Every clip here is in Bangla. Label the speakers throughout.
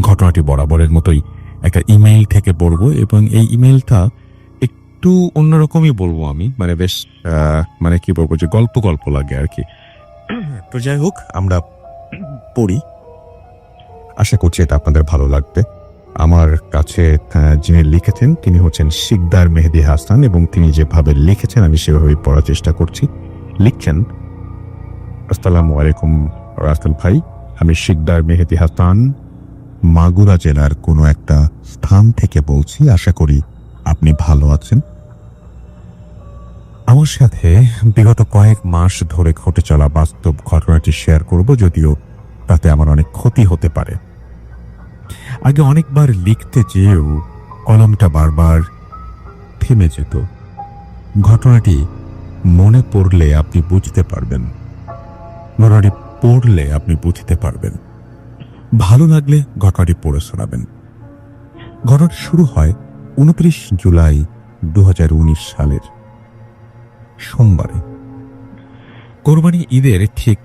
Speaker 1: ঘটনাটি বরাবরের মতোই একটা ইমেইল থেকে পড়বো, এবং এই ইমেইলটা একটু অন্যরকমই বলবো আমি, মানে বেশ মানে কি বলবো, যে গল্প গল্প লাগে আর কি। তো যাই হোক, আমরা পড়ি, আশা করছি এটা আপনাদের ভালো লাগবে। আমার কাছে যিনি লিখেছেন তিনি হচ্ছেন শিকদার মেহেদি হাসান, এবং তিনি যেভাবে লিখেছেন আমি সেভাবেই পড়ার চেষ্টা করছি। লিখছেন, আসসালামু আলাইকুম রাসেল ভাই, আমি শিকদার মেহেদি হাসান মাগুরা জেলার কোনো একটা স্থান থেকে বলছি। আশা করি আপনি ভালো আছেন। আমার সাথে বিগত কয়েক মাস ধরে ঘটে চলা বাস্তব ঘটনাটি শেয়ার করব, যদিও তাতে আমার অনেক ক্ষতি হতে পারে। আগে অনেকবার লিখতে যেয়েও কলমটা বারবার থেমে যেত। ঘটনাটি মনে পড়লে আপনি বুঝতে পারবেন, ঘটনাটি পড়লে আপনি বুঝতে পারবেন, ভালো লাগলে ঘটনাটি পড়ে শোনাবেন। ঘটনাটি শুরু হয় 29 জুলাই 2019 সালের সোমবারে। কোরবানি ঈদের ঠিক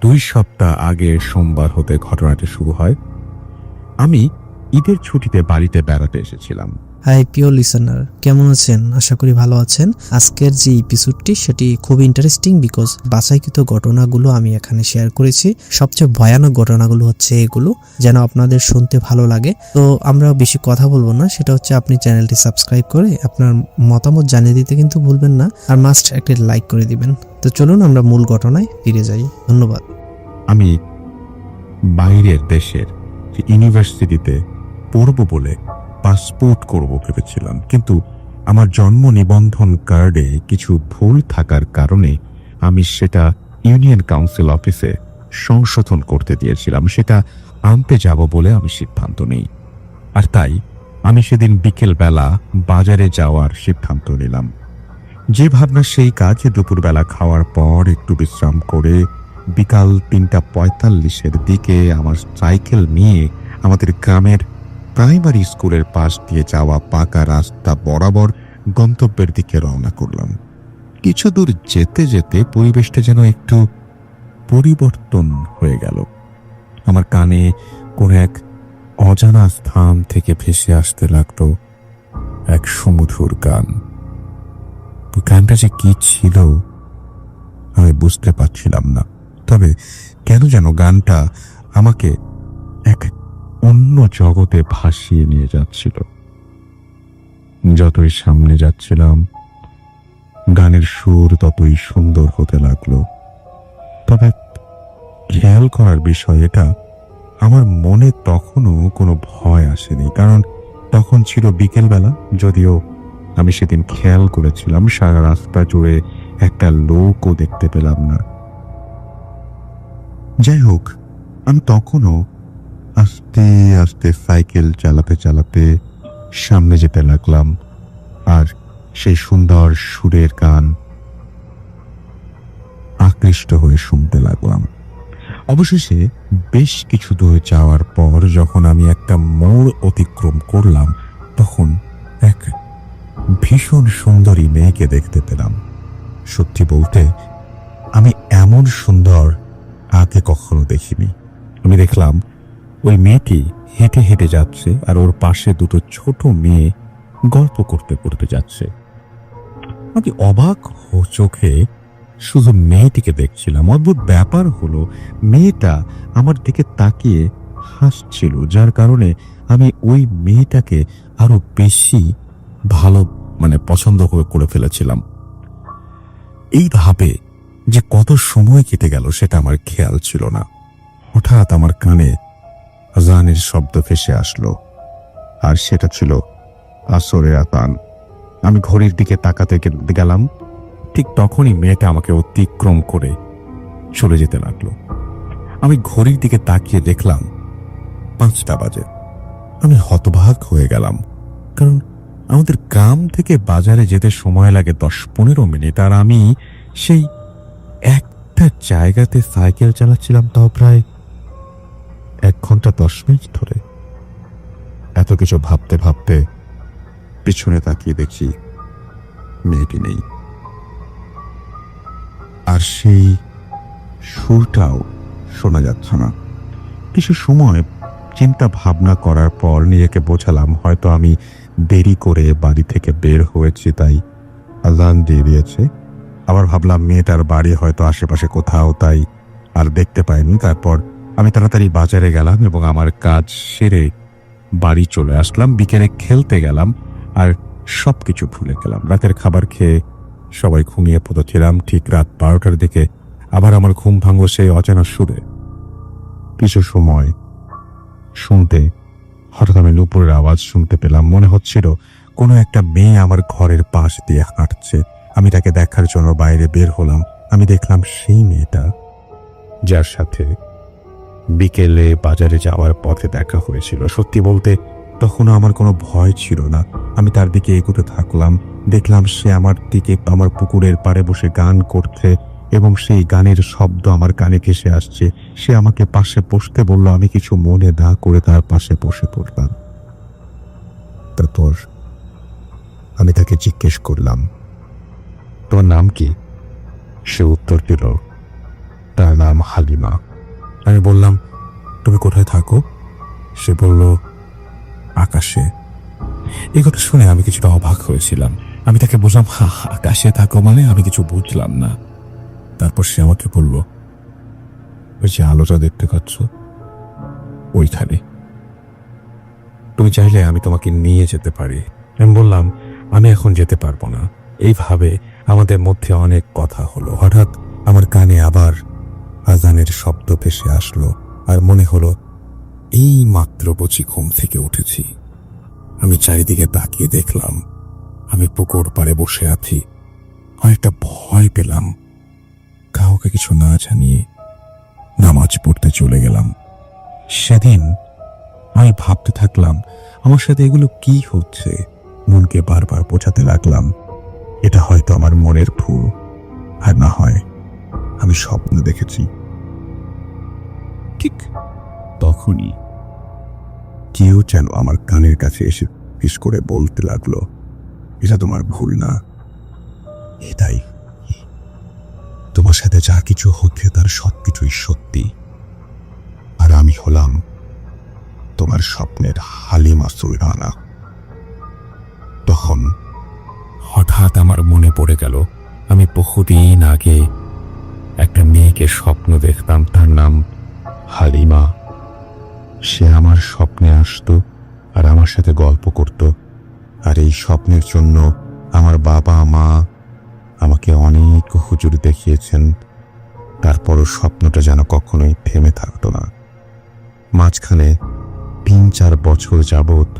Speaker 1: 2 সপ্তাহ আগে সোমবার হতে ঘটনাটি শুরু হয়। আমি ঈদের ছুটিতে বাড়িতে বেড়াতে এসেছিলাম।
Speaker 2: হাই প্রিয় লিসেনার, কেমন আছেন? আশা করি ভালো আছেন। আজকের যে এপিসোডটি সেটি খুব ইন্টারেস্টিং, বিকজ বাছাইকৃত ঘটনাগুলো আমি এখানে শেয়ার করেছি। সবচেয়ে ভয়ানক ঘটনাগুলো হচ্ছে এগুলো, যেন আপনাদের শুনতে ভালো লাগে। তো আমরা বেশি কথা বলবো না, সেটা হচ্ছে আপনি চ্যানেলটি সাবস্ক্রাইব করে আপনার মতামত জানিয়ে দিতে কিন্তু ভুলবেন না, আর মাস্ট একটি লাইক করে দিবেন। তো চলুন আমরা মূল ঘটনায় ফিরে যাই। ধন্যবাদ।
Speaker 1: আমি বাইরের দেশের ইউনিভার্সিটিতে পড়ব বলে পাসপোর্ট করব ভেবেছিলাম, কিন্তু আমার জন্ম নিবন্ধন কার্ডে কিছু ভুল থাকার কারণে আমি সেটা ইউনিয়ন কাউন্সিল অফিসে সংশোধন করতে দিয়েছিলাম। সেটা আনতে যাব বলে আমি সিদ্ধান্ত নেই, আর তাই আমি সেদিন বিকেল বেলা বাজারে যাওয়ার সিদ্ধান্ত নিলাম। যে ভাবনা সেই কাজ। দুপুরবেলা খাওয়ার পর একটু বিশ্রাম করে বিকাল 3:45 দিকে আমার সাইকেল নিয়ে আমাদের গ্রামের প্রাইমারি স্কুলের পাশ দিয়ে যাওয়া পাকা রাস্তা বরাবর গন্তব্যের দিকে রওনা করলাম। কিছু দূর যেতে যেতে পরিবেশটা যেন একটু পরিবর্তন হয়ে গেল। আমার কানে কোন এক অজানা স্থান থেকে ভেসে আসতে লাগলো এক সুমধুর গান। গানটা যে কি ছিল আমি বুঝতে পারছিলাম না, তবে কেন যেন গানটা আমাকে এক অন্য জগতে ভাসিয়ে নিয়ে যাচ্ছিল। যতই সামনে যাচ্ছিলাম গানের সুর ততই সুন্দর হতে লাগলো। তবে খেয়াল করার বিষয় এটা, আমার মনে তখনও কোনো ভয় আসেনি, কারণ তখন ছিল বিকেলবেলা। যদিও আমি সেদিন খেয়াল করেছিলাম সারা রাস্তা জুড়ে একটা লোকও দেখতে পেলাম না। যাই হোক, আমি তখনও আস্তে আস্তে সাইকেল চালাতে চালাতে সামনে যেতে লাগলাম, আর সেই সুন্দর সুরের গান আকৃষ্ট হয়ে শুনতে লাগলাম। অবশেষে বেশ কিছু দূর যাওয়ার পর যখন আমি একটা মোড় অতিক্রম করলাম, তখন এক ভীষণ সুন্দরী মেয়েকে দেখতে পেলাম। সত্যি বলতে আমি এমন সুন্দর আগে কখনো দেখিনি। আমি দেখলাম ওই মেয়েটি হেঁটে হেঁটে যাচ্ছে, আর ওর পাশে দুটো ছোট মেয়ে গল্প করতে করতে যাচ্ছে। আমি অবাক চোখে শুধু মেয়েটিকে দেখছিলাম। অদ্ভুত ব্যাপার হলো, মেয়েটা আমার দিকে তাকিয়ে হাসছিল, যার কারণে আমি ওই মেয়েটাকে আরো বেশি ভালো পছন্দ করে ফেলেছিলাম। এইভাবে যে কত সময় কেটে গেল সেটা আমার খেয়াল ছিল না। হঠাৎ আমার কানে আজানের শব্দ ভেসে আসলো, আর সেটা ছিল আসরের আজান। আমি ঘড়ির দিকে তাকাতে গেলাম, ঠিক তখনই মেয়েটা আমাকে অতিক্রম করে চলে যেতে লাগলো। আমি ঘড়ির দিকে তাকিয়ে দেখলাম 5টা বাজে। আমি হতবাক হয়ে গেলাম, কারণ আমাদের গ্রাম থেকে বাজারে যেতে সময় লাগে 10-15 মিনিট, আর আমি সেই একটা জায়গাতে সাইকেল চালাচ্ছিলাম, তাও প্রায় 1 ঘন্টা 10 মিনিট ধরে। এত কিছু ভাবতে ভাবতে পিছনে তাকিয়ে দেখি মেয়েটি নেই, আর সেই সুরটাও শোনা যাচ্ছে না। কিছু সময় চিন্তা ভাবনা করার পর নিজেকে বোঝালাম হয়তো আমি দেরি করে বাড়ি থেকে বের হয়েছি, তাই আজান দিয়ে দিয়েছে। আবার ভাবলাম মেয়েটার বাড়ি হয়তো আশেপাশে কোথাও, তাই আর দেখতে পাইনি। তারপর আমি তাড়াতাড়ি বাজারে গেলাম এবং আমার কাজ সেরে বাড়ি চলে আসলাম। বিকেলে খেলতে গেলাম আর সবকিছু ভুলে গেলাম। রাতের খাবার খেয়ে সবাই ঘুমিয়ে পড়েছিলাম। ঠিক রাত 12টার দিকে আবার আমার ঘুম ভাঙল সেই অজানা সুরে। কিছু সময় শুনতে হঠাৎ আমি নুপুরের আওয়াজ শুনতে পেলাম। মনে হচ্ছিল কোনো একটা মেয়ে আমার ঘরের পাশ দিয়ে হাঁটছে। আমি তাকে দেখার জন্য বাইরে বের হলাম। আমি দেখলাম সেই মেয়েটা যার সাথে বিকেলে বাজারে যাওয়ার পথে দেখা হয়েছিল। সত্যি বলতে তখনও আমার কোনো ভয় ছিল না। আমি তার দিকে এগোতে থাকলাম। দেখলাম সে আমার দিকে আমার পুকুরের পাড়ে বসে গান করছে এবং সেই গানের শব্দ আমার কানে ভেসে আসছে। সে আমাকে পাশে বসতে বলল। আমি কিছু মনে না করে তার পাশে বসে পড়লাম। তারপর আমি তাকে জিজ্ঞেস করলাম, তোমার নাম কি? সে উত্তর দিল, তার নাম হালিমা। আমি বললাম, তুমি কোথায় থাকো? সে বলল, আকাশে। এই কথা শুনে আমি কিছুটা অবাক হয়েছিলাম। আমি তাকে বললাম, আকাশে থাকো মানে? আমি কিছু বুঝলাম না। তারপর সে আমাকে বলল, ওই যে আলোটা দেখতে পাচ্ছ ওইখানে, তুমি চাইলে আমি তোমাকে নিয়ে যেতে পারি। আমি বললাম, আমি এখন যেতে পারবো না। এইভাবে আমাদের মধ্যে অনেক কথা হলো। হঠাৎ আমার কানে আবার আজানের শব্দ ভেসে আসলো আর মনে হলো এই মাত্র বুঝি ঘুম থেকে উঠেছি। আমি চারিদিকে তাকিয়ে দেখলাম আমি পুকুর পাড়ে বসে আছি। অনেকটা ভয় পেলাম। কাউকে কিছু না জানিয়ে নামাজ পড়তে চলে গেলাম। সেদিন আমি ভাবতে থাকলাম আমার সাথে এগুলো কি হচ্ছে। মনকে বারবার বোঝাতে লাগলাম এটা হয়তো আমার মনের ভুল, আর না হয় আমি স্বপ্ন দেখেছি। ঠিক তখনই কেউ যেন আমার কানের কাছে এসে ফিস করে বলতে লাগলো, এটা তোমার ভুল না, এটাই তোমার সাথে যা কিছু হচ্ছে তার সবকিছুই সত্যি। আর আমি হলাম তোমার স্বপ্নের হালিমা সুলতানা। তখন হঠাৎ আমার মনে পড়ে গেল আমি বহুদিন আগে একটা মেয়েকে স্বপ্ন দেখতাম, তার নাম হালিমা। সে আমার স্বপ্নে আসতো আর আমার সাথে গল্প করত। আর এই স্বপ্নের জন্য আমার বাবা মা আমাকে অনেক হুজুর দেখিয়েছেন। তারপরও স্বপ্নটা যেন কখনোই থেমে থাকতো না। মাঝখানে 3-4 বছর যাবত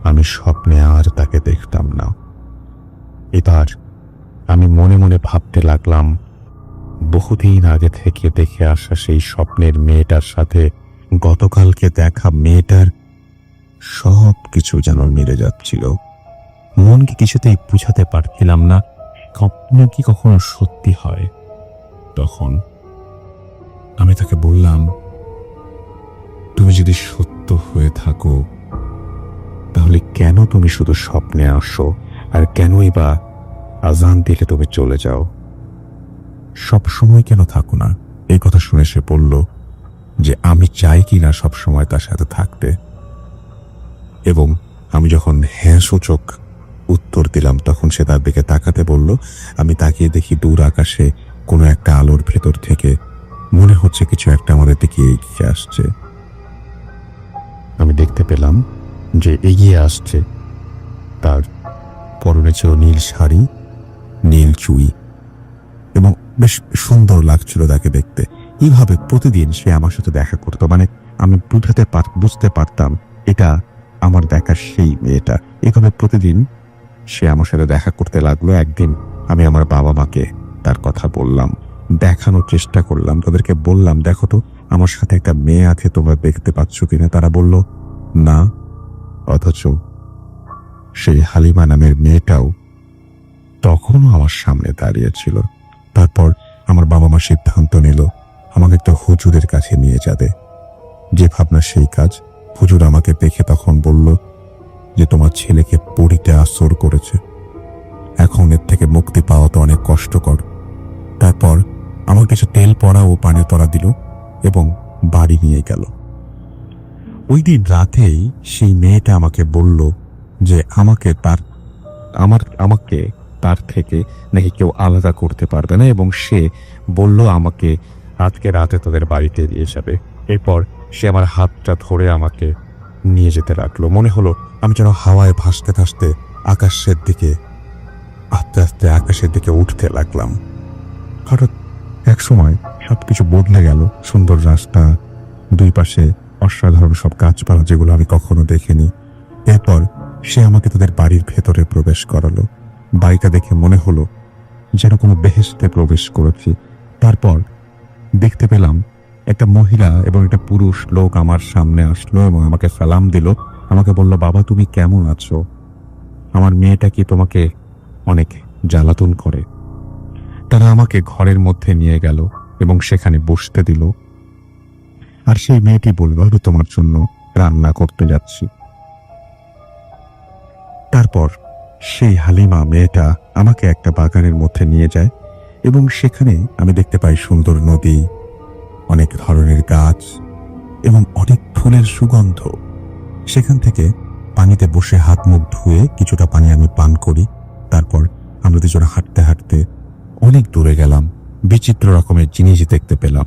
Speaker 1: আমি স্বপ্নে আর তাকে দেখতাম না। এবার আমি মনে মনে ভাবতে লাগলাম বহুদিন আগে থেকে দেখে আসা সেই স্বপ্নের মেয়েটার সাথে গতকালকে দেখা মেয়েটার সব কিছু যেন মিলে যাচ্ছিল। মনকে কিছুতেই বুঝাতে পারছিলাম না স্বপ্ন কি কখনো সত্যি হয়। তখন আমি তাকে বললাম, তুমি যদি সত্য হয়ে থাকো তাহলে কেন তুমি শুধু স্বপ্নে আসো, আর কেনই বা আজান দিলে তুমি চলে যাও? সব সময় কেন থাকো না? এই কথা শুনে সে বলল যে আমি চাই কি না সব সময় তার সাথে থাকতে। এবং আমি যখন হ্যাঁ সূচক উত্তর দিলাম তখন সে তার দিকে তাকাতে বলল। আমি তাকিয়ে দেখি দূর আকাশে কোনো একটা আলোর ভেতর থেকে মনে হচ্ছে কিছু একটা আমাদের দিকে এগিয়ে আসছে। আমি দেখতে পেলাম যে এগিয়ে আসছে, তার পরনে ছিল নীল শাড়ি, নীল চুড়ি এবং বেশ সুন্দর লাগছিল তাকে দেখতে। এইভাবে প্রতিদিন সে আমার সাথে দেখা করতো। মানে আমি বুঝতে পারতাম এটা আমার দেখার সেই মেয়েটা। এইভাবে প্রতিদিন সে আমার সাথে দেখা করতে লাগলো। একদিন আমি আমার বাবা মাকে তার কথা বললাম, দেখানোর চেষ্টা করলাম, তাদেরকে বললাম, দেখো তো আমার সাথে একটা মেয়ে আছে, তোমরা দেখতে পাচ্ছ কিনা? তারা বলল না। অথচ সেই হালিমা নামের মেয়েটাও তখনও আমার সামনে দাঁড়িয়েছিল। তারপর আমার বাবা মা সিদ্ধান্ত নিল আমাকে একটা হুজুরের কাছে নিয়ে যাবে। যে ভাবনা সেই কাজ। হুজুর আমাকে দেখে তখন বলল যে তোমার ছেলেকে পড়িতে আসর করেছে, এখন এর থেকে মুক্তি পাওয়া তো অনেক কষ্টকর। তারপর আমার কিছু তেল পড়া ও পানি পড়া দিল এবং বাড়ি নিয়ে গেল। ওই দিন রাতেই সেই মেয়েটা আমাকে বলল যে আমাকে তার থেকে নাকি কেউ আলাদা করতে পারবে না, এবং সে বলল আমাকে আজকে রাতে তাদের বাড়িতে দিয়ে যাবে। এরপর সে আমার হাতটা ধরে আমাকে নিয়ে যেতে লাগলো। মনে হলো আমি যেন হাওয়ায় ভাসতে ভাসতে আস্তে আস্তে আকাশের দিকে উঠতে লাগলাম। হঠাৎ এক সময় সবকিছু বদলে গেল। সুন্দর রাস্তা, দুই পাশে অসাধারণ সব গাছপালা যেগুলো আমি কখনো দেখিনি। এরপর সে আমাকে তাদের বাড়ির ভেতরে প্রবেশ করালো। বাড়িটা দেখে মনে হলো যেন কোনো বেহেশতে প্রবেশ করেছি। তারপর দেখতে পেলাম একটা মহিলা এবং একটা পুরুষ লোক আমার সামনে আসলো এবং আমাকে সালাম দিল। আমাকে বলল, বাবা তুমি কেমন আছো? আমার মেয়েটা কি তোমাকে অনেক জ্বালাতন করে? তারা আমাকে ঘরের মধ্যে নিয়ে গেল এবং সেখানে বসতে দিল। আর সেই মেয়েটি বলল, আমি তোমার জন্য রান্না করতে যাচ্ছি। তারপর সেই হালিমা মেয়েটা আমাকে একটা বাগানের মধ্যে নিয়ে যায় এবং সেখানে আমি দেখতে পাই সুন্দর নদী, অনেক ধরনের গাছ এবং অনেক ফুলের সুগন্ধ। সেখান থেকে পানিতে বসে হাত মুখ ধুয়ে কিছুটা পানি আমি পান করি। তারপর আমরা দুজনে হাঁটতে হাঁটতে অনেক দূরে গেলাম। বিচিত্র রকমের জিনিস দেখতে পেলাম।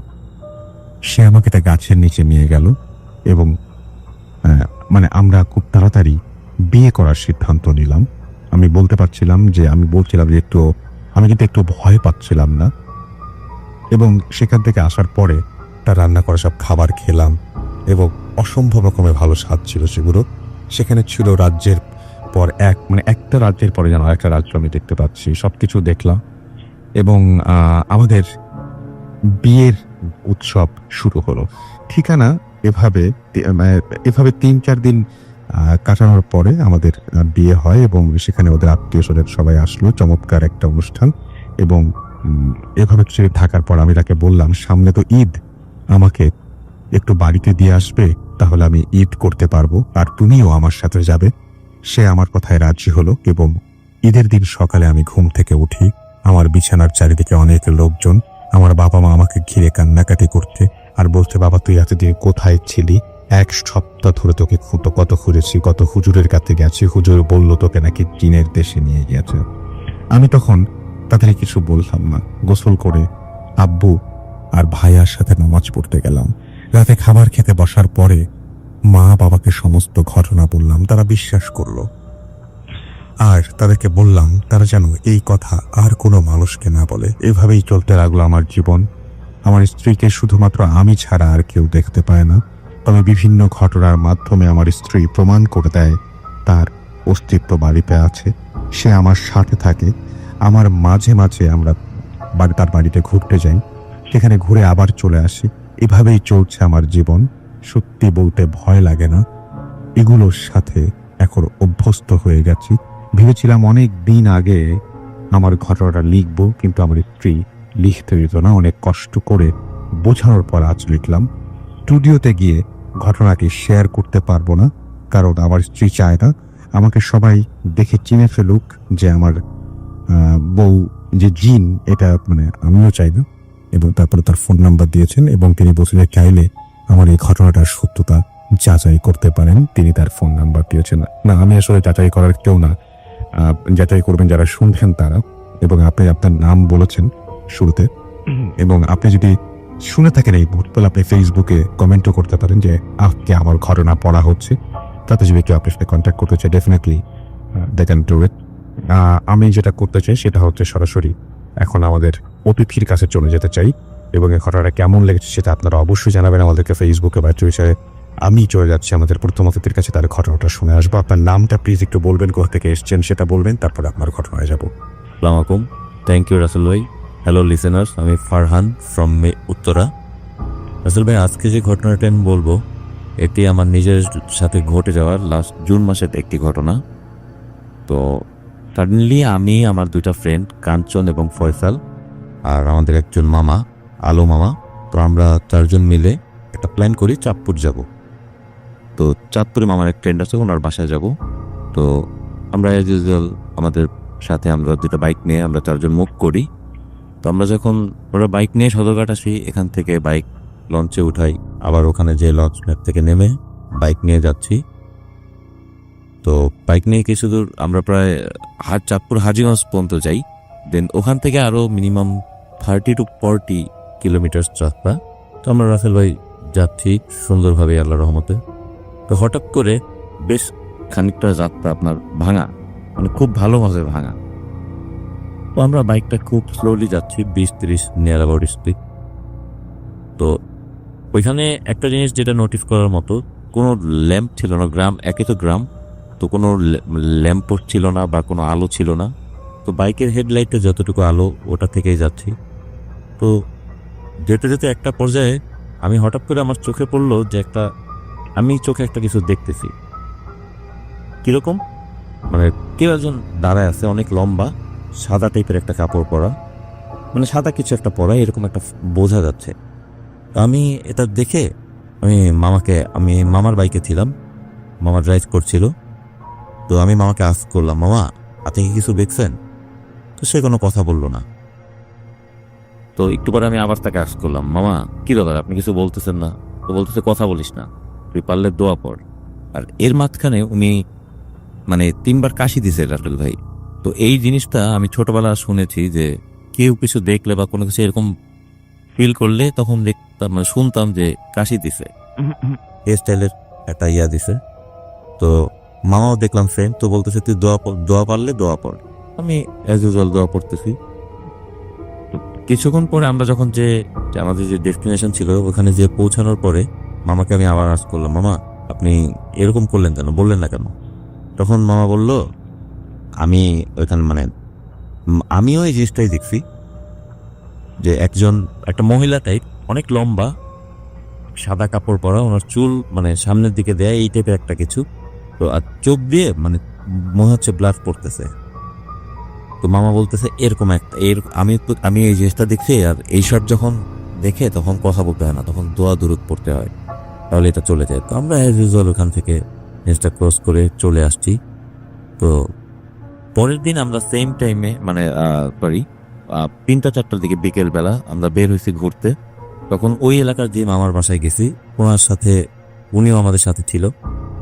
Speaker 1: সে আমাকে একটা গাছের নিচে নিয়ে গেল এবং আমরা খুব তাড়াতাড়ি বিয়ে করার সিদ্ধান্ত নিলাম। আমি বলছিলাম যে আমি কিন্তু একটু ভয় পাচ্ছিলাম না। এবং সেখান থেকে আসার পরে তার রান্না করা সব খাবার খেলাম এবং অসম্ভব রকমের ভালো স্বাদ ছিল সেগুলো। সেখানে ছিল রাজ্যের পর একটা রাজ্যের পরে যেন একটা রাজ্য আমি দেখতে পাচ্ছি। সবকিছু দেখলাম এবং আমাদের বিয়ের উৎসব শুরু হলো। ঠিকানা এভাবে 3-4 দিন কাটানোর পরে আমাদের বিয়ে হয় এবং সেখানে ওদের আত্মীয় স্বজন সবাই আসলো। চমৎকার একটা অনুষ্ঠান। এবং এভাবে থাকার পর আমি তাকে বললাম, সামনে তো ঈদ, আমাকে একটু বাড়িতে দিয়ে আসবে, তাহলে আমি ঈদ করতে পারবো আর তুমিও আমার সাথে যাবে। সে আমার কথায় রাজি হলো এবং ঈদের দিন সকালে আমি ঘুম থেকে উঠি। আমার বিছানার চারিদিকে অনেক লোকজন, আমার বাবা মা আমাকে ঘিরে কান্নাকাটি করতে আর বলতে, বাবা তুই এতদিন কোথায় ছিলি? 1 সপ্তাহ ধরে তোকে কত খুঁজেছি, কত হুজুরের কাছে গেছি, হুজুর বলল তোকে নাকি চীনের দেশে নিয়ে গিয়েছে। আমি তখন তাদের কিছু বললাম না। গোসল করে আব্বু আর ভাইয়ার সাথে নামাজ পড়তে গেলাম। রাতে খাবার খেতে বসার পরে মা বাবাকে সমস্ত ঘটনা বললাম। তারা বিশ্বাস করলো আর তাদেরকে বললাম তারা যেন এই কথা আর কোনো মানুষকে না বলে। এভাবেই চলতে লাগলো আমার জীবন। আমার স্ত্রীকে শুধুমাত্র আমি ছাড়া আর কেউ দেখতে পায় না, তবে বিভিন্ন ঘটনার মাধ্যমে আমার স্ত্রী প্রমাণ করে দেয় তার অস্তিত্ব বাড়িতে আছে, সে আমার সাথে থাকে। আমার মাঝে মাঝে আমরা তার বাড়িতে ঘুরতে যাই, সেখানে ঘুরে আবার চলে আসি। এভাবেই চলছে আমার জীবন। সত্যি বলতে ভয় লাগে না, এগুলোর সাথে এখন অভ্যস্ত হয়ে গেছি। ভেবেছিলাম অনেক দিন আগে আমার ঘটনাটা লিখবো, কিন্তু আমার স্ত্রী লিখতে দিত না। অনেক কষ্ট করে বোঝানোর পর আজ লিখলাম। স্টুডিওতে গিয়ে ঘটনাটি শেয়ার করতে পারবো না, কারণ আমার স্ত্রী চায় না আমাকে সবাই দেখে চিনে ফেলুক যে আমার বউ যে জিন, এটা আমিও চাই না। এবং তারপরে তার ফোন নাম্বার দিয়েছেন এবং তিনি বলছেন যে চাইলে আমার এই ঘটনাটার সত্যতা যাচাই করতে পারেন। তিনি তার ফোন নাম্বার দিয়েছেন। না, আমি আসলে যাচাই করার কেউ না, যাচাই করবেন যারা শুনছেন তারা। এবং আপনি আপনার নাম বলেছেন শুরুতে, এবং আপনি যদি শুনে থাকেন এই মুহূর্তে, আপনি ফেসবুকে কমেন্টও করতে পারেন যে আজকে আমার ঘটনা পড়া হচ্ছে। তাতে যদি কেউ আপনার সাথে কন্ট্যাক্ট করতে চায়, definitely they can do it. আমি যেটা করতে চাই সেটা হচ্ছে সরাসরি এখন আমাদের অতিথির কাছে চলে যেতে চাই এবং এই ঘটনাটা কেমন লেগেছে সেটা আপনারা অবশ্যই জানাবেন আমাদেরকে ফেসবুকে বা টুইটারে। আমি চলে যাচ্ছি আমাদের প্রথম অতিথির কাছে, তার ঘটনাটা শুনে আসবো। আপনার নামটা প্লিজ একটু বলবেন, কোথা থেকে এসছেন সেটা বলবেন, তারপরে আপনার ঘটনায় যাবো।
Speaker 3: আসসালামু আলাইকুম, থ্যাংক ইউ রাসেল ভাই। হ্যালো লিসেনার্স, আমি ফারহান ফ্রম উত্তরা। রাসেল ভাই, আজকে যে ঘটনাটা আমি বলবো এটি আমার নিজের সাথে ঘটে যাওয়ার লাস্ট জুন মাসের একটি ঘটনা। তো সাডেনলি আমি, আমার 2টা ফ্রেন্ড কাঞ্চন এবং ফয়সাল, আর আমাদের একজন মামা আলো মামা, তো আমরা 4 জন মিলে একটা প্ল্যান করি চাঁদপুর যাব। তো চাঁদপুরে মামার এক ফ্রেন্ড আছে, ওনার বাসায় যাব। তো আমরা অ্যাজ ইউজুয়াল আমাদের সাথে আমরা 2টা বাইক নিয়ে আমরা 4 জন মুভ করি। তো আমরা যখন ওরা বাইক নিয়ে সদরঘাট আসি, এখান থেকে বাইক লঞ্চে উঠাই, আবার ওখানে যে লঞ্চ ঘাট থেকে নেমে বাইক নিয়ে যাচ্ছি। তো বাইক নিয়ে কিছু দূর আমরা প্রায় চাঁদপুর হাজীগঞ্জ পর্যন্ত যাই। দেন ওখান থেকে আরও মিনিমাম 30 to 40 কিলোমিটার রাস্তা। তো আমরা রাসেল ভাই যাচ্ছি সুন্দরভাবে আল্লাহর রহমতে। তো হঠাৎ করে বেশ খানিকটা যাত্রা আপনার ভাঙা, মানে খুব ভালো মাঝে ভাঙা। তো আমরা বাইকটা খুব স্লোলি যাচ্ছি, 20-30 নিয়ার অ্যাবাউট স্পিড। তো ওইখানে একটা জিনিস যেটা নোটিস করার মতো, কোনো ল্যাম্প ছিল না। গ্রাম, একে তো গ্রাম, তো কোনো ল্যাম্প পোস্ট ছিল না বা কোনো আলো ছিল না। তো বাইকের হেডলাইটে যতটুকু আলো ওটা থেকেই যাচ্ছি। তো যেতে যেতে একটা পর্যায়ে আমি হঠাৎ করে আমার চোখে পড়লো যে আমি চোখে একটা কিছু দেখতেছি। কিরকম, মানে কেউ একজন দাঁড়ায় আছে, অনেক লম্বা, সাদা টাইপের একটা কাপড় পরা, মানে সাদা কিছু একটা পরা, এরকম একটা বোঝা যাচ্ছে। আমি এটা দেখে আমি মামার বাইকে ছিলাম, মামা ড্রাইভ করছিল। তো আমি মামাকে আস্ক করলাম, মামা আপনি কি কিছু দেখছেন? তো সে কোনো কথা বললো না। তো একটু পরে আমি আবার তাকে আস্ক করলাম, মামা কি ব্যাপার, আপনি কিছু বলতেছেন না? তো বলতেছে, কথা বলিস না, তুই পারলে দোয়া পড়। আর এর মাঝখানে উনি মানে 3 বার কাশি দিছে রাসেল ভাই। তো এই জিনিসটা আমি ছোটবেলা শুনেছি যে কেউ কিছু দেখলে বা কোনো কিছু এরকম ফিল করলে তখন দেখতাম, মানে শুনতাম যে কাশি দিছে, এই স্টাইলের একটা ইয়া দিছে। তো মামাও দেখলাম সেম। তো বলতেছে, তুই দোয়া পারলে দোয়া পড়। আমি অ্যাজ ইউজুয়াল দোয়া পড়তেছি। কিছুক্ষণ পরে আমরা যখন যে আমাদের যে ডেস্টিনেশন ছিল ওখানে যে পৌঁছানোর পরে মামাকে আমি আবার আস্ক করলাম, মামা আপনি এরকম করলেন কেন, বললেন না কেন? তখন মামা বলল, আমি ওইখানে মানে আমিও এই জিনিসটাই দেখছি যে একটা মহিলা টাইপ, অনেক লম্বা, সাদা কাপড় পরা, ওনার চুল মানে সামনের দিকে দেয়, এই টাইপের একটা কিছু। তো আর চোখ দিয়ে মানে মনে হচ্ছে ব্লাড পড়তেছে। তো মামা বলতেছে এরকম একটা আমি এই জিনিসটা দেখছি। আর এইসব যখন দেখে তখন কথা বলতে হয় না, তখন দোয়া দুরুদ পড়তে হয়, তাহলে এটা চলে যায়। তো আমরা অ্যাজ ইউজুয়াল ওখান থেকে জিনিসটা ক্রস করে চলে আসছি। তো পরের দিন আমরা সেম টাইমে মানে 3টা-4টার দিকে বিকেলবেলা আমরা বের হয়েছি ঘুরতে। তখন ওই এলাকার যে মামার বাসায় গেছি, ওনার সাথে উনিও আমাদের সাথে ছিল।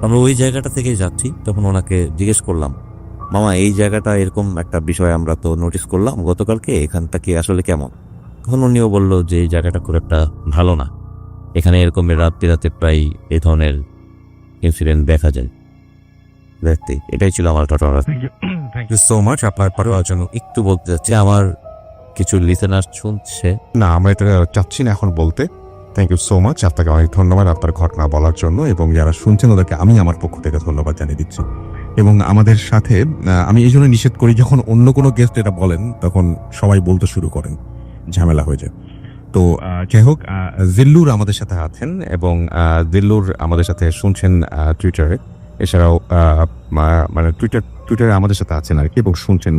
Speaker 3: আমরা ওই জায়গাটা থেকেই যাচ্ছি। তখন ওনাকে জিজ্ঞেস করলাম, মামা এই জায়গাটা এরকম একটা বিষয় আমরা তো নোটিস করলাম গতকালকে, এখানটা কি আসলে কেমন? তখন উনিও বললো যে এই জায়গাটা খুব একটা ভালো না, এখানে এরকম রাতে প্রায় এই ধরনের ইনসিডেন্ট দেখা যায়। দেখতে এটাই ছিল আমার ঘটনা। Thank you so much. আপনার পরেও জন্য একটু বলতে যাচ্ছি, আমার কিছু লিসেনার শুনছে।
Speaker 1: না, আমরা এটা চাচ্ছি না এখন বলতে। থ্যাংক ইউ সো মাচ, আপনাকে অনেক ধন্যবাদ আপনার ঘটনা বলার জন্য, এবং যারা শুনছেন ওদেরকে আমি আমার পক্ষ থেকে ধন্যবাদ জানিয়ে দিচ্ছি। এবং আমাদের সাথে আমি এই জন্য নিষেধ করি, যখন অন্য কোনো গেস্ট এটা বলেন তখন সবাই বলতে শুরু করেন, ঝামেলা হয়ে যায়। তো যাই হোক, জিল্লুর আমাদের সাথে আছেন, এবং জিল্লুর আমাদের সাথে শুনছেন টুইটারে। এছাড়াও মানে টুইটারে আমাদের সাথে আছেন আর কি, এবং শুনছেন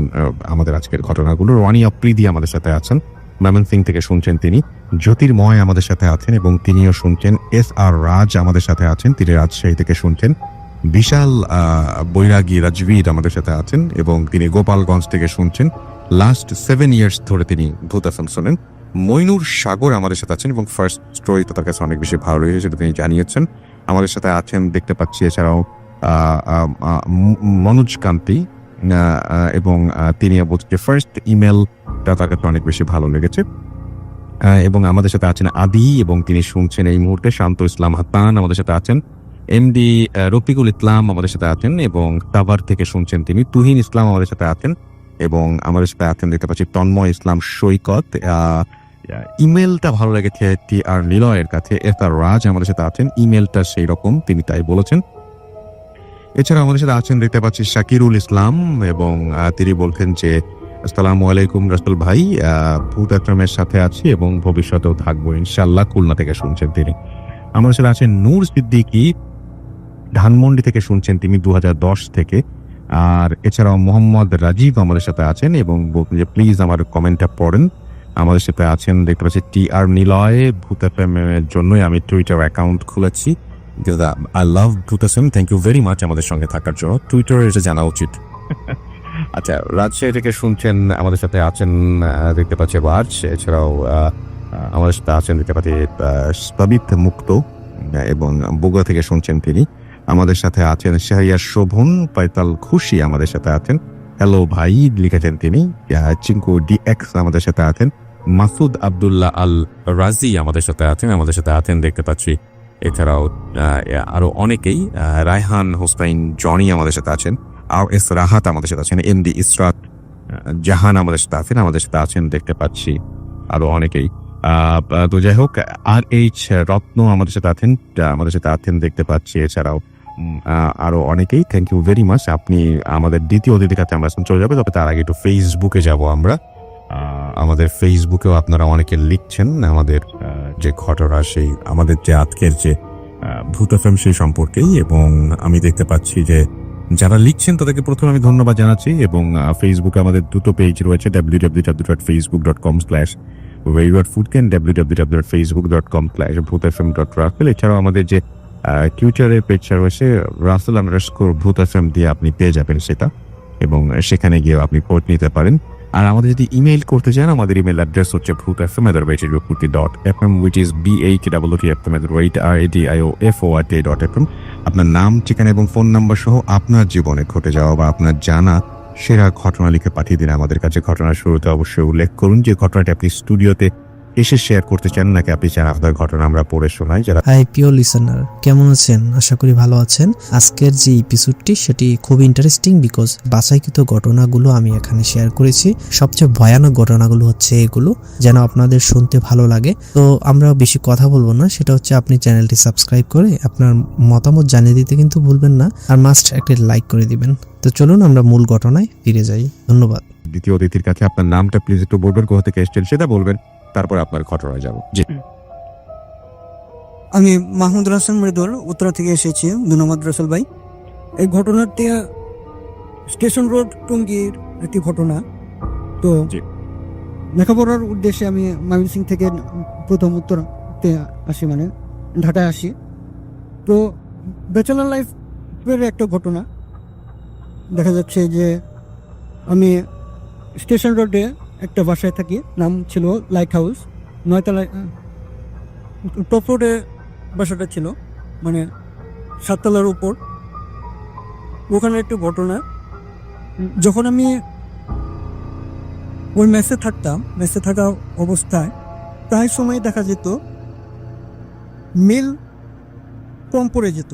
Speaker 1: আমাদের আজকের ঘটনাগুলো। রানি আপ্রিদি আমাদের সাথে আছেন, ময়মনসিং থেকে শুনছেন তিনি। জ্যোতির্ময় আমাদের সাথে আছেন এবং তিনিও শুনছেন। SR রাজ আমাদের সাথে আছেন, তিনি রাজশাহী থেকে শুনছেন। বিশাল বৈরাগী রাজবীর আমাদের সাথে আছেন এবং তিনি গোপালগঞ্জ থেকে শুনছেন। লাস্ট 7 ইয়ার্স ধরে তিনি ভূত FM শোনেন। মইনুর সাগর আমাদের সাথে আছেন এবং ফার্স্ট স্টোরি তো তার কাছে অনেক বেশি ভালো লেগেছে, সেটা তিনি জানিয়েছেন। আমাদের সাথে আছেন দেখতে পাচ্ছি। এছাড়াও মনোজ কান্তি, এবং তিনি বলছেন ফার্স্ট ইমেলটা তার কাছে অনেক বেশি ভালো লেগেছে। এবং আমাদের সাথে আছেন আদি, এবং তিনি শুনছেন এই মুহূর্তে। শান্ত ইসলাম হাতান আমাদের সাথে আছেন। MD রফিকুল ইসলাম আমাদের সাথে আছেন এবং টাভার থেকে শুনছেন তিনি। তুহিন ইসলাম আমাদের সাথে আছেন এবং আমাদের সাথে আছেন দেখতে পাচ্ছি তন্ময় ইসলাম সৈকত। ইমেলটা ভালো লেগেছে TR নিলয়ের কাছে। SR রাজ আমাদের সাথে আছেন, ইমেলটা সেই রকম, তিনি তাই বলেছেন। এছাড়া আমাদের সাথে আছেন দেখতে পাচ্ছি শাকিরুল ইসলাম, এবং তিনি বলছেন যে আসসালামু আলাইকুম রাসেল ভাই, ভূত একরমের সাথে আছি এবং ভবিষ্যতেও থাকবো ইনশাল্লাহ। খুলনা থেকে শুনছেন তিনি। আমাদের সাথে আছেন নূর সিদ্দিকী, ধানমন্ডি থেকে শুনছেন তিনি 2010 থেকে। আর এছাড়াও মোহাম্মদ রাজীব আমাদের সাথে আছেন এবং বলছেন যে প্লিজ আমার কমেন্টটা পড়েন। আমাদের সাথে আছেন দেখতে পাচ্ছি TR নিলয়। ভূত FM এর জন্যই আমি টুইটার অ্যাকাউন্ট খুলেছি। I love Bhoot FM, thank you very much আমাদের সঙ্গে থাকার জন্য। টুইটারে এটা জানা উচিত। আচ্ছা, রাজশাহী থেকে শুনছেন আমাদের সাথে আছেন দেখতে পাচ্ছি রাজ। এছাড়াও আমাদের সাথে আছেন দেখতে পাচ্ছি সাবিত মুক্ত, এবং বগুড়া থেকে শুনছেন তিনি। আমাদের সাথে আছেন শাহরিয়ার শোভন, পাইতাল খুশি আমাদের সাথে আছেন, হ্যালো ভাই লিখেছেন তিনি। চিঙ্কু ডিএক্স আমাদের সাথে আছেন, মাসুদ আব্দুল্লাহ আল রাজি আমাদের সাথে আছেন দেখতে পাচ্ছি। এছাড়াও আরো অনেকেই, রায়হান হোসাইন জনি আমাদের সাথে আছেন, আর এস রাহাত আমাদের সাথে আছেন, এমডি ইসরাত জাহান আমাদের সাথে আছেন দেখতে পাচ্ছি, আরো অনেকেই। তো যাই হোক, আর এইচ রত্ন আমাদের সাথে আছেন দেখতে পাচ্ছি। এছাড়াও আরো অনেকেই, থ্যাংক ইউ ভেরি মাচ। আপনি আমাদের দ্বিতীয় অতিথির কাছে আমরা এখন চলে যাবো, তবে তার আগে একটু ফেসবুকে যাব আমরা। আমাদের ফেসবুকেও আপনারা অনেকে লিখছেন আমাদের যে ঘটনা, সেই আমাদের যে আজকের যে ভূত এফএম সেই সম্পর্কেই, এবং আমি দেখতে পাচ্ছি যে যারা লিখছেন তাদেরকে প্রথমে আমি ধন্যবাদ জানাচ্ছি। এবং ফেসবুকে আমাদের দুটো পেজ রয়েছে, www.facebook.com/wayworfoodcan, www.facebook.com/bhutfm.raffle। এছাড়াও আমাদের যে টুইটারের পেজটা রয়েছে Russell_Bhuth দিয়ে আপনি পেয়ে যাবেন সেটা, এবং সেখানে গিয়ে আপনি পোস্ট নিতে পারেন। আর আমাদের যদি ইমেইল করতে চান, আমাদের ইমেল অ্যাড্রেস হচ্ছে bhuthfm@radio.fm, which is BHWTFM@radio.fm। আপনার নাম, ঠিকানা এবং ফোন নাম্বার সহ আপনার জীবনে ঘটে যাওয়া বা আপনার জানা সেরা ঘটনা লিখে পাঠিয়ে দিন আমাদের কাছে। ঘটনার শুরুতে অবশ্যই উল্লেখ করুন যে ঘটনাটি আপনি স্টুডিওতে এসে শেয়ার করতে চান, নাকি আপনি চান আপনার ঘটনা আমরা পড়ে শোনাই। যারা
Speaker 2: হাই প্রিয় লিসেনার, কেমন আছেন? আশা করি ভালো আছেন। আজকের যে এপিসোডটি সেটি খুব ইন্টারেস্টিং, বিকজ বাছাইকৃত ঘটনাগুলো আমি এখানে শেয়ার করেছি। সবচেয়ে ভয়ানক ঘটনাগুলো হচ্ছে এগুলো, যেন আপনাদের শুনতে ভালো লাগে। তো আমরা বেশি কথা বলবো না, সেটা হচ্ছে আপনি চ্যানেলটি সাবস্ক্রাইব করে আপনার মতামত জানিয়ে দিতে কিন্তু ভুলবেন না, আর মাস্ট একটা লাইক করে দিবেন। তো চলুন আমরা মূল ঘটনায় ফিরে যাই। ধন্যবাদ।
Speaker 1: দ্বিতীয় অতিথির কাছে আপনার নামটা প্লিজ একটু বলবেন, কোথা থেকে এসেছেন সেটা বলবেন, তারপর আপনার ঘটনায় যাব। জি,
Speaker 4: আমি মাহমুদ হাসান মৃদুল, উত্তরা থেকে এসেছি। ধন্যবাদ রাসেল ভাই। এই ঘটনাটি স্টেশন রোড টঙ্গীর একটি ঘটনা। তো
Speaker 1: জি।
Speaker 4: লেখাপড়ার উদ্দেশ্যে আমি ময়মনসিং থেকে প্রথম উত্তরাতে আসি, মানে ঢাকায় আসি। তো ব্যাচেলার লাইফের একটা ঘটনা দেখা যাচ্ছে যে আমি স্টেশন রোডে একটা বাসায় থাকি, নাম ছিল লাইট হাউস, 9 তলায়। টপ রোডে বাসাটা ছিল, মানে 7 তলার উপর। ওখানে একটা ঘটনা, যখন আমি ওই মেসে থাকা অবস্থায় প্রায় সময় দেখা যেত মিল কম পড়ে যেত।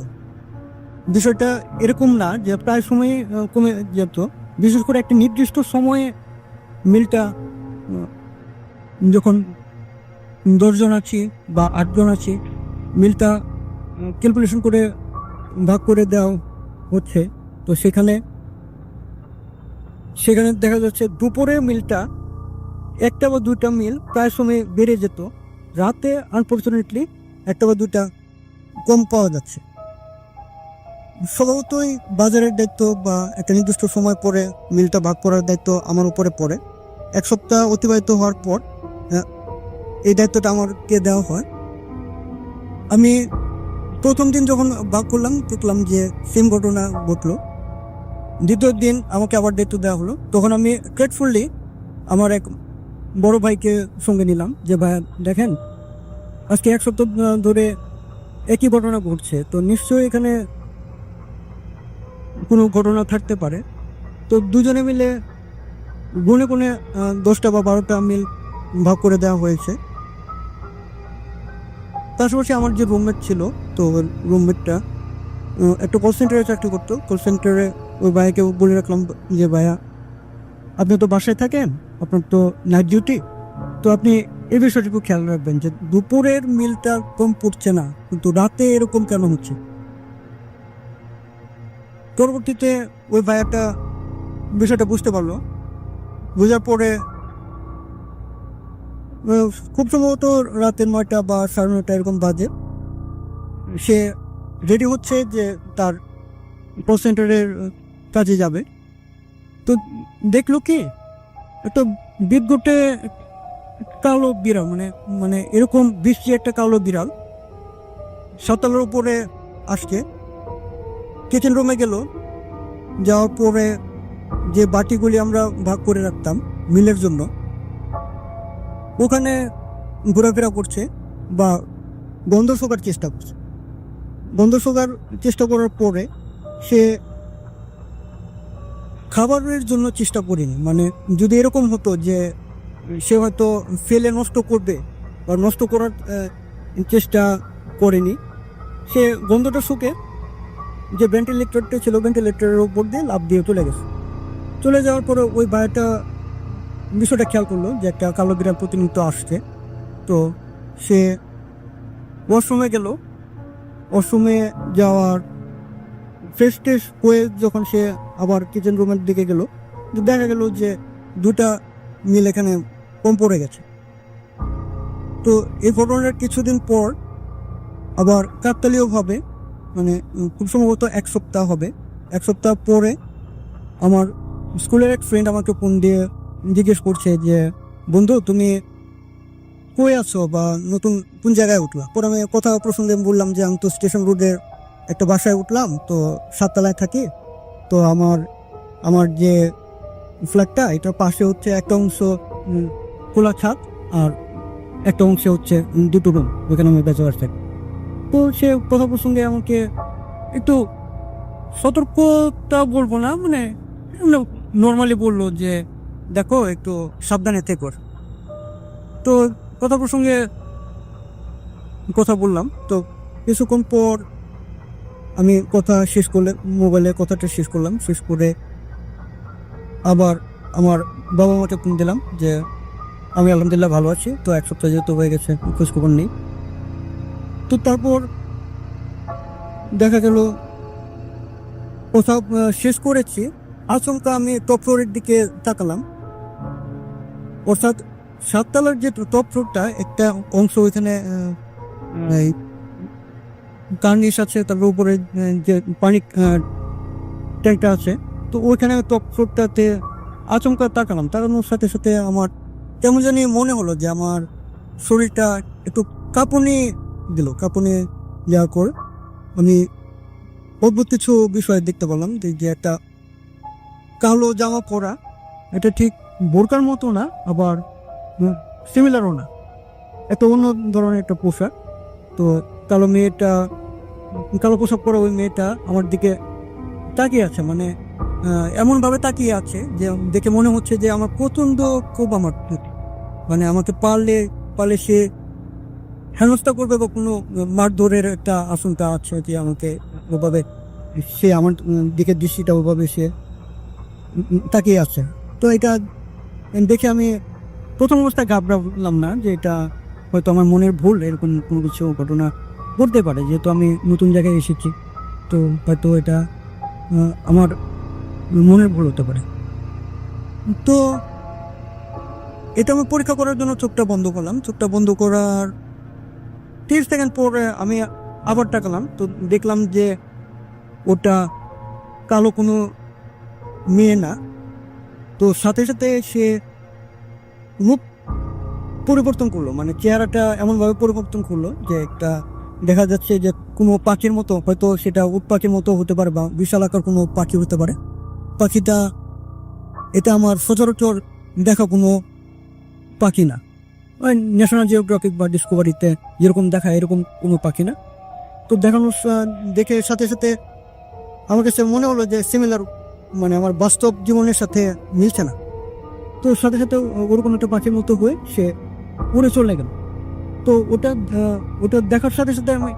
Speaker 4: বিষয়টা এরকম না যে প্রায় সময় কমে যেত, বিশেষ করে একটা নির্দিষ্ট সময়ে মিলটা, যখন 10 জন আছি বা 8 জন আছি, মিলটা ক্যালকুলেশন করে ভাগ করে দেওয়া হচ্ছে। তো সেখানে দেখা যাচ্ছে দুপুরে মিলটা 1টা বা 2টা মিল প্রায় সময় বেড়ে যেত, রাতে আনফর্চুনেটলি 1টা বা 2টা কম পাওয়া যাচ্ছে। স্বভাবতই বাজারের দায়িত্ব বা একটা নির্দিষ্ট সময় পরে মিলটা ভাগ করার দায়িত্ব আমার উপরে পড়ে। 1 সপ্তাহ অতিবাহিত হওয়ার পর এই দায়িত্বটা আমাকে দেওয়া হয়। আমি প্রথম দিন যখন ভাগ করলাম, দেখলাম যে সেম ঘটনা ঘটলো। দ্বিতীয় দিন আমাকে আবার দায়িত্ব দেওয়া হলো। তখন আমি গ্রেটফুলি আমার এক বড় ভাইকে সঙ্গে নিলাম, যে ভাই দেখেন আজকে 1 সপ্তাহ ধরে একই ঘটনা ঘটছে, তো নিশ্চয়ই এখানে কোনো ঘটনা থাকতে পারে। তো দুজনে মিলে গুনে 10টা বা 12টা মিল ভাগ করে দেওয়া হয়েছে। পাশাপাশি আমার যে রুমমেট ছিল, তো রুমমেটটা একটা কল সেন্টারে চাকরি করতো। কল সেন্টারে ওই ভাইয়াকে বলে রাখলাম যে ভাইয়া আপনি তো বাসায় থাকেন, আপনার তো নাইট ডিউটি, তো আপনি এই বিষয়টুকু খেয়াল রাখবেন যে দুপুরের মিলটা কম পড়ছে না, কিন্তু রাতে এরকম কেন হচ্ছে। পরবর্তীতে ওই ভাইয়াটা বিষয়টা বুঝতে পারলো। বোঝার পরে খুব সম্ভবত রাতে 9টা বা 9:30 এরকম বাজে, সে রেডি হচ্ছে যে তার কল সেন্টারের কাজে যাবে। তো দেখলো কি, একটা বিদ্যুটে কালো বিড়াল, মানে এরকম বৃষ্টি একটা কালো বিড়াল 7 তলার উপরে আসছে। কিচেন রুমে গেল, যাওয়ার পরে যে বাটিগুলি আমরা ভাগ করে রাখতাম মিলের জন্য, ওখানে ঘোরাফেরা করছে বা গন্ধ শোকার চেষ্টা করছে। বন্ধ থাকার চেষ্টা করার পরে সে খাবারের জন্য চেষ্টা করিনি। মানে যদি এরকম হতো যে সে হয়তো ফেলে নষ্ট করবে বা নষ্ট করার চেষ্টা করেনি, সে গন্ধটা শুকে যে ভেন্টিলেটরটা ছিল ভেন্টিলেটরের উপর দিয়ে লাফ দিয়ে চলে গেছে। চলে যাওয়ার পরে ওই ভাইটা বিষয়টা খেয়াল করলো যে একটা কালো বিড়াল প্রতিনিয়ত আসছে। তো সে ওয়াশরুমে গেল। ওয়াশরুমে যাওয়ার ফ্রেশ ট্রেশ হয়ে যখন সে আবার কিচেন রুমের দিকে গেল, দেখা গেল যে দুটা মিল এখানে কম পড়ে গেছে। তো এই ঘটনার কিছুদিন পর আবার কাকতালীয়ভাবে, মানে খুব সম্ভবত 1 সপ্তাহ হবে, 1 সপ্তাহ পরে আমার স্কুলের এক ফ্রেন্ড আমাকে ফোন দিয়ে জিজ্ঞেস করছে যে বন্ধু তুমি কই আছো বা নতুন কোন জায়গায় উঠলা। পরে আমি কথা প্রসঙ্গে বললাম যে আমি তো স্টেশন রোডের একটা বাসায় উঠলাম, তো 7 তলায় থাকি। তো আমার যে ফ্ল্যাটটা এটার পাশে হচ্ছে একটা অংশ খোলা ছাদ আর একটা অংশে হচ্ছে 2টো রুম, ওইখানে আমি ব্যাচেলার থাকি। তো সে কথা প্রসঙ্গে আমাকে একটু সতর্কতা বলবো না, মানে নর্মালি বললো যে দেখো একটু সাবধানে থেকো। তো কথা প্রসঙ্গে কথা বললাম। তো কিছুক্ষণ পর আমি কথা শেষ করলে মোবাইলে কথাটা শেষ করলাম, শেষ করে আবার আমার বাবা মাকে ফোন দিলাম যে আমি আলহামদুলিল্লাহ ভালো আছি। তো 1 সপ্তাহ যেহেতু হয়ে গেছে খোঁজখবর নেই। তো তারপর দেখা গেল কথা শেষ করেছি, আচমকা আমি টপ ফ্লোরের দিকে তাকালাম। অর্থাৎ 7 তলার যে টপ ফ্লোরটা একটা অংশ, ওইখানে কার্নিশ আছে, তারপর উপরে যে পানি ট্যাঙ্কটা আছে। তো ওইখানে টপ ফ্লোরটাতে আচমকা তাকালাম। তাকানোর সাথে সাথে আমার কেমন জানি মনে হলো যে আমার শরীরটা একটু কাঁপুনি দিল। কাঁপুনি দেওয়ার পর আমি অদ্ভুত কিছু বিষয় দেখতে পেলাম যে একটা কালো জামা পরা, এটা ঠিক বোরকার মতো না, আবার সিমিলারও না, একটা অন্য ধরনের একটা পোশাক। তো কালো পোশাক পরা ওই মেয়েটা আমার দিকে তাকিয়ে আছে, মানে এমনভাবে তাকিয়ে আছে যে দেখে মনে হচ্ছে যে আমার প্রচণ্ড খুব আমার প্রতি, মানে আমাকে পারলে সে হেনস্থা করবে বা কোনো মারধরের একটা আশঙ্কা আছে যে আমাকে ওভাবে সে আমার দিকে দৃষ্টিটা ওভাবে সে তাকিয়ে আছে। তো এটা দেখে আমি প্রথম অবস্থায় ঘাবড়ালাম না যে এটা হয়তো আমার মনের ভুল, এরকম কোনো কিছু ঘটনা ঘটতে পারে, যেহেতু আমি নতুন জায়গায় এসেছি। তো হয়তো এটা আমার মনের ভুল হতে পারে। তো এটা আমি পরীক্ষা করার জন্য চোখটা বন্ধ করলাম। চোখটা বন্ধ করার 30 সেকেন্ড পরে আমি আবার তাকালাম। তো দেখলাম যে ওটা কালো কোনো মেয়ে না। তো সাথে সাথে সে মুখ পরিবর্তন করলো, মানে চেহারাটা এমনভাবে পরিবর্তন করলো যে একটা দেখা যাচ্ছে যে কোনো পাখির মতো, হয়তো সেটা উট পাখির মতো হতে পারে বা বিশাল আকার কোনো পাখি হতে পারে। পাখিটা এটা আমার সচরাচর দেখা কোনো পাখি না, ওই ন্যাশনাল জিওগ্রাফিক বা ডিসকভারিতে যেরকম দেখা এরকম কোনো পাখি না। তো দেখে সাথে সাথে আমার কাছে মনে হলো যে সিমিলার, মানে আমার বাস্তব জীবনের সাথে মিলছে না। তো সাথে সাথে ওরকম একটা পাখির মতো হয়ে সে উড়ে চলে গেল। তো ওটা দেখার সাথে সাথে আমি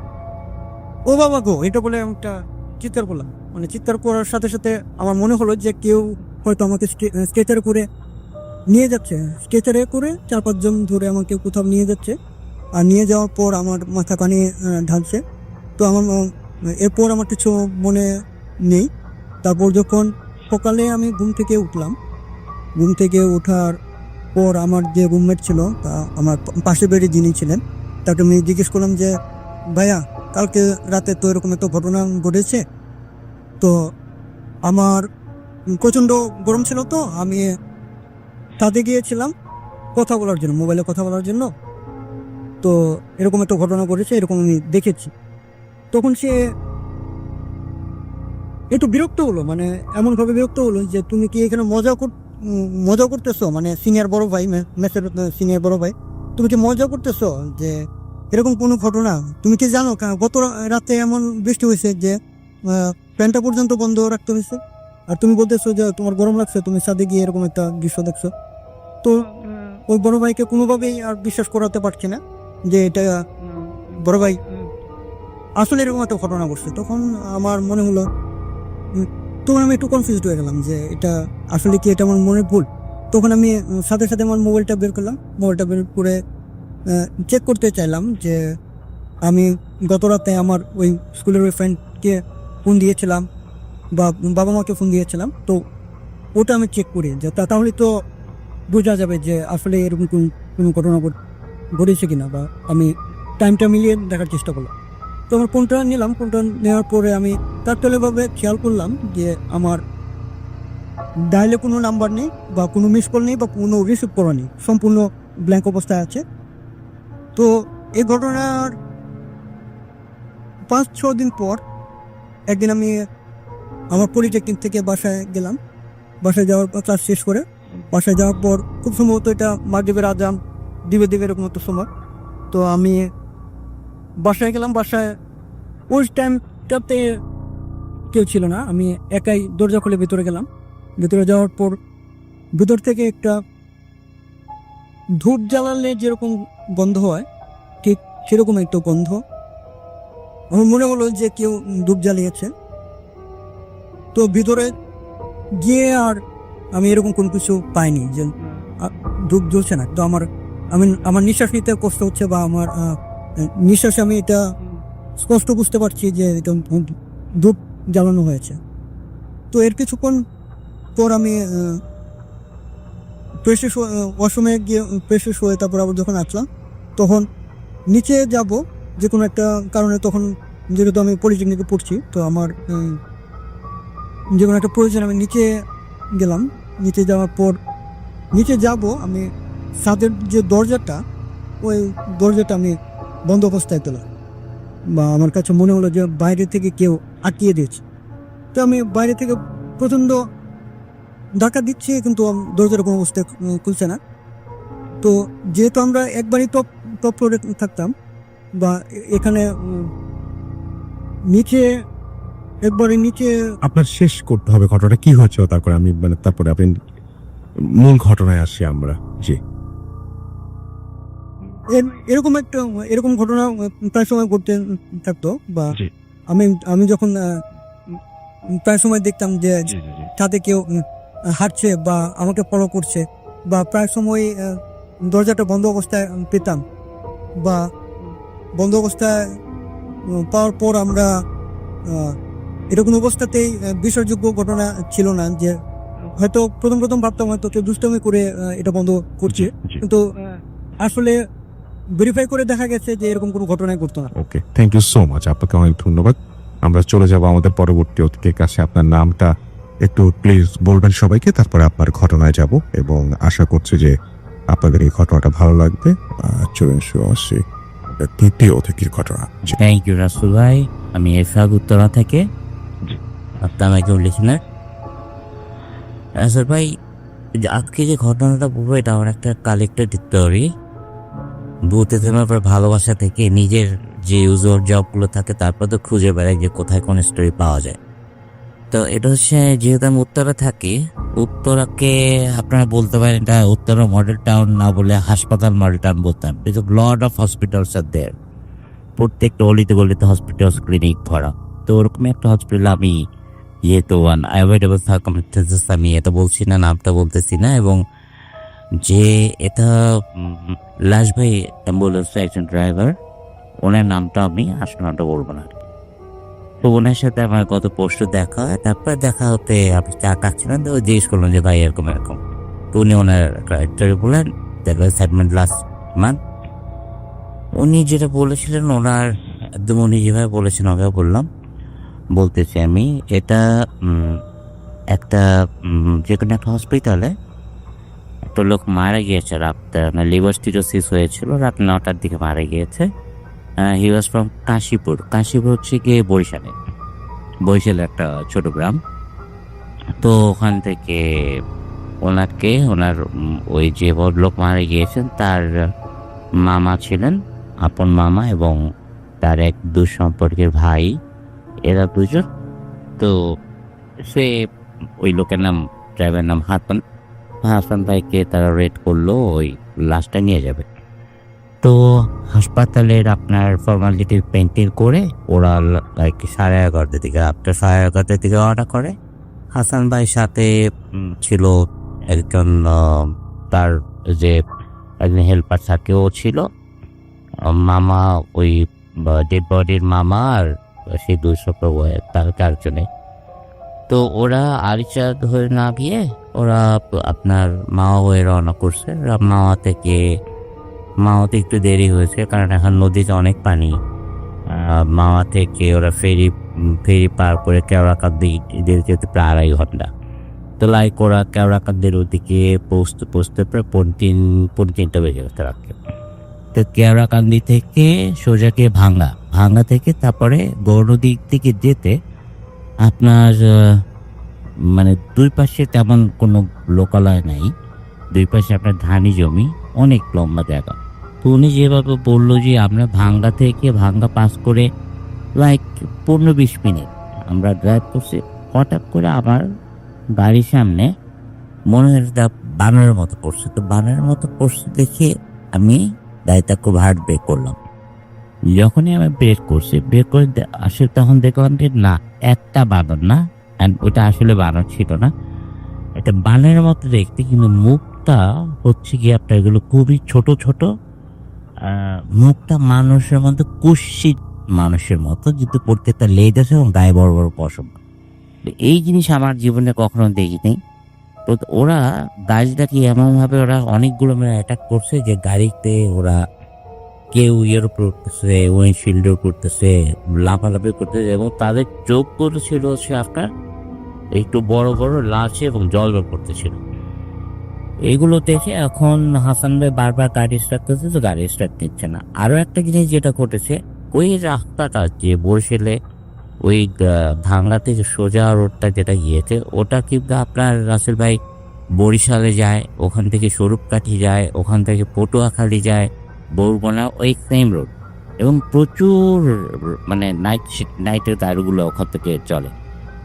Speaker 4: ও বাবা গো এটা বলে আমি একটা চিৎকার করলাম। মানে চিৎকার করার সাথে সাথে আমার মনে হলো যে কেউ হয়তো আমাকে স্ট্রেচারে করে নিয়ে যাচ্ছে, স্ট্রেচারে করে 4-5 জন ধরে আমাকে কোথাও নিয়ে যাচ্ছে। আর নিয়ে যাওয়ার পর আমার মাথা পানি ঢালছে। তো এরপর আমার কিছু মনে নেই। তারপর যখন সকালে আমি ঘুম থেকে উঠলাম, ঘুম থেকে ওঠার পর আমার যে রুমমেট ছিল, তা আমার পাশে বেড়ে যিনি ছিলেন, তাকে আমি জিজ্ঞেস করলাম যে ভাইয়া কালকে রাতে তো এরকম একটা ঘটনা ঘটেছে। তো আমার প্রচণ্ড গরম ছিল, তো আমি ছাদে গিয়েছিলাম কথা বলার জন্য, মোবাইলে কথা বলার জন্য। তো এরকম একটা ঘটনা ঘটেছে, এরকম আমি দেখেছি। তখন সে একটু বিরক্ত হলো, মানে এমনভাবে বিরক্ত হলো যে তুমি কি এখানে মজা করতেছো, মানে সিনিয়র বড় ভাই, মেসের সিনিয়র বড় ভাই, তুমি কি মজা করতেছো যে এরকম কোনো ঘটনা তুমি কি জানো? গত রাতে এমন বৃষ্টি হয়েছে যে ফ্যানটা পর্যন্ত বন্ধ রাখতে হয়েছে, আর তুমি বলতেছো যে তোমার গরম লাগছে, তুমি ছাদে গিয়ে এরকম একটা দৃশ্য দেখছো। তো ওই বড় ভাইকে কোনোভাবেই আর বিশ্বাস করাতে পারছি না যে এটা বড় ভাই আসলে এরকম একটা ঘটনা ঘটছে। তখন আমার মনে হলো, তখন আমি একটু কনফিউজড হয়ে গেলাম যে এটা আসলে কি এটা আমার মনে ভুল। তখন আমি সাথে সাথে আমার মোবাইলটা বের করলাম, মোবাইলটা বের করে চেক করতে চাইলাম যে আমি গত রাতে আমার ওই স্কুলের ওই ফ্রেন্ডকে ফোন দিয়েছিলাম বা বাবা মাকে ফোন দিয়েছিলাম, তো ওটা আমি চেক করি যে তাহলে তো বোঝা যাবে যে আসলে এরকম কোনো ঘটনা ঘটেছে কিনা, বা আমি টাইমটা মিলিয়ে দেখার চেষ্টা করলাম। তো আমার ফোনটা নিলাম, ফোনটা নেওয়ার পরে আমি তাৎক্ষণিকভাবে খেয়াল করলাম যে আমার ডায়ালে কোনো নাম্বার নেই বা কোনো মিস কল নেই বা কোনো রিসিভ করা নেই, সম্পূর্ণ ব্ল্যাঙ্ক অবস্থায় আছে। তো এই ঘটনার 5-6 দিন পর একদিন আমি আমার পলিটেকনিক থেকে বাসায় গেলাম। বাসায় যাওয়ার পর ক্লাস শেষ করে বাসায় যাওয়ার পর খুব সম্ভবত এটা মাগরিবের আজান দিবে এরকম একটা সময়। তো আমি বাসায় গেলাম, বাসায় ওই টাইমটাতে কেউ ছিল না, আমি একাই দরজা খুলে ভেতরে গেলাম। ভেতরে যাওয়ার পর ভেতর থেকে একটা ধূপ জ্বালালে যেরকম গন্ধ হয় ঠিক সেরকম একটা গন্ধ। আমার মনে হলো যে কেউ ধূপ জ্বালিয়েছে। তো ভিতরে গিয়ে আর আমি এরকম কোনো কিছু পাইনি যে ধূপ জ্বলছে না। তো আমার নিঃশ্বাস নিতে কষ্ট হচ্ছে, বা আমার নিঃশ্বাসে আমি এটা স্পষ্ট বুঝতে পারছি যে এটা ধূপ জ্বালানো হয়েছে। তো এর কিছুক্ষণ পর আমি ওয়াশরুমে গিয়ে ফ্রেশ হয়ে তারপর আবার যখন আসলাম, তখন নিচে যাব যে কোনো একটা কারণে, তখন যেহেতু আমি পলিটেকনিকে পড়ছি, তো আমার যে কোনো একটা প্রয়োজন, আমি নিচে গেলাম। নিচে যাওয়ার পর নিচে যাব আমি, ছাদের যে দরজাটা, ওই দরজাটা আমি বন্ধ অবস্থায় পেলাম, বা আমার কাছে মনে হলো যে বাইরে থেকে কেউ আটকিয়ে দিয়েছে। তো আমি বাইরে থেকে প্রচণ্ড ধাক্কা দিচ্ছি, কিন্তু দরজার কোনো অবস্থায় খুলছে না। তো যেহেতু আমরা একবারই টপ ফ্লোরে থাকতাম, বা এখানে নিচে একবারে নিচে।
Speaker 1: আপনার শেষ করতে হবে ঘটনাটা কি হয়েছে, তারপরে আমি তারপরে আপনি মূল ঘটনায় আসি আমরা। জি,
Speaker 4: এরকম ঘটনা প্রায় সময় ঘটতে থাকতো, বা
Speaker 1: জি।
Speaker 4: আমি যখন প্রায় সময় দেখতাম যে ছাদে কেউ হাঁটছে বা আমাকে ফলো করছে, বা প্রায় সময় দরজাটা বন্ধ অবস্থায় পেতাম, বা বন্ধ অবস্থায় পাওয়ার পর আমরা এরকম অবস্থাতেই বিশ্বাসযোগ্য ঘটনা ছিল না, যে হয়তো প্রথম ভাবতাম হয়তো কেউ দুষ্টামি করে এটা বন্ধ করছে, কিন্তু আসলে ভেরিফাই করে দেখা গেছে যে এরকম কোনো ঘটনাই ঘটতো না।
Speaker 1: ওকে, থ্যাংক ইউ সো মাচ, আপনাকে অনেক ধন্যবাদ। আমরা চলে যাব আমাদের পরবর্তী অতিথির কাছে। আপনার নামটা একটু প্লিজ বলবেন সবাইকে, তারপরে আপনার ঘটনায় যাব, এবং আশা করছি যে আপনাদের এই ঘটনাটা ভালো লাগবে। চলুন শুরু আসি তৃতীয় অতিথির ঘটনা। জি।
Speaker 5: থ্যাংক ইউ রাসুল ভাই, আমি এফাগ উত্তরা থেকে, আপনাকে লিসনার। রাসুল ভাই, আজকে যে ঘটনাটা বলবো এটা আমার একটা কালেক্টেড স্টোরি। বুথে থেমে পর ভালোবাসা থেকে নিজের যে ইউজুয়াল জবগুলো থাকে তারপর তো খুঁজে বেড়াই যে কোথায় কোন স্টোরি পাওয়া যায়। তো এটা হচ্ছে, যেহেতু আমি উত্তরা থাকি, উত্তরাকে আপনারা বলতে পারেন এটা উত্তরা মডেল টাউন না বলে হাসপাতাল মডেল টাউন বলতাম। লট অফ হসপিটালস আর দেয়ার, প্রত্যেকটা অলিতে গলিতে হসপিটালস, ক্লিনিক ভরা। তো ওরকম একটা হসপিটাল আমি যেহেতু অ্যাভয়েডেবল সার্কামস্টেন্সেস, আমি এটা বলছি না, নামটা বলতেছি না, এবং যে এটা লাশ ভাই অ্যাম্বুলেন্সের একজন ড্রাইভার, ওনার নামটা আমি আসল নামটা বলবো না। তো ওনার সাথে আমার গত পরশু দেখা হয়। তারপরে দেখা হতে আপনি চা খাচ্ছিলেন, তো জিজ্ঞেস করলাম যে ভাই এরকম। তো উনি ওনার ক্যারেক্টারে বললেন সেগমেন্ট লাস্ট মান্থ। উনি যেটা বলেছিলেন, ওনার একদম উনি যেভাবে বলেছেন ওকে বললাম, বলতেছি আমি, এটা একটা যে কোনো একটা হসপিটালে একটা লোক মারা গিয়েছে রাতটা, লিভার স্টিরোসিস হয়েছিল, রাত 9টার দিকে মারা গিয়েছে। হি ওয়াজ ফ্রম কাশীপুর। কাশীপুর হচ্ছে গিয়ে বরিশালের একটা ছোট গ্রাম। তো ওখান থেকে ওনার ওই যে লোক মারা গিয়েছেন তার মামা ছিলেন আপন মামা এবং তার এক দুঃসম্পর্কের ভাই, এরা দুজন। তো সে ওই লোকের নাম, ড্রাইভার নাম হাসান ভাইকে তারা রেড করলো ওই লাশটা নিয়ে যাবে। তো হাসপাতালের আপনার ফর্মালিটি পেন্টিং করে ওরা লাইক 11:30 দিকে, আপনার 11:30 দিকে অর্ডার করে। হাসান ভাই সাথে ছিল একজন তার যে একজন হেল্পার থাকেও ছিল, মামা ওই ডেড বডির মামা আর সেই দুঃসম্পর্ক তার 4 জনে। তো ওরা আরিচা ধরে না গিয়ে ওরা আপনার মাওয়া হয়ে রওনা করছে। মাওয়াতে একটু দেরি হয়েছে কারণ এখন নদীতে অনেক পানি। মাওয়া থেকে ওরা ফেরি পার করে কেওড়াকান্দি যেতে প্রায় 2.5 ঘন্টা। তো লাইক ওরা কেওড়াকান্দির ওদিকে পৌঁছতে প্রায় 3:30 বেজে গেছে রাখতে। তো কেওড়াকান্দি থেকে সোজা গিয়ে ভাঙ্গা থেকে তারপরে গৌরনদীর দিকে যেতে আপনার মানে দুই পাশে তেমন কোনো লোকালয় নাই, দুই পাশে আপনার ধানি জমি, অনেক লম্বা জায়গা। তো উনি যেভাবে বললো যে আমরা ভাঙ্গা পাস করে লাইক 15-20 মিনিট আমরা ড্রাইভ করছি, হঠাৎ করে আমার গাড়ির সামনে মনে হয় বানরের মতো পড়ছে। তো বানরের মতো পড়ছে দেখে আমি গাড়িটা খুব হার্ড ব্রেক করলাম। যখনই আমি ব্রেক করে আসলে তখন দেখলাম যে না, একটা বানর না, অ্যান্ড ওইটা আসলে বানর ছিল না, এটা বানরের মতো দেখতে, কিন্তু মুখটা হচ্ছে কি আপনার এগুলো খুবই ছোট ছোট, মুখটা মানুষের মতো কুৎসিত মানুষের মতো, কিন্তু প্রত্যেকটা লেজ আছে এবং গায়ে বড় বড় পশম। এই জিনিস আমার জীবনে কখনো দেখিনি। তো ওরা গাড়িটাকে এমনভাবে ওরা অনেকগুলো অ্যাটাক করছে যে গাড়িতে ওরা কেউ ইয়ের উপর করতেছে, উইন্ডশিল্ডের করতেছে, লাফালাফি করতেছে, এবং তাদের চোখগুলো ছিল হচ্ছে আপনার একটু বড় বড় লাচে এবং জল বের করতেছিল। এগুলো দেখে এখন হাসান ভাই বারবার গাড়ি স্টার্ট করছে, তো গাড়ি স্টার্ট নিচ্ছে না। আরও একটা জিনিস যেটা ঘটেছে, ওই রাস্তাটা যে বরিশালে ওই ভাঙ্গা থেকে সোজা রোডটা যেটা গিয়েছে, ওটা কিন্তু আপনার রাসেল ভাই বরিশালে যায়, ওখান থেকে স্বরূপকাঠি যায়, ওখান থেকে পটুয়াখালী যায়, বরগুনা, ওই সেম রোড, এবং প্রচুর মানে নাইটের গাড়িগুলো ওখান থেকে চলে।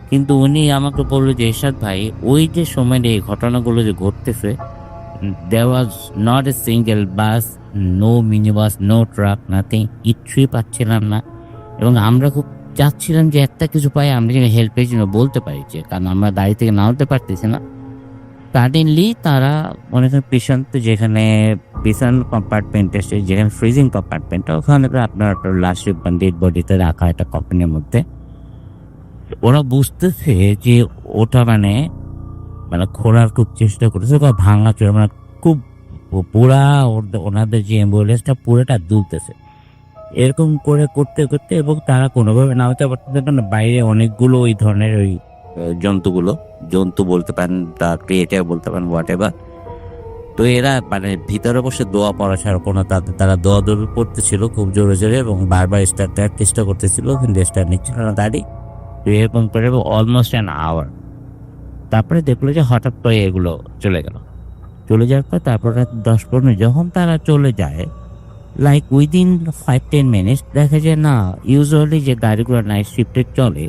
Speaker 5: কিন্তু উনি আমাকে বললো যে এরশাদ ভাই, ওই যে সময় এই ঘটনাগুলো যে ঘটতেছে, there was not a single bus, no minibus, no truck, nothing, কিছুই পাচ্ছিলাম না। এবং আমরা খুব চাচ্ছিলাম যে একটা কিছু পাই আমরা যেন হেল্পের জন্য বলতে পারি, যে কারণ আমরা গাড়ি থেকে নামতে পারতেছি না। সাডেনলি তারা মনে করেন যেখানে পিছন কম্পার্টমেন্ট এসে, যেখানে ফ্রিজিং কম্পার্টমেন্টটা, ওখানে আপনার লাস্ট ডেড বডিতে রাখা একটা কম্পানির মধ্যে, ওরা বুঝতেছে যে ওটা মানে খোলার খুব চেষ্টা করেছে, ভাঙা চোরা, মানে খুব পুরা ওনাদের যে অ্যাম্বুলেন্সটা পুরোটা দুলতেছে। এরকম করে করতে এবং তারা কোনোভাবে নামতে পারতেছে না। বাইরে অনেকগুলো ওই ধরনের ওই জন্তু বলতে পারেন, তা ক্রিয়েটার বলতে পারেন, হোয়াট এভার। তো এরা মানে ভিতরে বসে দোয়া পড়া ছাড়া কোনো, তারা দোয়া দৌড় পড়তেছিল খুব জোরে জোরে, এবং বারবার স্টার্ট দেওয়ার চেষ্টা করতেছিল, কিন্তু স্টার্ট নিচ্ছিল না গাড়ি। তো এরকম করে অলমোস্ট অ্যান আওয়ার। তারপরে দেখলো যে হঠাৎ করে এগুলো চলে যাওয়ার পর তারপর 10-15 মিনিট যখন তারা চলে যায়, লাইক উইদিন 5-10 মিনিট দেখা যায় না, ইউজুয়ালি যে গাড়িগুলো নাইট শিফটে চলে,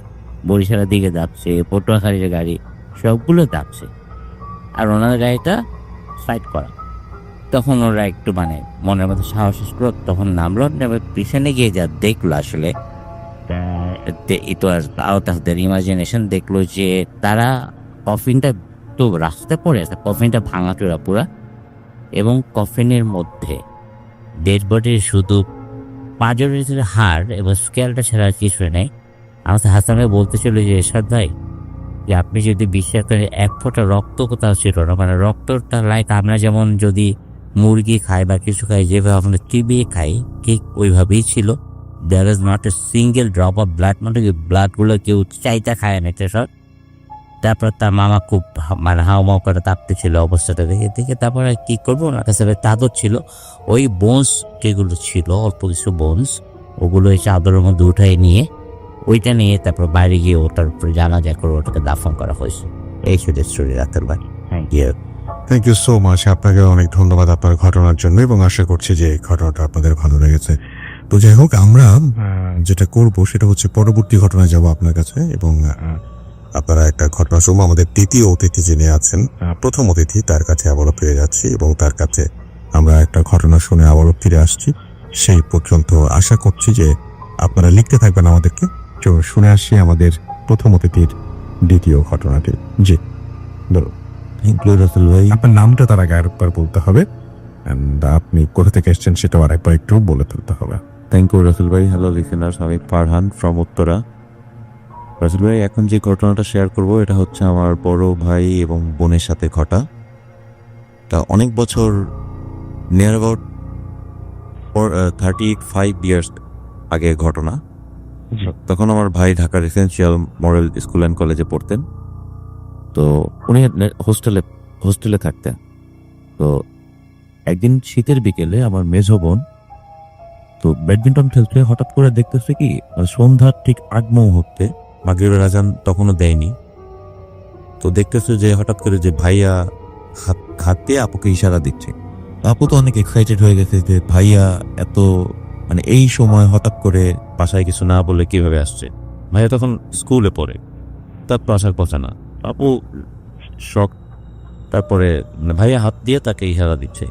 Speaker 5: বরিশালের দিকে যাচ্ছে, পটুয়াখালীর যে গাড়ি সবগুলো যাচ্ছে, আর ওনাদের গাড়িটা সাইড করা। তখন ওরা একটু মানে মনের মধ্যে সাহস করলো, তখন নামলো, পিছনে গিয়ে যা দেখলো আসলে it was out of their imagination. দেখলো যে তারা কফিনটা তো রাস্তায় পড়ে আছে, কফিনটা ভাঙা চোরা পুরা, এবং কফিনের মধ্যে ডেড বডির শুধু পাঁজরের হাড় এবং স্কেলটা ছাড়া কিছু নেই। আমাদের হাসান ভাই বলতেছিল যে এরশাদ ভাই, যে আপনি যদি বিশ্বাস করেন 1 ফোঁটা রক্ত কোথাও ছিল না, মানে রক্তটা লাইক আমরা যেমন যদি মুরগি খাই বা কিছু খাই, যেভাবে আমরা চিবিয়ে খাই, ঠিক ওইভাবেই ছিল। There is not a single drop of blood, মানে ব্লাডগুলো কেউ চাইতে খায় না এটা সব। তারপর তার মামা খুব মানে হাওমাও করে তাপতেছিল অবস্থাটা দেখে। তারপরে কি করবো, ওনার কাছে চাদর ছিল, ওই বোনস যেগুলো ছিল, অল্প কিছু বোনস, ওগুলো এই চাদরের মধ্যে উঠাই নিয়ে ওইটা নিয়ে তারপর বাইরে গিয়ে ওটার উপরে জানাজা করে ওটাকে দাফন করা হয়েছে। এই শুধু স্টোরি রাতের ভাই।
Speaker 1: Thank you so much. আপনাকে অনেক ধন্যবাদ আপনার ঘটনার জন্য, এবং আশা করছি যে ঘটনাটা আপনাদের ভালো লেগেছে। তো যাই হোক, আমরা যেটা করব সেটা হচ্ছে পরবর্তী ঘটনায় যাব আপনার কাছে, এবং আপনারা একটা ঘটনা শুনবো। আমাদের দ্বিতীয় অতিথি যিনি আছেন, প্রথম অতিথি, তার কাছে আবারও ফিরে যাচ্ছি এবং তার কাছে আমরা একটা ঘটনা শুনে আবারও ফিরে আসছি। সেই পর্যন্ত আশা করছি যে আপনারা লিখতে থাকবেন আমাদেরকে। তো শুনে আসছি আমাদের প্রথম অতিথির দ্বিতীয় ঘটনাটি। জি, ধরুন।
Speaker 3: থ্যাংক ইউ রাসেল ভাই।
Speaker 1: আপনার নামটা তার আগে আরেকবার বলতে হবে, and আপনি কোথা থেকে এসেছেন সেটাও আরেকবার একটু বলে ফেলতে হবে।
Speaker 3: থ্যাংক ইউ রাসেল ভাই। হ্যালো লিসেনার্স, আমি ফারহান ফ্রম উত্তরা। রাসেল ভাই, এখন যে ঘটনাটা শেয়ার করব এটা হচ্ছে আমার বড় ভাই এবং বোনের সাথে ঘটা। তা অনেক বছর, নিয়ার অ্যাবাউট 35 ইয়ার্স আগে ঘটনা। তখন আমার ভাই Dhaka residential model school and কলেজে পড়তেন। তো উনি হোস্টেলে থাকতেন। তো একদিন শীতের বিকেলে আমার মেজো বোন তো ব্যাডমিন্টন খেলতে, হঠাৎ করে দেখতেছে কি সন্ধ্যার ঠিক আগ মুহূর্তে, মাগরিবের আজান তখনও দেয়নি, তো দেখতেছে যে হঠাৎ করে যে ভাইয়া হাত দিয়ে আপুকে ইশারা দিচ্ছে। আপু তো অনেক এক্সাইটেড হয়ে গেছে যে ভাইয়া এত মানে এই সময় হঠাৎ করে বাসায় কিছু না বলে কিভাবে আসছে। ভাইয়া তখন স্কুলে পড়ে, তার বাসার কথা না। আপু শখ। তারপরে ভাইয়া হাত দিয়ে তাকে ইশারা দিচ্ছে,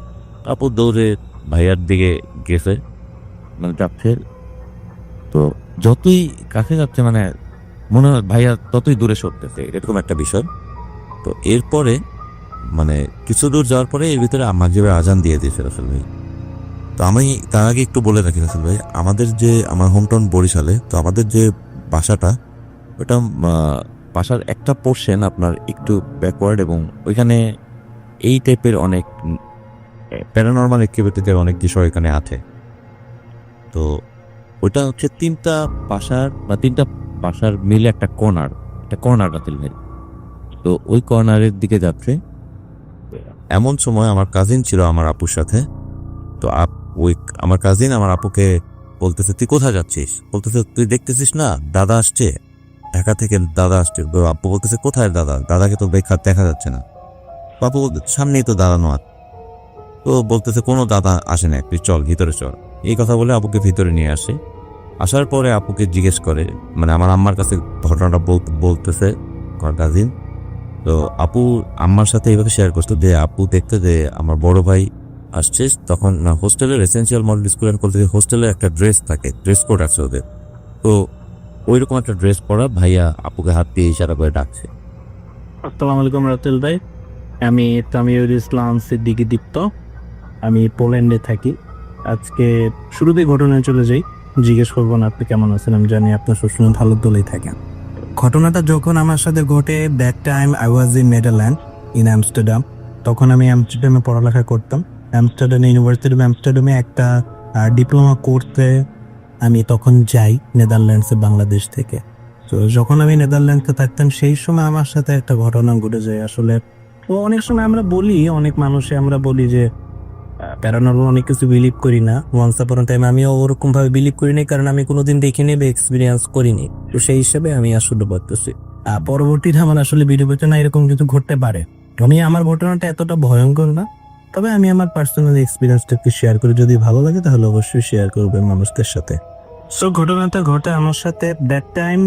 Speaker 3: আপু দৌড়ে ভাইয়ার দিকে গেছে, মানে যাচ্ছে। তো যতই কাছে যাচ্ছে মানে মনে হয় ভাইয়া ততই দূরে সরতেছে, এরকম একটা বিষয়। তো এরপরে মানে কিছু দূর যাওয়ার পরে এর ভিতরে মাগরিবের আজান দিয়ে দিয়েছে রাসেল ভাই। তো আমি তার আগে একটু বলে রাখি রাসেল ভাই, আমার হোম টাউন বরিশালে। তো আমাদের যে বাসাটা, ওটা বাসার একটা পোর্শন আপনার একটু ব্যাকওয়ার্ড, এবং ওইখানে এই টাইপের অনেক প্যারানরমাল অ্যাক্টিভিটিদের অনেক বিষয় এখানে আছে। তো ওইটা হচ্ছে তিনটা বাসার মিলে একটা কর্নার রাসেল ভাই। তো ওই কর্নারের দিকে যাচ্ছে। এমন সময় আমার কাজিন ছিল আমার আপুর সাথে। তো আমার কাজিন আমার আপুকে বলতেছে, তুই কোথায় যাচ্ছিস? বলতেছে, তুই দেখতেছিস না দাদা আসছে, ঢাকা থেকে দাদা আসছে। আপু বলতেছে, কোথায় দাদাকে তো দেখা যাচ্ছে না। বাপু সামনেই তো দাঁড়ানো আছে। তো বলতেছে, কোনো দাদা আসে না, তুই চল ভিতরে চল। এই কথা বলে আপুকে ভিতরে নিয়ে আসে। আসার পরে আপুকে জিজ্ঞেস করে, মানে আমার আম্মার কাছে ঘটনাটা বলতেছে কাজিন। তো আপু আম্মার সাথে এইভাবে শেয়ার করতো যে আপু দেখতে যে আমার বড় ভাই আসছে। তখন হোস্টেলের এসেন্সিয়াল মডেল স্কুল অ্যান্ড কলেজে হোস্টেলের একটা ড্রেস থাকে, ড্রেস কোড আছে ওদের। তো ওইরকম একটা ড্রেস পরা ভাইয়া আপুকে হাত দিয়ে ইশারা করে ডাকছে।
Speaker 6: আসসালামু আলাইকুম রাতেল ভাই, আমি তামিউল ইসলাম সিদ্দিকী দীপ্ত, আমি পোল্যান্ডে থাকি। আজকে শুরুতেই ঘটনায় চলে যাই, জিজ্ঞেস করবো না আপনি কেমন আছেন, আমি জানি আপনার সবসময় ভালো দলেই থাকেন। ঘটনাটা যখন আমার সাথে ঘটে, that time I was in Netherland in Amsterdam. তখন আমি আমস্টারডামে পড়ালেখা করতাম। আমস্টারডামে একটা ডিপ্লোমা করতে আমি তখন যাই নেদারল্যান্ডসে বাংলাদেশ থেকে। তো যখন আমি নেদারল্যান্ডসে থাকতাম সেই সময় আমার সাথে একটা ঘটনা ঘটে যায়। আসলে তো অনেক সময় আমরা বলি, অনেক মানুষে আমরা বলি যে প্যারানরমাল অনেক কিছু বিলিভ করি না। ওয়ান্স আপন টাইম আমিও ওরকম ভাবে বিলিভ করিনি, কারণ আমি কোনোদিন দেখিনি বা এক্সপিরিয়েন্স করিনি। তো সেই হিসাবে আমি আসলে বলতেছি। পরবর্তীতে আমার আসলে ভিডিও পেতে না এরকম কিছু ঘটতে পারে। আমার ঘটনাটা এতটা ভয়ঙ্কর না, তবে আমি আমার পার্সোনাল এক্সপিরিয়েন্সটাকে শেয়ার করি। যদি ভালো লাগে তাহলে অবশ্যই শেয়ার করবেন মানুষদের সাথে। সো ঘটনাটা ঘটে আমার সাথে দ্যাট টাইম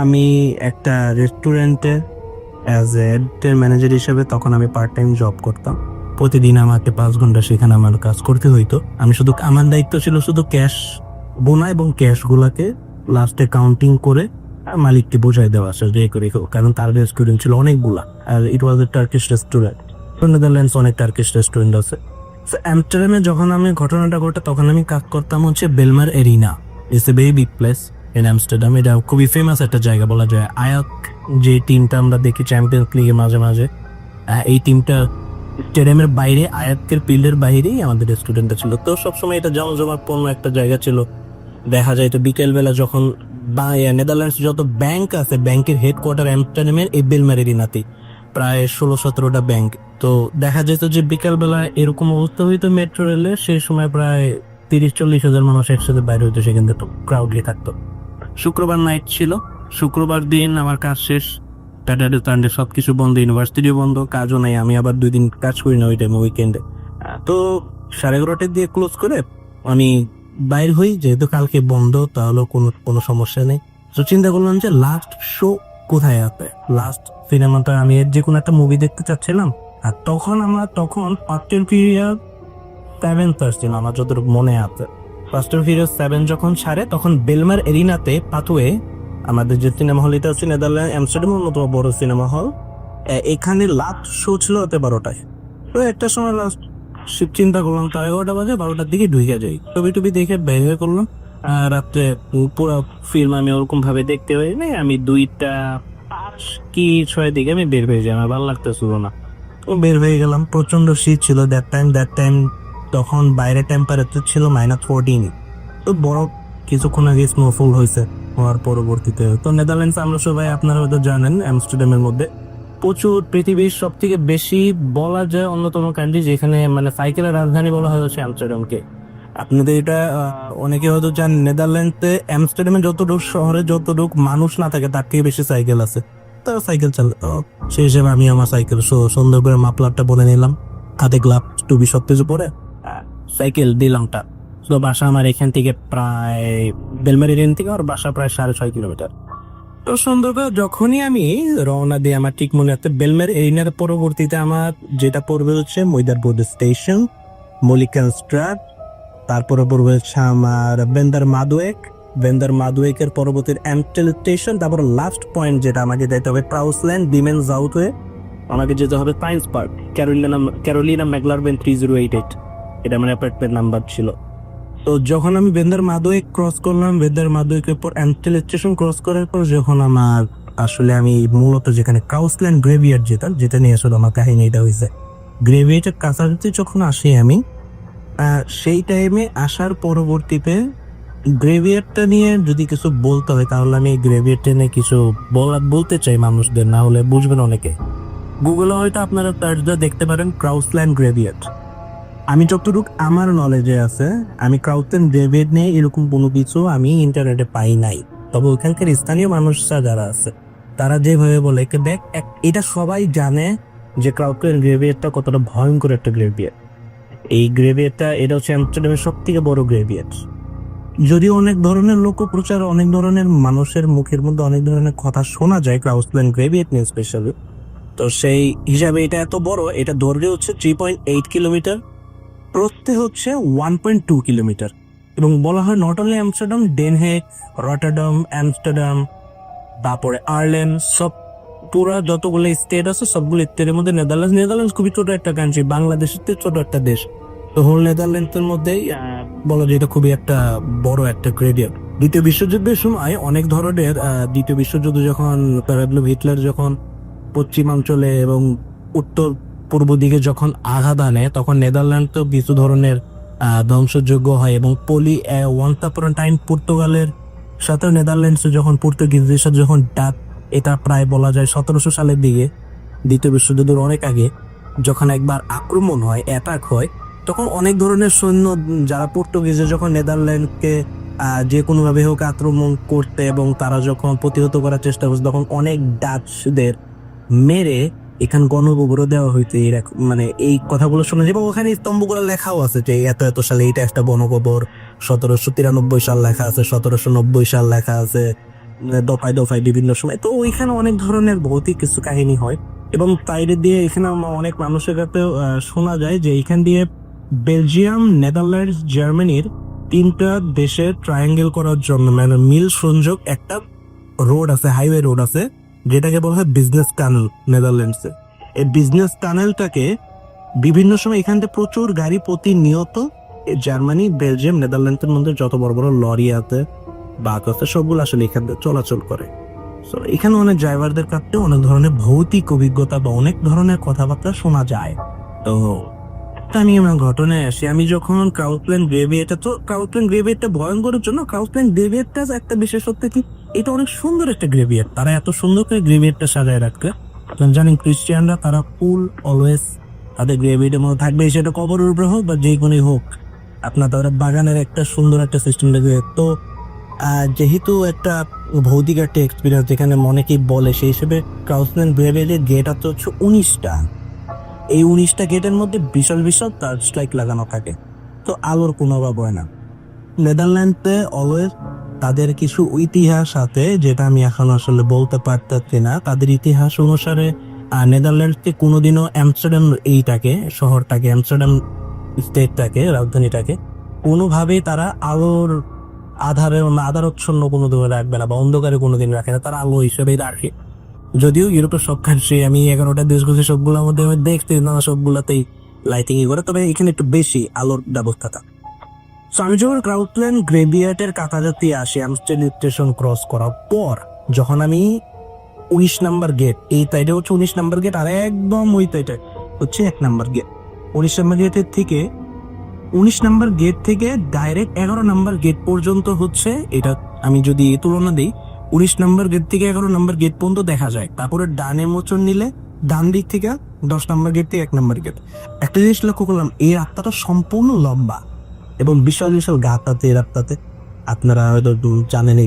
Speaker 6: আমি একটা রেস্টুরেন্টে অ্যাজ এ ম্যানেজার হিসেবে তখন আমি পার্ট টাইম জব করতাম। প্রতিদিন আমাকে 5 ঘন্টা সেখানে আমার কাজ করতে হইতো। আমি আমার দায়িত্ব ছিল শুধু ক্যাশ বোনা এবং ক্যাশগুলাকে লাস্টে কাউন্টিং করে মালিককে বোঝাই দেওয়া, কারণ তার রেস্টুরেন্ট ছিল অনেকগুলা, আর ইট ওয়াজ এ টার্কিশ রেস্টুরেন্ট। নেদারল্যান্ডস অনেক টার্কিশ রেস্টুরেন্ট আছে। আমস্টারডামে যখন আমি ঘটনাটা ঘটে তখন আমি কাজ করতাম হচ্ছে বেলমার arena. It's a very big place in Amsterdam. এটা খুবই ফেমাস একটা জায়গা বলা যায়। আয়াক যে টিমটা আমরা দেখি চ্যাম্পিয়ন্স লিগে মাঝে মাঝে, এই টিমটা স্টেডিয়ামের বাইরে, আয়াকের ফিল্ডের বাইরেই আমাদের রেস্টুরেন্টটা ছিল। তো সবসময় এটা জমজমাটপূর্ণ একটা জায়গা ছিল। দেখা যায় তো বিকেলবেলা যখন নেদারল্যান্ডস যত ব্যাংক আছে, ব্যাংকের হেডকোয়ার্টার আমস্টারডামের এই বেলমার এরিনাতেই, প্রায় 16-17টা ব্যাংক। তো দেখা যেত যে বিকালবেলা এরকম অবস্থা হইতো মেট্রো রেলে, সেই সময় প্রায় 30-40 হাজার মানুষ একসাথে বাইরে হইতো, সেখান থেকে ক্রাউডলি থাকতো। শুক্রবার নাইট ছিল, শুক্রবার দিন আমার কাজ শেষ, স্যাটারডে সানডে সবকিছু বন্ধ, ইউনিভার্সিটিও বন্ধ, কাজও নাই। আমি আবার 2 দিন কাজ করি না ওই টাইমে, উইকেন্ডে। তো 11:30 দিয়ে ক্লোজ করে আমি বাইর হই, যেহেতু কালকে বন্ধ তাহলে কোনো সমস্যা নেই। তো চিন্তা করলাম যে লাস্ট শো কোথায় আছে, লাস্ট সিনেমাটা আমি যে কোনো একটা মুভি দেখতে চাচ্ছিলাম। আর তখন ফাস্ট অ্যান্ড ফিউরিয়াস 7 আসছিল আমার যতটুকু মনে আছে। ফাস্ট অ্যান্ড ফিউরিয়াস 7 যখন ছাড়ে তখন বেলমার এরিনাতে পাথুয়ে, আমাদের যে সিনেমা হল এটা হচ্ছে নেদারল্যান্ড অ্যামস্টারডামের অন্যতম বড় সিনেমা হল, এখানে লাস্ট শো ছিল রাতে 12টায়। তো একটা সময় লাস্ট চিন্তা করলাম তো 11টা বাজে, 12টার দিকে ঢুকে যাই, ছবি দেখে বের হয়ে করলাম। রাত্রে পুরো ফিল্ম আমি ওরকম ভাবে দেখতে পারি নাই, আমি 2টা 5 কি 6 দিকে আমি বের হয়ে যাই, আমার ভালো লাগতেছিল না। তো বের হয়ে গেলাম, প্রচন্ড শীত ছিল দ্যাট টাইম। তখন বাইরে টেম্পারেচার ছিল -14। তো বড় কিছুক্ষণ আগে স্নোফল হয়েছে, হওয়ার পরবর্তীতে তো নেদারল্যান্ডস আমরা সবাই আপনারা হয়তো জানেন অ্যামস্টারডামের মধ্যে প্রচুর, পৃথিবীর সব থেকে বেশি বলা যায় অন্যতম কান্ট্রি যেখানে মানে সাইকেলের রাজধানী বলা হয় হচ্ছে অ্যামস্টারডামকে। আপনাদের এটা অনেকে হয়তো জানেন, নেদারল্যান্ডসে অ্যামস্টারডামে যতটুকু শহরে যতটুকু মানুষ না থাকে তার থেকে বেশি সাইকেল আছে, তারা সাইকেল চালায়। সেই হিসেবে আমি আমার সাইকেল সুন্দর করে মাপলারটা বলে নিলাম, হাতে গ্লাভ টুপি সব কিছু পরে সাইকেল দিলামটা। তো বাসা আমার এখান থেকে প্রায় বেলমারিয়ান থেকে আমার বাসা প্রায় 6.5 কিলোমিটার। তো সুন্দর করে যখনই আমি রওনা দিই, আমার ঠিক মনে আছে বেলমের এরিনার পরবর্তীতে আমার যেটা পড়বে হচ্ছে মৈদারবোর্ড স্টেশন, মলিকান স্ট্রাট, তারপরে পড়বে হচ্ছে আমার বেন্দার মাদুয়েকের পরবর্তীর অ্যামস্টেল স্টেশন, তারপর লাস্ট পয়েন্ট যেটা আমাকে যেতে হবে ক্রাউসল্যান্ড ডিমেন সাউথ হয়ে আমাকে যেতে হবে সায়েন্স পার্ক, ক্যারোলিনা ম্যাকলারবেন 3088, এটা আমার অ্যাপার্টমেন্ট নাম্বার ছিল। তো যখন আমি বেন্দার মাদুয়েক ক্রস করলাম, বেন্দার মাদুয়েকের পর অ্যামস্টেল স্টেশন ক্রস করার পর যখন আমার আসলে আমি মূলত যেখানে ক্রাউসল্যান্ড গ্রেভিয়ার্ড যেটা নিয়ে আসলে আমার কাহিনীটা হয়েছে, গ্রেভিয়ার্ডের কাছাকাছি যখন আসি আমি, সেই টাইমে আসার পরবর্তীতে গ্রেভিয়ার্ডটা নিয়ে যদি কিছু বলতে হয় তাহলে আমি এই গ্রেভিয়ার্ডটা নিয়ে কিছু বলতে চাই মানুষদের, না হলে বুঝবেন অনেকে। গুগলে হয়তো আপনারা সার্চ দিয়ে দেখতে পারেন ক্রাউসল্যান্ড গ্রেভিয়ার্ড। আমি যতটুকু আমার নলেজে আছে, আমি ক্রাউসল্যান্ড গ্রেভিয়ার্ড নিয়ে এরকম কোনো কিছু আমি ইন্টারনেটে পাই নাই। তবে ওখানকার স্থানীয় মানুষরা যারা আছে তারা যেভাবে বলে দেখ, এটা সবাই জানে যে ক্রাউসল্যান্ড গ্রেভিয়ার্ডটা কতটা ভয়ঙ্কর একটা গ্রেভিয়ার্ড। এই গ্রেভিয়ার্ডটা এটা হচ্ছে অ্যামস্টারডামের সব থেকে বড় গ্রেভিয়ার্ড। যদিও অনেক ধরনের লোকপ্রচার, অনেক ধরনের মানুষের মুখের মধ্যে অনেক ধরনের কথা শোনা যায় ক্রাউসল্যান্ড গ্রেভিয়ার্ড নিয়ে স্পেশালি, তো সেই হিসাবে এটা এত বড়, এটা দৈর্ঘ্য হচ্ছে 3.8 কিলোমিটার, প্রস্থে হচ্ছে 1.2 কিলোমিটার। এবং বলা হয় not only Amsterdam, Den Haag, Rotterdam, Amsterdam, তারপরে আয়ারল্যান্ড, সব পুরা যতগুলো স্টেট আছে সবগুলো স্টেটের মধ্যে নেদারল্যান্ডস খুবই ছোট একটা কান্ট্রি, বাংলাদেশের থেকে ছোট একটা দেশ। তো হোল নেদারল্যান্ডসের মধ্যেই বলা যায় এটা খুবই একটা বড় একটা গ্রেডিয়েন্ট। দ্বিতীয় বিশ্বযুদ্ধের সময় অনেক ধরনের দ্বিতীয় বিশ্বযুদ্ধ যখন হিটলার যখন পশ্চিমাঞ্চলে এবং উত্তর পূর্ব দিকে যখন আঘাত আনে, তখন নেদারল্যান্ড তো কিছু ধরনের ধ্বংসযোগ্য হয়। এবং ওয়ান্স আপন আ টাইম পর্তুগালের সাথে নেদারল্যান্ডস যখন পর্তুগিজদের সাথে যখন এটা প্রায় বলা যায় 1700 সালের দিকে, দ্বিতীয় বিশ্বযুদ্ধের অনেক আগে, যখন একবার আক্রমণ হয়, অ্যাটাক হয়, তখন অনেক ধরনের সৈন্য যারা পর্তুগিজরা যখন নেদারল্যান্ডকে যে কোনোভাবে হোক আক্রমণ করতে এবং তারা যখন প্রতিহত করার চেষ্টা করছে, তখন অনেক ডাচদের মেরে এখানে গণকবরও দেওয়া হইতে, মানে এই কথাগুলো শোনা যায়। এবং ওখানে স্তম্ভগুলো লেখাও আছে যে এত এত সালে এটা একটা গণকবর, 1793 সাল লেখা আছে, 1790 সাল লেখা আছে, দফায় দফায় বিভিন্ন সময়। তো ওইখানে অনেক ধরনের ভৌতিক কিছু কাহিনী হয়। এবং সাইডে দিয়ে এখানে অনেক মানুষের কাছে শোনা যায় যে এখান দিয়ে বেলজিয়াম, নেদারল্যান্ডস, জার্মানির 3টা দেশের ট্রায়াঙ্গেল করার জন্য মানে মিল সংযোগ একটা রোড আছে, হাইওয়ে রোড আছে, যেটাকে বলা হয় বিজনেস টানেল নেদারল্যান্ডসে। এই বিজনেস টানেলটাকে বিভিন্ন সময় এখান থেকে প্রচুর গাড়ি প্রতিনিয়ত জার্মানি, বেলজিয়াম, নেদারল্যান্ডসের মধ্যে যত বড় বড় লরি আছে, বাস আছে, সবগুলো আসলে এখান থেকে চলাচল করে। তো এখানে অনেক ড্রাইভারদের কাছে অনেক ধরনের ভৌতিক অভিজ্ঞতা বা অনেক ধরনের কথাবার্তা শোনা যায়। তো আমি আমার ঘটনায় আসি, আমি যখন ক্রাউসল্যান্ড গ্রেভিয়ার্ডটা ভয়ঙ্করের জন্য ক্রাউসল্যান্ড গ্রেভিয়ার্ডটা একটা বিশেষত্ব কি, এটা অনেক সুন্দর একটা গ্রেভিয়ার্ড। তারা এত সুন্দর করে গ্রেভিয়ার্ডটা সাজায় রাখতে, আপনারা জানেন ক্রিশ্চিয়ানরা তারা ফুল অলওয়েজ তাদের গ্রেভিয়ার্ডের মধ্যে থাকবে, সেটা কবরের উপরে হোক বা যে কোনোই হোক, আপনার তাদের বাগানের একটা সুন্দর একটা সিস্টেম লাগবে। তো যেহেতু একটা ভৌতিক একটা এক্সপিরিয়েন্স যেখানে অনেকেই বলে, সেই হিসেবে ক্রাউসল্যান্ড গ্রেভিয়ার্ডের গেট আছে হচ্ছে 19টা। এই 19টা গেটের মধ্যে বিশাল বিশাল সার্চ লাইট লাগানো থাকে, তো আলোর কোনো অভাব হয় না। নেদারল্যান্ডে অলওয়েজ তাদের কিছু ইতিহাস আছে যেটা আমি এখন আসলে বলতে পারতেছি না। তাদের ইতিহাস অনুসারে নেদারল্যান্ডকে কোনোদিনও অ্যামস্টারডাম শহরটাকে অ্যামস্টারডাম স্টেটটাকে, রাজধানীটাকে কোনোভাবেই তারা আলোর আধারচ্ছন্ন কোনো দিন রাখবে না বা অন্ধকারে কোনোদিন রাখে না, তারা আলো হিসেবেই রাখে। যদিও ইউরোপের সব কান্ট্রি, আমি 11টা দেশ ঘুরছি, সবগুলোর মধ্যে আমি দেখতে না সবগুলাতেই লাইটিং করে, তবে এখানে একটু বেশি আলোর ব্যবস্থাটা। সো আমি যখন ক্রাউডল্যান্ড গ্রেভিয়ার্ডের কাছাকাছি আসি, আমস্টেল স্টেশন ক্রস করার পর যখন আমি 19 নাম্বার গেট, এই সাইডে হচ্ছে 19 নাম্বার গেট, আর একদম ওই সাইডে হচ্ছে 1 নাম্বার গেট। 19 নাম্বার গেটের থেকে 19 নাম্বার গেট থেকে ডাইরেক্ট 11 নাম্বার গেট পর্যন্ত হচ্ছে, এটা আমি যদি তুলনা দিই, 19 নাম্বার গেট থেকে 11 নাম্বার গেট পর্যন্ত দেখা যায়। তারপরে ডানে মোচন নিলে ডান দিক থেকে 10 নাম্বার গেট থেকে 1 নাম্বার গেট। একটা জিনিস লক্ষ্য করলাম, এই রাস্তাটা সম্পূর্ণ লম্বা এবং বিশাল বিশাল গাছ আছে এই রাস্তাতে। আপনারা হয়তো জানেন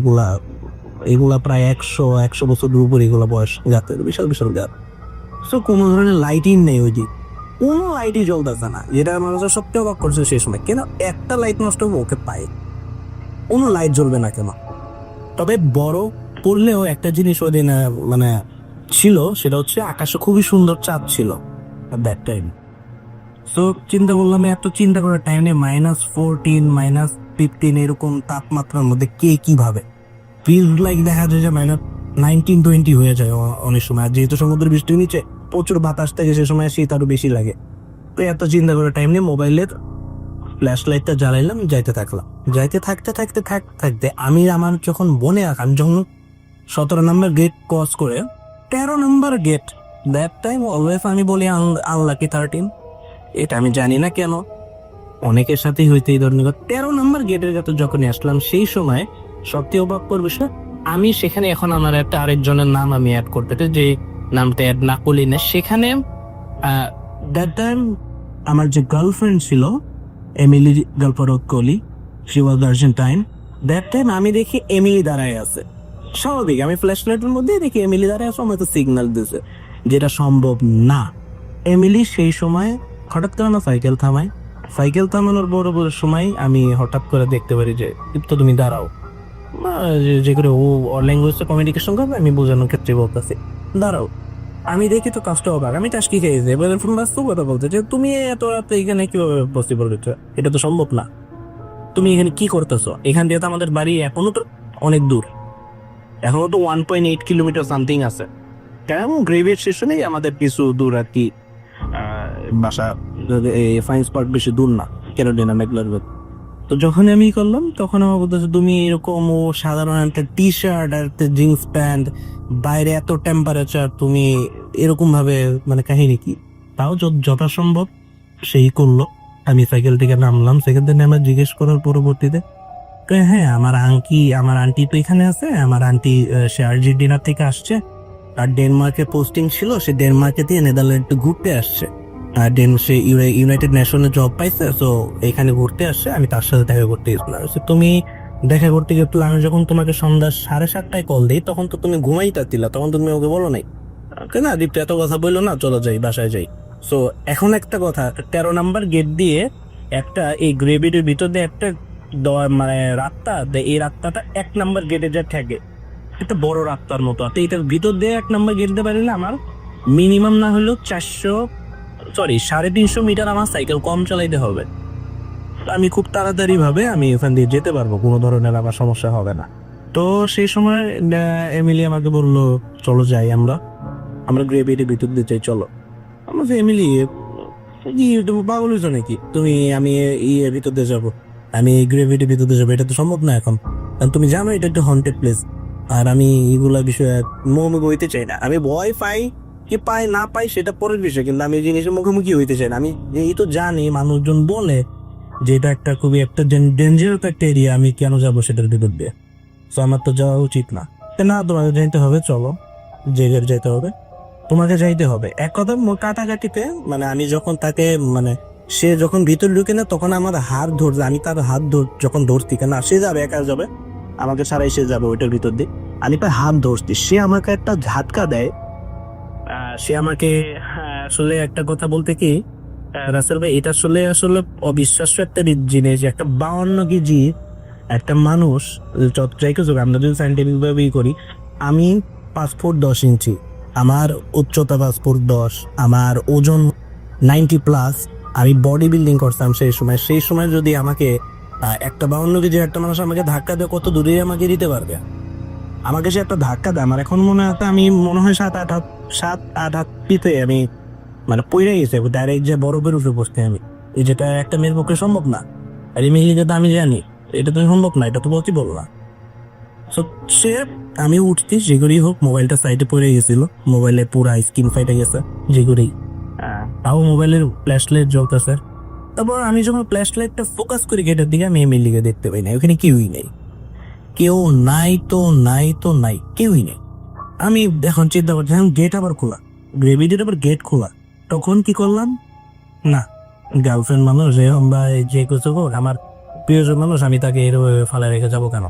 Speaker 6: এগুলা প্রায় 100 বছরের উপর এগুলা বয়স গাছের, বিশাল বিশাল গাছ। সো কোনো ধরনের লাইটিং নেই, ওই যে কোনো লাইটই জ্বলতেছে না, যেটা আমার কাছে সবচেয়ে অবাক করছে সেই সময়। কেন একটা লাইট নষ্ট হবে ওকে পাই, কোনো লাইট জ্বলবে না কেন? তবে বড় পড়লেও একটা জিনিস ওই দিন মানে ছিল, সেটা হচ্ছে আকাশে খুবই সুন্দর চাঁদ ছিল দ্যাট টাইম। সো চিন্তা করলাম, এত চিন্তা করার টাইম নেই। -14 -15 এরকম তাপমাত্রার মধ্যে কে কিভাবে ফিল লাইক দেখা যায় যে -19-20 হয়ে যায় অনেক সময়। আর যেহেতু সমুদ্র বৃষ্টির নিচে প্রচুর বাতাস থাকে, সে সময় শীত আরো বেশি লাগে। তো এত চিন্তা করার টাইম নেই, মোবাইলের ফ্ল্যাশ লাইটটা জ্বালাইলাম, যাইতে থাকলাম। যাইতে থাকতে আমি আমার যখন মনে রাখাম, যখন 17 নম্বর গেট ক্রস করে 13 নম্বর গেট, দ্যাট টাইম অলওয়েজ আমি বলি আনলাকি 13। এটা আমি জানি না কেন, অনেকের সাথেই হইতে এই ধরনের 13 নম্বর গেটের কাছে যখন আসলাম, সেই সময় সবচেয়ে অবাক বিষয়, আমি সেখানে এখন আমার একটা আরেকজনের নাম আমি অ্যাড করতে চাই, যে নামটা অ্যাড না করলি না। সেখানে দ্যাট টাইম আমার যে গার্লফ্রেন্ড ছিল, এমিলি গালপারক কোলি, she was Argentine. That time আমি দেখি এমিলি দাঁড়ায় আছে। স্বাভাবিক, আমি ফ্ল্যাশ লাইটের মধ্যে দেখি এমিলি দাঁড়ায় আছে, হয়তো সিগন্যাল দিয়েছে, যেটা সম্ভব না। এমিলি সেই সময় হঠাৎ করে না সাইকেল থামানোর বড় সময় আমি হঠাৎ করে দেখতে পারি যে তো তুমি দাঁড়াও, যে করে ও ল্যাঙ্গুয়েজে কমিউনিকেশন করবে, আমি বোঝানোর ক্ষেত্রে বলতেছি দাঁড়াও। আমি দেখি তো কাজটা অবাক, আমি টাস্কি খেয়েছি, এবার ফোন বাস্তব কথা বলতে যে তুমি এত রাতে এখানে কিভাবে পসিবল হচ্ছে, এটা তো সম্ভব না, তুমি এখানে কি করতেছো? এখান দিয়ে তো আমাদের বাড়ি এখনো তো অনেক দূর, এখনো তো 1.8 কিলোমিটার সামথিং আছে। কেন গ্রেভিয়ার্ড স্টেশনেই আমাদের কিছু দূর আর কি, বাসা ফাইন্স পার্ক বেশি দূর না, ক্যারোলিনা ম্যাকলারবেল। তো যখন আমি করলাম, তখন আমার বলতেছে তুমি এরকম ও সাধারণ একটা টি শার্ট আর জিন্স প্যান্ট, বাইরে এত টেম্পারেচার, তুমি এরকম ভাবে মানে কাহিনী কি? তাও যথাসম্ভব সেই করলো। আমি সাইকেল থেকে নামলাম, সাইকেল থেকে নেমে জিজ্ঞেস করার পরবর্তীতে হ্যাঁ আমার আন্টি তো এখানে আছে, আমার আন্টি সে আর্জেন্টিনা থেকে আসছে, আর ডেনমার্কে পোস্টিং ছিল, সে ডেনমার্কে দিয়ে নেদারল্যান্ড ঘুরতে আসছে, আর সে ইউনাইটেড নেশনে জব পাইছে, তো এখানে ঘুরতে আসছে, আমি তার সাথে দেখা করতে গেছিলাম। তুমি দেখা করতে গেছিল, আমি যখন তোমাকে সন্ধ্যা 7:30টায় কল দিই, তখন তো তুমি ঘুমাইতেছিলা, তখন তুমি ওকে বলো নাই না দীপ্ত এত কথা বললো না, চলো যাই, বাসায় যাই। সো এখন একটা কথা, 13 নাম্বার গেট দিয়ে একটা এই গ্রেভিটির ভিতর দিয়ে একটা মানে রাস্তা, এই রাস্তাটা 1 নাম্বার গেটে যা ঠেকে, একটা বড় রাস্তার মতো। এটার ভিতর দিয়ে 1 নাম্বার গেট দিতে পারলে আমার মিনিমাম না হলেও 350 মিটার আমার সাইকেল কম চালাইতে হবে। আমি খুব তাড়াতাড়ি ভাবে আমি এখান দিয়ে যেতে পারবো, কোনো ধরনের আমার সমস্যা হবে না। তো সেই সময় এমিলি আমাকে বললো চলো যাই, আমরা গ্রেভিটির ভিতর দিয়ে যাই, চলো। আমার এমিলি তুমি পাগল হয়েছো নাকি, আমি এর ভিতর দিয়ে যাবো, আমি গ্রেভিটির ভিতর দিয়ে যাবো, এটা তো সম্ভব না এখন, কারণ তুমি জানো এটা একটা হন্টেড প্লেস, আর আমি এগুলা বিষয়ে মুখোমুখি হইতে চাই না। আমি ভয় পাই, কি পাই না পাই সেটা পরের বিষয়, কিন্তু আমি জিনিসের মুখোমুখি হইতে চাই না। আমি এই তো জানি মানুষজন বলে যে এটা একটা খুবই একটা ডেঞ্জারাস একটা এরিয়া, আমি কেন যাবো সেটার ভিতর দিয়ে? তো আমার তো যাওয়া উচিত না। না, তোমাকে যাইতে হবে, চলো, জেগের যাইতে হবে, তোমাকে যাইতে হবে। এক কথা কাটাকাটিতে মানে আমি যখন তাকে মানে সে যখন ভিতর ঢুকে না, তখন আমার হাত ধরছে, আমি তার হাত যখন ধরছি, কেন সে যাবে, একা যাবে, আমাকে ছাড়াই সে যাবে ওইটার ভিতর দিয়ে, আমি তার হাত ধরছি, সে আমাকে একটা ঝাটকা দেয়। সে আমাকে আসলে একটা কথা বলতে কি রাসেল ভাই, এটা আসলে অবিশ্বাস্য একটা জিনিস, একটা 52 কেজি একটা মানুষ যত যাই কিছু আমরা যদি সাইন্টিফিকভাবে করি, আমি 5 ফুট 10 ইঞ্চি, আমার উচ্চতা 5 ফুট 10, আমার ওজন 90+, আমি বডি বিল্ডিং করতাম সেই সময় যদি আমাকে একটা 52 কেজি একটা মানুষ আমাকে ধাক্কা দেয়, কত দূরে আমাকে দিতে পারবে? আমাকে সে একটা ধাক্কা দেয়, আমার এখন মনে হয় আমি মনে হয় 7-8 হাত পিতে আমি মানে পড়ে গেছে ডাইরেক্ট, যে বরফের উপরে বসতে আমি, যেটা একটা মেয়ের পক্ষে সম্ভব না। আর এই মেয়ে যেটা আমি জানি এটা তো সম্ভব না, এটা তো বলতে বললাম। সো সে আমি উঠতে যে করেই হোক, মোবাইলটা সাইডে পড়ে গেছিল, মোবাইলে পুরা স্ক্রিন ফাইটে গেছে যে করেই, তাও মোবাইলের ফ্ল্যাশ লাইট জ্বলতেছে। তারপর আমি যখন ফ্ল্যাশ লাইটটা ফোকাস করি গেটের দিকে, আমি এমএলএকে দেখতে পাই না, ওখানে কেউই নেই, কেউ নাই তো নাই তো নাই, কেউই নেই। আমি এখন চিন্তা করছি গেট আবার খোলা, গ্রেভিটির আবার গেট খোলা, তখন কি করলাম, না গার্লফ্রেন্ড মানুষ বা যে কিছু হোক, আমার প্রিয়জন মানুষ, আমি তাকে এরভাবে ফালায় রেখে যাবো কেন?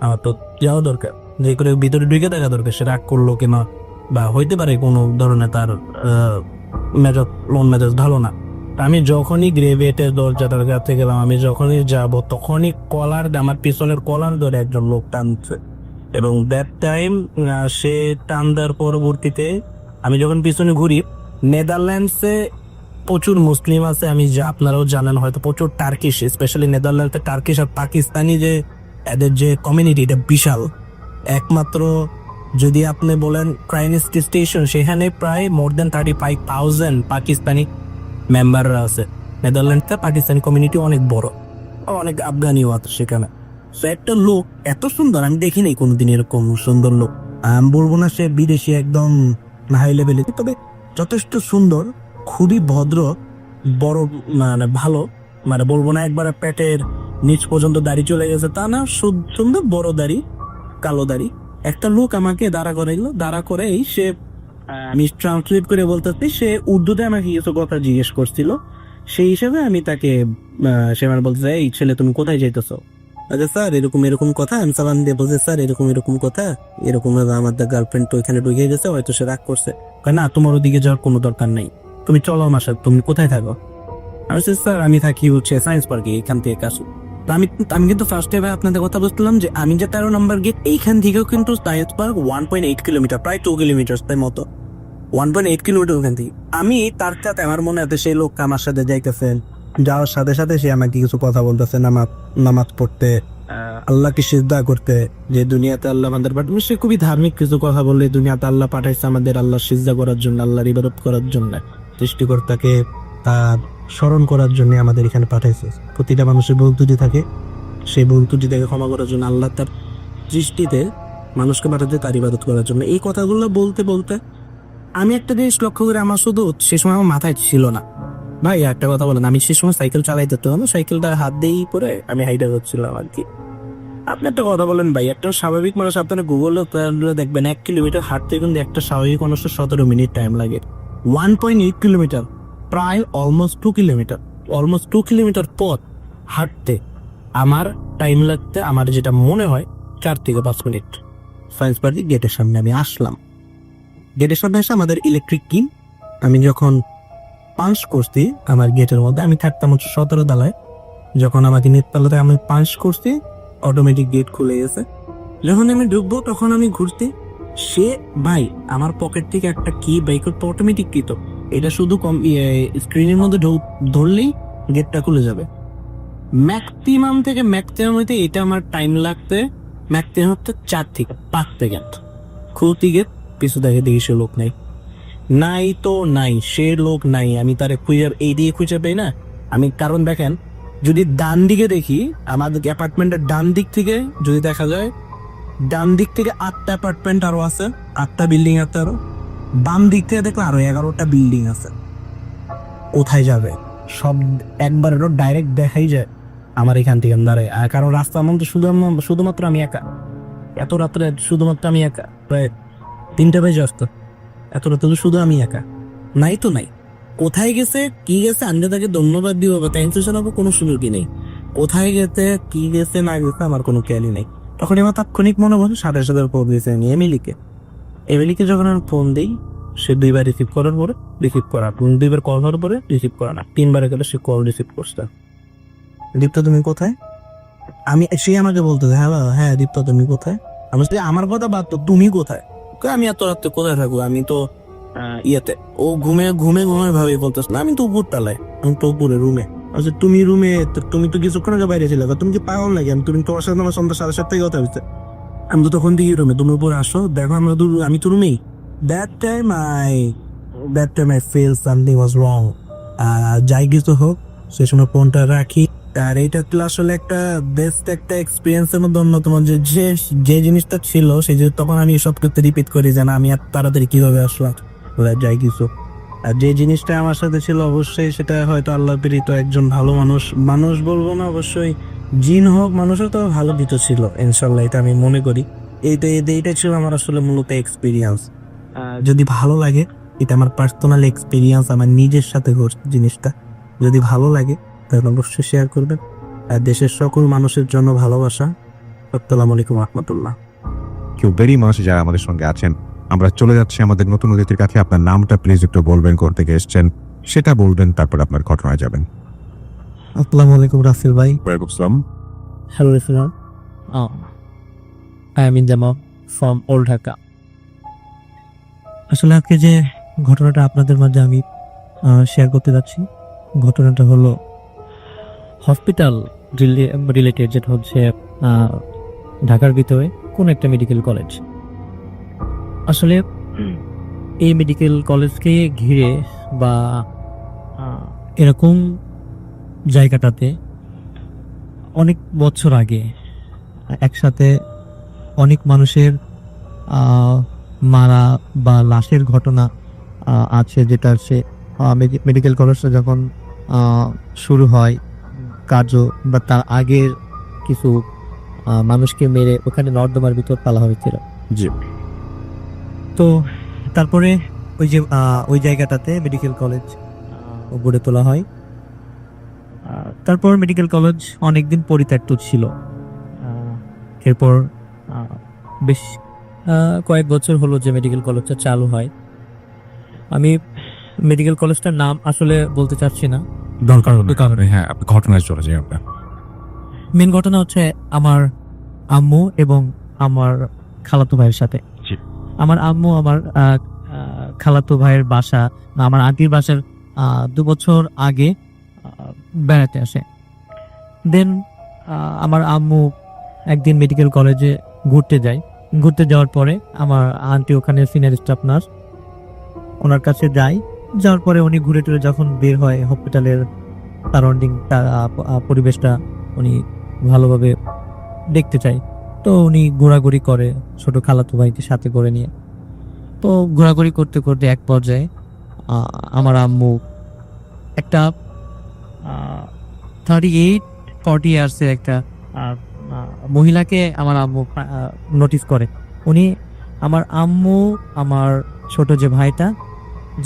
Speaker 6: আমার তো যাওয়া দরকার, যে করে ভিতরে ঢুকে দেখা দরকার, সে রাগ করলো কিনা, বা হইতে পারে কোনো ধরনের তার মেজাজ ভালো না। আমি যখনই গ্রেভিয়েটের দরজাটার কাছে গেলাম, আমি যখনই যাব তখনই আমার পিছনের কলার ধরে একজন লোক টানছে, এবং দ্যাট টাইম সে টান দেওয়ার পরবর্তীতে আমি যখন পিছনে ঘুরি, নেদারল্যান্ডসে প্রচুর মুসলিম আছে, আপনারাও জানেন হয়তো, প্রচুর টার্কিশ, স্পেশালি নেদারল্যান্ডসে টার্কিশ আর পাকিস্তানি যে এদের যে কমিউনিটি, এটা বিশাল। একমাত্র যদি আপনি বলেন ক্রাইনিস্ট স্টেশন, সেখানে প্রায় মোর দেন 35,000 পাকিস্তানি মেম্বাররা আছে। নেদারল্যান্ডসে পাকিস্তানি কমিউনিটি অনেক বড়, অনেক আফগানিও আছে সেখানে। তো একটা লোক এত সুন্দর আমি দেখিনি কোনোদিন, এরকম সুন্দর লোক। আমি বলবো না সে বিদেশি একদম হাই লেভেলে, তবে যথেষ্ট সুন্দর, খুবই ভদ্র, বড়, মানে ভালো, মানে বলবো না একবার পেটের নিচ পর্যন্ত দাড়ি চলে গেছে তা না, সুন্দর বড় দাড়ি, কালো দাড়ি। একটা লোক আমাকে দাঁড়া করেই সে, আমি ট্রান্সলেট করে বলতেছি, সে উর্দুতে আমাকে কিছু কথা জিজ্ঞেস করছিল, সেই হিসাবে আমি তাকে সে আমার বলতে এই ছেলে তুমি কোথায় যাইতেছো? আচ্ছা স্যার এরকম কথা। আমি সালাম দিয়ে বলছি স্যার এরকম কথা, এরকম আমার গার্লফ্রেন্ড তো এখানে ঢুকে গেছে, হয়তো সে রাগ করছে। না তোমার ওদিকে যাওয়ার কোনো দরকার নেই, তুমি চলো আমার সাথে, তুমি কোথায় থাকো? আমি স্যার আমি থাকি হচ্ছে সায়েন্স পার্কে, এখান থেকে কাছে। আমি কিন্তু ফার্স্টে আপনাদের কথা বলছিলাম যে আমি যে 13 নম্বর গেট, এইখান থেকেও কিন্তু সায়েন্স পার্ক 1.8 কিলোমিটার, প্রায় 2 কিলোমিটার মতো, 1.8 কিলোমিটার ওখান থেকে। আমি তার সাথে আমার মনে হচ্ছে সেই লোক আমার সাথে যাইতেছেন, যাওয়ার সাথে সাথে সে আমাকে কিছু কথা বলতেছে, নামাজ পড়তে, আল্লাহকে সিজদা করতে, যে দুনিয়াতে আল্লাহ আমাদের পাঠাবে। সে খুবই ধার্মিক কিছু কথা বললে, দুনিয়াতে আল্লাহ পাঠাইছে আমাদের আল্লাহ সিজদা করার জন্য, আল্লাহর ইবাদত করার জন্য, সৃষ্টিকর্তাকে তার স্মরণ করার জন্য আমাদের এখানে পাঠাইছে। প্রতিটা মানুষের ভুল ত্রুটি থাকে, সেই ভুল ত্রুটি থেকে ক্ষমা করার জন্য আল্লাহ তার দৃষ্টিতে মানুষকে পাঠাতে, তার ইবাদত করার জন্য। এই কথাগুলো বলতে বলতে আমি একটা জিনিস লক্ষ্য করে, আমার শুধু সে সময় আমার মাথায় ছিল না, ভাই একটা কথা বলেন, আমি সে সময় সাইকেল চালাইতে তো না, সাইকেলটা হাত দিয়েই পরে আমি হাইডা করছিলাম আর কি। আপনি একটা কথা বলেন ভাই, একটা স্বাভাবিক মানুষ, আপনারা গুগলে দেখবেন 1 কিলোমিটার হাঁটতে কিন্তু একটা স্বাভাবিক মানুষের 17 মিনিট টাইম লাগে। 1.8 কিলোমিটার, প্রায় অলমোস্ট 2 কিলোমিটার পথ হাঁটতে আমার টাইম লাগতে, আমার যেটা মনে হয় 4 থেকে 5 মিনিট। সায়েন্স পার্কের গেটের সামনে আমি আসলাম, গেটের সামনে এসে আমাদের ইলেকট্রিক কি, আমি যখন পাঞ্চ করছি আমার গেটের মধ্যে, আমি থাকতাম হচ্ছে 17 তলায়, যখন আমাকে নিচতলাতে আমি পাঞ্চ করছি, অটোমেটিক গেট খুলে গেছে। যখন আমি ঢুকবো তখন আমি ঘুরতে, সে ভাই আমার পকেট থেকে একটা কি বাই করতে, অটোমেটিক কি, তো এটা শুধু স্ক্রিনের মধ্যে ধরলেই গেটটা খুলে যাবে। ম্যাক্সিমাম হইতে এটা আমার টাইম লাগতে ম্যাক্সিমাম হচ্ছে 4 থেকে 5 সেকেন্ড। খুলতি গেট, পিছু দেখি সে লোক নাই তো নাই, সে লোক নাই। আমি তারে এই দিয়ে খুঁজে পাই না আমি, কারণ দেখেন যদি ডান দিকে দেখি, আমাদের অ্যাপার্টমেন্টের ডান দিক থেকে যদি দেখা যায়, ডান দিক থেকে 8টা অ্যাপার্টমেন্ট আরো আছে, 8টা বিল্ডিং আছে আরো, বাম দিক থেকে দেখলে আরো 11টা বিল্ডিং আছে। কোথায় যাবে সব একবার ডাইরেক্ট দেখাই যায় আমার এখান থেকে দাঁড়ায়, কারণ রাস্তার মধ্যে শুধুমাত্র আমি একা, এত রাত্রে শুধুমাত্র আমি একা, প্রায় 3টা বেজে আসতো, এত রাত্রে তো শুধু আমি একা, নাই তো নাই। কোথায় গেছে কি গেছে আনলে তাকে ধন্যবাদ দিব বা থ্যাংকস জানাবো, কোনো সুযোগই নেই। কোথায় গেছে কি গেছে না গেছে আমার কোনো খেয়ালই নেই। তখন আমার তাৎক্ষণিক মনে বলে সাথে ফোন দিয়েছে আমি এমিলিকে যখন আমি ফোন দিই, সে 2বার রিসিভ করার পরে রিসিভ করা, 2বার কল করার পরে রিসিভ করা না, 3বারে গেলে সে কল রিসিভ করছে। দীপ্ত তুমি কোথায়? সে আমাকে বলতো হ্যালো হ্যাঁ দীপ্ত তুমি কোথায়? আমি বলছি, আমার কথা বাদ তো, তুমি কোথায়? কই, আমি এত রাত্রে কোথায় থাকবো, আমি তো ইয়েতে। ও ঘুমে ঘুমে ঘুমে ভাবে বলতেছ না, আমি তো উপর তলায়, আমি তো উপরে রুমে। আচ্ছা তুমি রুমে, তুমি তো কিছুক্ষণ আগে বাইরে ছিলে, তুমি কি পাগল নাকি? তুমি তোমার সাথে আমার সন্ধ্যা 7:30 থেকে কথা হচ্ছে, আমি তো তখন দিকে রুমে, তুমি উপরে আসো দেখো আমি তো রুমেই। That time I feel something was wrong. যাই কিছু হোক, সে সময় ফোনটা রাখি। আর এইটা তো আসলে একটা বেস্ট একটা এক্সপিরিয়েন্সের মধ্যে অন্যতম, যে যে জিনিসটা ছিল সেই যে তখন আমি সব করতে রিপিট করি যে না আমি এত তাড়াতাড়ি কিভাবে আসলাম, যাই কিছু। আর যে জিনিসটা আমার সাথে ছিল অবশ্যই সেটা হয়তো আল্লাহ প্রেরিত একজন ভালো মানুষ বলবো না, অবশ্যই জিন হোক মানুষও তো ভালো দিত ছিল ইনশাল্লাহ, এটা আমি মনে করি। এইটা ছিল আমার আসলে মূলত এক্সপিরিয়েন্স। যদি ভালো লাগে, এটা আমার পার্সোনাল এক্সপিরিয়েন্স, আমার নিজের সাথে ঘটছে জিনিসটা। যদি ভালো লাগে তাহলে অবশ্যই শেয়ার করবেন। আর দেশের সকল মানুষের জন্য ভালোবাসা। আসসালামু আলাইকুম রহমতুল্লাহ।
Speaker 1: কেউ ভেরি মাচ যারা আমাদের সঙ্গে আছেন। আমরা চলে যাচ্ছি আমাদের নতুন অতিথির কাছে। আপনার নামটা প্লিজ একটু বলবেন, কোথা থেকে এসেছেন সেটা বলবেন, তারপর আপনার ঘটনায় যাবেন।
Speaker 2: আসসালামু আলাইকুম রাফিল ভাই।
Speaker 1: ওয়ালাইকুম আসসালাম।
Speaker 6: Hello listener,
Speaker 2: I am Injama from old Dhaka. আসলে আজকে যে ঘটনাটা আপনাদের মাঝে আমি শেয়ার করতে যাচ্ছি, ঘটনাটা হলো হসপিটাল রিলেটেড, যেটা হচ্ছে ঢাকার ভিতরে কোন একটা মেডিকেল কলেজ। আসলে এই মেডিকেল কলেজকে ঘিরে বা এরকম জায়গাটাতে অনেক বছর আগে একসাথে অনেক মানুষের মারা বা লাশের ঘটনা আছে, যেটা সে মেডিকেল কলেজটা যখন শুরু হয় কার্য বা তার আগের কিছু মানুষকে মেরে ওখানে নর্দমার ভিতর ফেলা হয়েছিল।
Speaker 1: জি।
Speaker 2: তো তারপরে ওই যে ওই জায়গাটাতে মেডিকেল কলেজ গড়ে তোলা হয়। তারপর মেডিকেল কলেজ অনেকদিন পরিত্যক্ত ছিল। এরপর বেশ কয়েক বছর হলো যে মেডিকেল কলেজটা চালু হয়। আমি মেডিকেল কলেজটার নাম আসলে বলতে চাচ্ছি না,
Speaker 1: দরকার হলে হ্যাঁ, আপনি ঘটনায় চলে যাই আমরা।
Speaker 2: মেন ঘটনা হচ্ছে আমার আম্মু এবং আমার খালাতো ভাইয়ের সাথে।
Speaker 1: জি।
Speaker 2: আমার আম্মু আমার খালাতো ভাইয়ের বাসা, আমার আন্টির বাসার 2 বছর আগে বেড়াতে আসে। দেন আমার আম্মু একদিন মেডিকেল কলেজে ঘুরতে যায়। ঘুরতে যাওয়ার পরে আমার আন্টি ওখানে সিনিয়র স্টাফ নার্স, ওনার কাছে যায়। যাওয়ার পরে উনি ঘুরে টুরে যখন বের হয়, হসপিটালের সারাউন্ডিং পরিবেশটা উনি ভালোভাবে দেখতে চায়। তো উনি ঘোরাঘুরি করে ছোট খালাতো ভাইকে সাথে করে নিয়ে। তো ঘোরাঘুরি করতে করতে এক পর্যায়ে আমার আম্মু একটা 38-40 ইয়ার্সের একটা মহিলাকে আমার আম্মু নোটিস করে। উনি আমার আম্মু আমার ছোট যে ভাইটা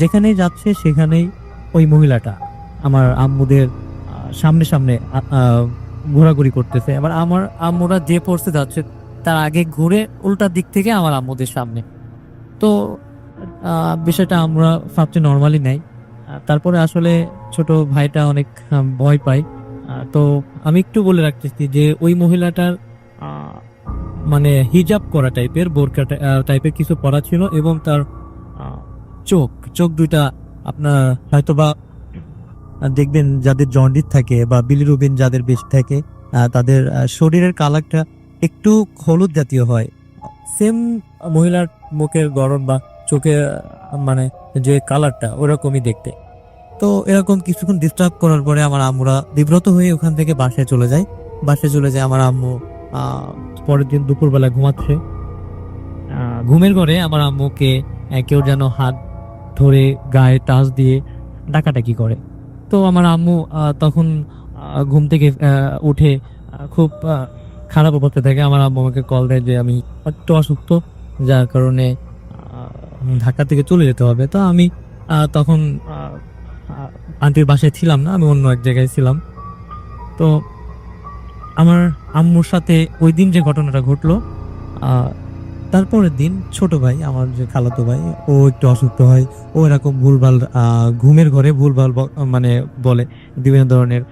Speaker 2: যেখানেই যাচ্ছে সেখানেই ওই মহিলাটা আমার আম্মুদের সামনে সামনে ঘোরাঘুরি করতেছে। আবার আমার আম্মুরা যে পড়তে যাচ্ছে তার আগে ঘুরে উল্টা দিক থেকে আমার আম্মুদের সামনে। তো বিষয়টা আমরা ভাবছি নর্মালি নেই। তারপরে আসলে ছোট ভাইটা অনেক ভয় পায়। তো আমি একটু বলে রাখতেছি যে ওই মহিলাটার মানে হিজাব করা টাইপের, বোরকা টাইপের কিছু পরা ছিল, এবং তার চোখ দুইটা আপনার হয়তোবা দেখবেন যাদের জন্ডিস থাকে বা বিলিরুবিন যাদের বেশি থাকে তাদের শরীরের কালারটা একটু হলুদ জাতীয় হয়। সেম মহিলার মুখের গড়ন বা চোখের মানে যে কালারটা ওরকমই দেখতে। তো এরকম কিছুক্ষণ ডিস্টার্ব করার পরে আমার আম্মুরা বিব্রত হয়ে ওখান থেকে বাসায় চলে যায়। আমার আম্মু পরের দিন দুপুরবেলা ঘুমাচ্ছে। ঘুমের ঘরে আমার আম্মুকে কেউ যেন হাত ধরে গায়ে টাচ দিয়ে ডাকাডাকি করে। তো আমার আম্মু তখন ঘুম থেকে উঠে খুব খারাপ অবস্থা থাকে। আমার আম্মু আমাকে কল দেয় যে আমি একটু অসুস্থ, যার কারণে ঢাকা থেকে চলে যেতে হবে। তো আমি তখন আন্টির বাসায় ছিলাম না, আমি অন্য এক জায়গায় ছিলাম। তো আমার আম্মুর সাথে ওই দিন যে ঘটনাটা ঘটলো, তারপরের দিন ছোট ভাই আমার যে খালাতো ভাই ও একটু অসুস্থ হয়। ও এরকম ভুলভাল ঘুমের ঘরে ভুলভাল মানে বলে বিভিন্ন ধরনের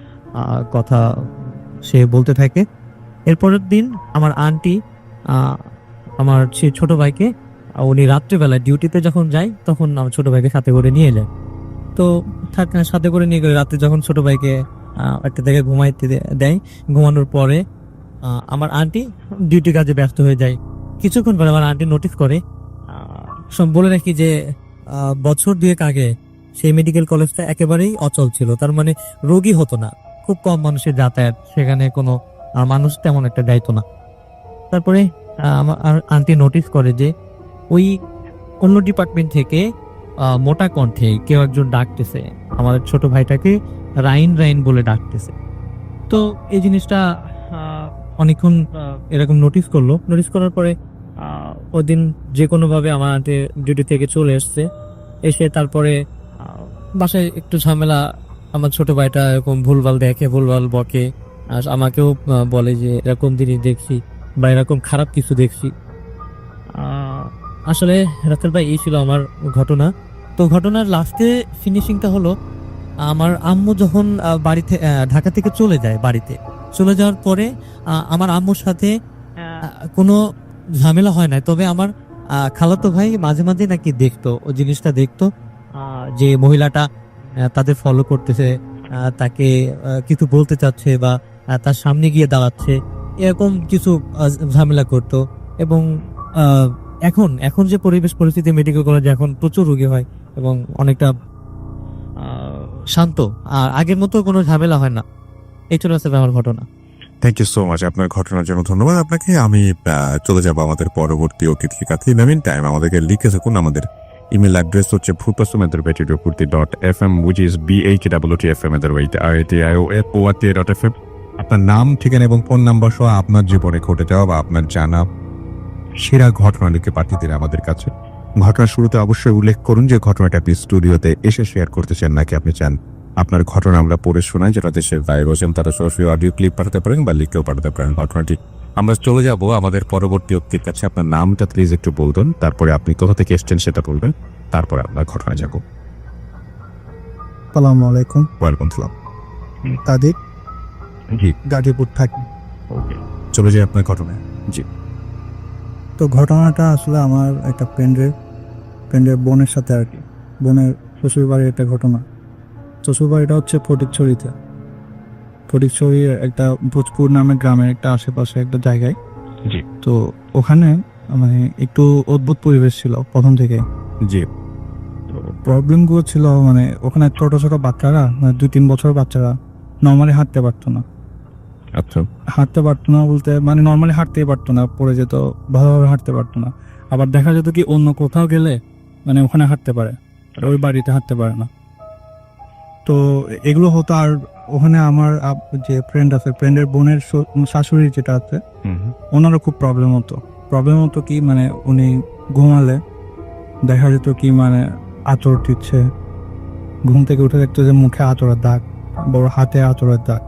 Speaker 2: কথা সে বলতে থাকে।
Speaker 7: এরপরের দিন আমার আন্টি আমার সে ছোট ভাইকে উনি রাত্রিবেলায় ডিউটিতে যখন যায় তখন আমার ছোট ভাইকে সাথে করে নিয়ে যায়। তো সাথে করে নিয়ে গেলে রাতে যখন ছোট ভাইকে একটা জায়গায় ঘুমাইতে দেয়, ঘুমানোর পরে আমার আন্টি ডিউটি কাজে ব্যস্ত হয়ে যায়। কিছুক্ষণ পরে আমার আন্টি নোটিস করে, সব বলে রাখি যে বছর 2 আগে সেই মেডিকেল কলেজটা একেবারেই অচল ছিল, তার মানে রোগী হতো না, খুব কম মানুষের যাতায়াত, সেখানে কোনো মানুষ তেমন একটা যাইতো না। তারপরে আমার আন্টি নোটিস করে যে ওই অন্য ডিপার্টমেন্ট থেকে মোটা কণ্ঠে কেউ একজন ডাকতেছে, আমাদের ছোট ভাইটাকে রাইন রাইন বলে ডাকতেছে। তো এই জিনিসটা অনেকক্ষণ এরকম নোটিস করলো। নোটিস করার পরে ওই দিন যে কোনোভাবে আমার আন্টি ডিউটি থেকে চলে এসে তারপরে বাসায় একটু ঝামেলা, আমার ছোট ভাইটা এরকম ভুলভাল দেখে, ভুলভাল বকে, আর আমাকেও বলে যে এরকম জিনিস দেখছি বা এরকম খারাপ কিছু দেখছি। আসলে রাসেল ভাই এই ছিল আমার ঘটনা। তো ঘটনার লাস্টে ফিনিশিংটা হলো, আমার আম্মু যখন বাড়িতে ঢাকা থেকে চলে যায়, বাড়িতে চলে যাওয়ার পরে আমার আম্মুর সাথে কোনো ঝামেলা হয় না, তবে আমার খালাতো ভাই মাঝে মাঝে নাকি দেখতো, ও জিনিসটা দেখতো যে মহিলাটা তাদের ফলো করতেছে, তাকে কিছু বলতে চাচ্ছে বা তার সামনে গিয়ে দাঁড়াচ্ছে, এরকম কিছু ঝামেলা করতো। এবং এখন যে পরিবেশ পরিস্থিতি মেডিকেল কলেজে এখন প্রচুর রোগী হয় এবং অনেকটা শান্ত, আর আগের মতো কোনো ঝামেলা হয় না। এই ছিল আমার ঘটনা।
Speaker 1: থ্যাংক ইউ সো মাচ আপনার ঘটনার জন্য। ধন্যবাদ আপনাকে। আমি চলে যাব আমাদের পরবর্তী অতিথির কাছে। ইন দ্য মিন টাইম আমাদেরকে লিখে থাকুন। আমাদের ইমেল অ্যাড্রেস হচ্ছে bhutpasum@radio.fm, which is BHWTFM@RATIOFORT.FM। আপনার নাম, ঠিকানা এবং ফোন নাম্বার সহ আপনার জীবনে ঘটে যাওয়া বা আপনার জানা সেরা ঘটনা লিখে পাঠিয়ে দিন আমাদের কাছে। ঘটনার শুরুতে অবশ্যই উল্লেখ করুন যে ঘটনাটা আপনি স্টুডিওতে এসে শেয়ার করতে চান নাকি আপনি চান আপনার ঘটনা আমরা পড়ে শোনাই। যারা দেশের বাইরে আছেন তারা সরাসরি অডিও ক্লিপ পাঠাতে পারেন বা লিখেও পাঠাতে পারেন ঘটনাটি। আমরা চলে যাব আমাদের পরবর্তী ব্যক্তির কাছে। আপনার নামটা প্লিজ একটু বলবেন, তারপরে আপনি কোথা থেকে এসছেন সেটা বলবেন, তারপরে আপনার ঘটনায় যাব।
Speaker 4: আসসালামু আলাইকুম।
Speaker 1: ওয়েলকাম সালাম।
Speaker 4: তাদের
Speaker 1: জি,
Speaker 4: গাজীপুর থাকি।
Speaker 1: ওকে, চলে যাই আপনার ঘটনায়। জি,
Speaker 4: তো ঘটনাটা আসলে আমার একটা ফ্রেন্ডের বোনের সাথে আর কি, বোনের শ্বশুর বাড়ির একটা ঘটনা। শ্বশুর বাড়িটা হচ্ছে ফটিকছড়ির একটা ভোজপুর নামে গ্রামের একটা আশেপাশে একটা জায়গায়।
Speaker 1: জি।
Speaker 4: তো ওখানে মানে একটু অদ্ভুত পরিবেশ ছিল প্রথম থেকে।
Speaker 1: জি,
Speaker 4: প্রবলেমগুলো ছিল মানে ওখানে ছোট ছোট বাচ্চারা, মানে 2-3 বছর বাচ্চারা নর্মালি হাঁটতে পারতো না।
Speaker 1: আচ্ছা,
Speaker 4: হাঁটতে পারতো না বলতে মানে নর্মালি হাঁটতেই পারতো না, পড়ে যেত, ভালোভাবে হাঁটতে পারতো না। আবার দেখা যেত কি অন্য কোথাও গেলে মানে ওখানে হাঁটতে পারে, আর ওই বাড়িতে হাঁটতে পারে না। তো এগুলো হতো। আর ওখানে আমার যে ফ্রেন্ড আছে, ফ্রেন্ডের বোনের শাশুড়ি যেটা আছে, ওনারও খুব প্রবলেম হতো কি মানে উনি ঘুমালে দেখা যেত কি মানে আঁচড় দিচ্ছে, ঘুম থেকে উঠে দেখতো যে মুখে আঁচড়ের দাগ, বড় হাতে আঁচড়ের দাগ,